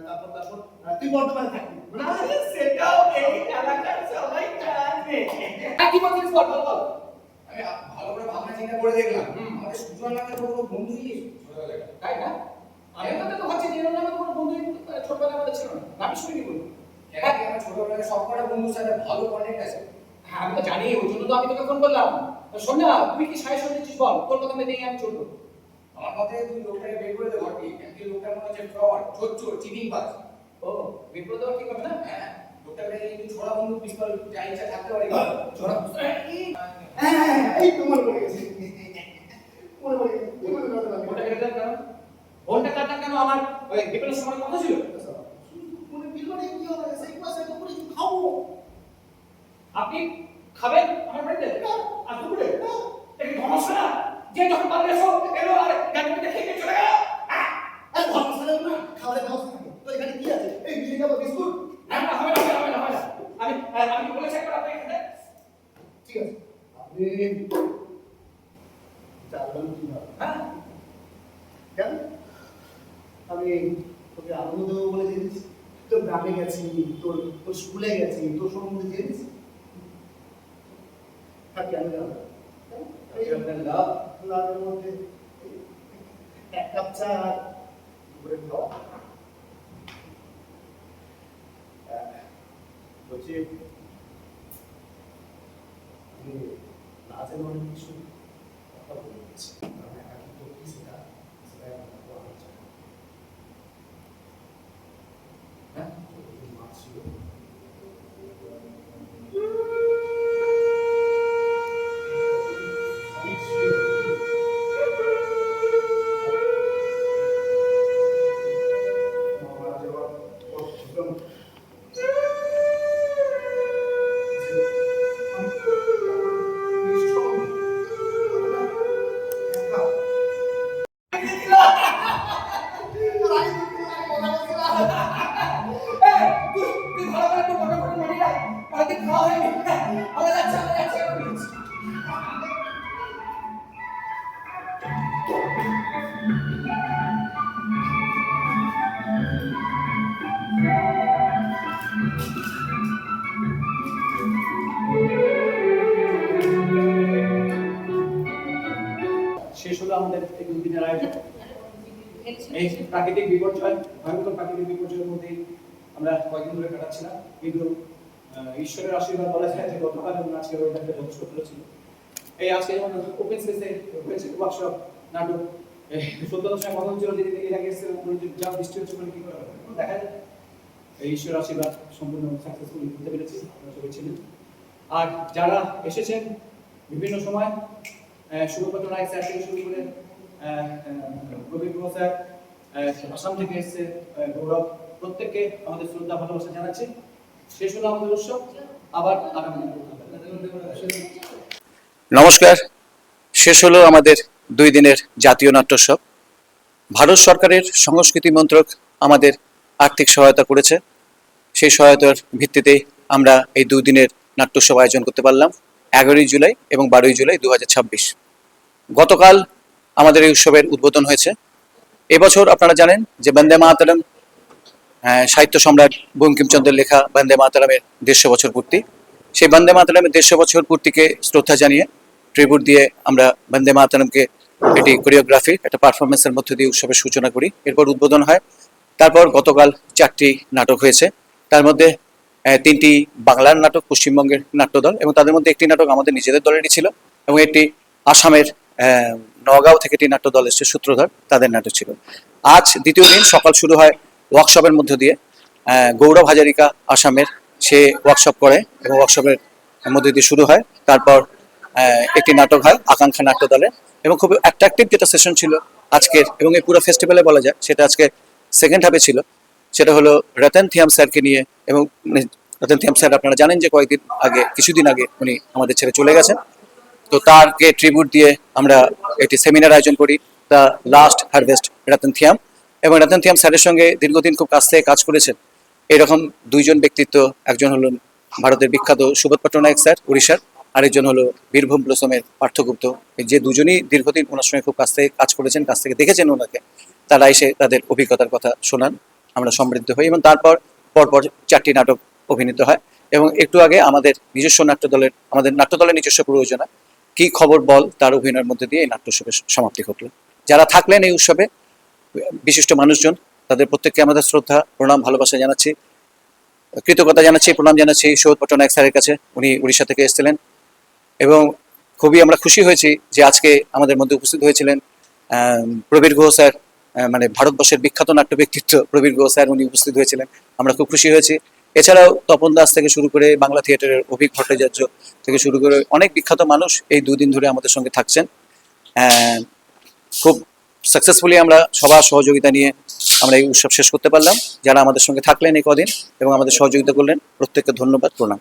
তারপর তুই বর্তমানে থাকবি না সেটাও এই এলাকার সবাই জানে। কি বলছিস বল বল বল। আমি ভালো করে ভাবনা চিন্তা করে দেখলাম আমাদের সুজন নামের কোনো বন্ধুই ছোটবেলায়, তাই না? আমি তো ভাবছি যে এর নামে কোনো বন্ধু ছোটবেলায় আমাদের ছিল না। আমি শুনি বলবো। হ্যাঁ আমার ছোটবেলায় সবকটা বন্ধুর সাথে ভালো কন্ট্যাক্ট আছে। হ্যাঁ আমি তো জানি, ওই জন্য তো আমি তোকে ফোন করলাম। শোন না, তুই কি সাজেশন দিচ্ছিস বল, তোর কথা মেনে আমি চলবো। আমার মতে তুই লোকটাকে বের করে দে ঘর থেকে, কিন্তু লোকটা মনে হচ্ছে ফ্রড, চোর, চিটিং বাজ। ও বের করে দেওয়া ঠিক হবে না? হ্যাঁ লোকটাকে কিন্তু ছোড়া বন্ধু পিস্তল যা ইচ্ছা থাকতে পারে, ছোড়া হ্যাঁ এই তোমার পড়ে গেছে মনে পড়ে গেছে ফোনটা কেটে দেন কেন? ফোনটা কাটা কেন? আমার ওই বিপনের সময় কথা ছিল। মনে বিলনে কি হবে সেই পয়সা তো পুরো খাও। আপনি খাবেন আমার বাড়িতে? আর দুপুরে একটু সমস্যা না যে যখন পারবে এসো এলো আর গাড়িতে খেয়ে চলে গেল। আরে সমস্যা না খাওয়ার ব্যবস্থা থাকে তো এখানে কি আছে এই বিলি খাবো বিস্কুট না না হবে না আমি বলেছি একবার আপনি এখানে ঠিক আছে আপনি চালবেন কি না হ্যাঁ কেন আমি তোকে আনন্দ দেবো বলে জেনেছি তোর গ্রামে গেছি তোর স্কুলে গেছি তোর সম্বন্ধে জেনেছি আর কেন জানো লাভের মধ্যে এক কাপ চা করে খাওয়া বলছি নাচের অনেক কিছু কথা বলেছি সেটা হ্যাঁ মা ছিল শেষ হলো আমাদের এই দুদিনের আয়োজন। এই প্রাকৃতিক বিপর্যয়, ভয়ঙ্কর প্রাকৃতিক বিপর্যয়ের মধ্যে আমরা কয়েকদিন ধরে কাটাচ্ছিলাম, কিন্তু ঈশ্বরের আশীর্বাদ বলা যায় যে গতকাল এবং আজকের ওয়েদারটা যথেষ্ট ভালো ছিল। এই আজকে যেমন ওপেন স্পেসে হয়েছে ওয়ার্কশপ নাটক, ১৪ সময় কথা হচ্ছিল যেদিন থেকে আগে এসেছে যা বৃষ্টি হচ্ছে বলে কি করে দেখা যায়। এই ঈশ্বরের আশীর্বাদ সম্পূর্ণ সাকসেসফুল করতে পেরেছি, আপনারা সবাই ছিলেন। আর যারা এসেছেন বিভিন্ন সময়, শুভপত্র নায়ক স্যার থেকে শুরু করে রবীন্দ্র স্যার, আসাম থেকে এসছে গৌরব, প্রত্যেককে আমাদের শ্রদ্ধা ভালোবাসা জানাচ্ছি। শেষ হলো আমাদের উৎসব, আবার আগামী নমস্কার। শেষ হলো আমাদের 2 দিনের জাতীয় নাট্যোৎসব। ভারত সরকারের সংস্কৃতি মন্ত্রক আমাদের আর্থিক সহায়তা করেছে। সেই সহায়তার ভিত্তিতে আমরা এই 2 দিনের নাট্যোৎসব আয়োজন করতে পারলাম 11ই জুলাই এবং 12ই জুলাই 2026। গতকাল আমাদের এই উৎসবের উদ্বোধন হয়েছে। এবছর আপনারা জানেন যে বন্দে মাতরম, সাহিত্য সম্রাট বঙ্কিমচন্দ্রের লেখা বন্দে মাতরমের 150 বছর পূর্তি। সেই বন্দে মাতরমের 150 বছর পূর্তিকে শ্রদ্ধা জানিয়ে ট্রিবিউট দিয়ে আমরা বন্দে মাতরমকে এটি কোরিওগ্রাফি একটা পারফরমেন্সের মধ্যে দিয়ে উৎসবের সূচনা করি। এরপর উদ্বোধন হয়। তারপর গতকাল 4টি নাটক হয়েছে, তার মধ্যে 3টি বাংলার নাটক, পশ্চিমবঙ্গের নাট্যদল, এবং তাদের মধ্যে একটি নাটক আমাদের নিজেদের দলেরই ছিল, এবং একটি আসামের নগাঁও থেকে একটি নাট্যদল এসেছে, সূত্রধর, তাদের নাটক ছিল। আজ দ্বিতীয় দিন, সকাল শুরু হয় ওয়ার্কশপের মধ্য দিয়ে। গৌরব হাজারিকা আসামের, সে ওয়ার্কশপ করে এবং ওয়ার্কশপের মধ্যে দিয়ে শুরু হয়। তারপর একটি নাটক হয় আকাঙ্ক্ষা নাট্য দলের, এবং খুব অ্যাট্রাকটিভ যেটা সেশন ছিল আজকের, এবং এই পুরো ফেস্টিভ্যালে বলা যায় সেটা আজকে সেকেন্ড হাফে ছিল। সেটা হলো রতন থিয়াম স্যারকে নিয়ে, এবং রতন থিয়াম স্যার আপনারা জানেন যে কিছুদিন আগে উনি আমাদের ছেড়ে চলে গেছেন। তো তারকে ট্রিবিউট দিয়ে আমরা একটি সেমিনার আয়োজন করি, the last harvest Ratan Thiyam. এবং রতন থিয়াম স্যারের সঙ্গে দীর্ঘদিন খুব কাছ থেকে কাজ করেছেন এরকম দুইজন ব্যক্তিত্ব। একজন হলো ভারতের বিখ্যাত সুবোধ পট্টনায়ক স্যার উড়িষ্যার, আরেকজন হলো বীরভূম ব্লসমের পার্থগুপ্ত। যে দুজনই দীর্ঘদিন ওনার সঙ্গে খুব কাছ থেকে কাজ করেছেন, কাছ থেকে দেখেছেন ওনাকে, তারা এসে তাদের অভিজ্ঞতার কথা শোনান, আমরা সমৃদ্ধ হই। এবং তারপর পরপর 4টি নাটক অভিনীত হয়। এবং একটু আগে আমাদের নাট্যদলের নিজস্ব প্রযোজনা কি খবর বল, তার অভিনয়ের মধ্যে দিয়ে এই নাট্যোৎসবের সমাপ্তি ঘটল। যারা থাকলেন এই উৎসবে, বিশিষ্ট মানুষজন, তাদের প্রত্যেককে আমাদের শ্রদ্ধা, প্রণাম, ভালোবাসা জানাচ্ছি, কৃতজ্ঞতা জানাচ্ছি, প্রণাম জানাচ্ছি সুবোধ পট্টনায়ক স্যারের কাছে। উনি উড়িষ্যা থেকে এসেছিলেন, এবং খুবই আমরা খুশি হয়েছি যে আজকে আমাদের মধ্যে উপস্থিত হয়েছিলেন প্রবীর গুহ স্যার, মানে ভারতবর্ষের বিখ্যাত নাট্য ব্যক্তিত্ব প্রবীর গুহ স্যার, উনি উপস্থিত হয়েছিলেন। আমরা খুব খুশি হয়েছি। এছাড়াও তপন দাস থেকে শুরু করে বাংলা থিয়েটারের অভিক ভট্টাচার্য থেকে শুরু করে অনেক বিখ্যাত মানুষ এই 2 দিন ধরে আমাদের সঙ্গে থাকছেন। খুব সাকসেসফুলি আমরা সবার সহযোগিতা নিয়ে আমরা এই উৎসব শেষ করতে পারলাম। যারা আমাদের সঙ্গে থাকলেন এই কদিন এবং আমাদের সহযোগিতা করলেন, প্রত্যেককে ধন্যবাদ, প্রণাম।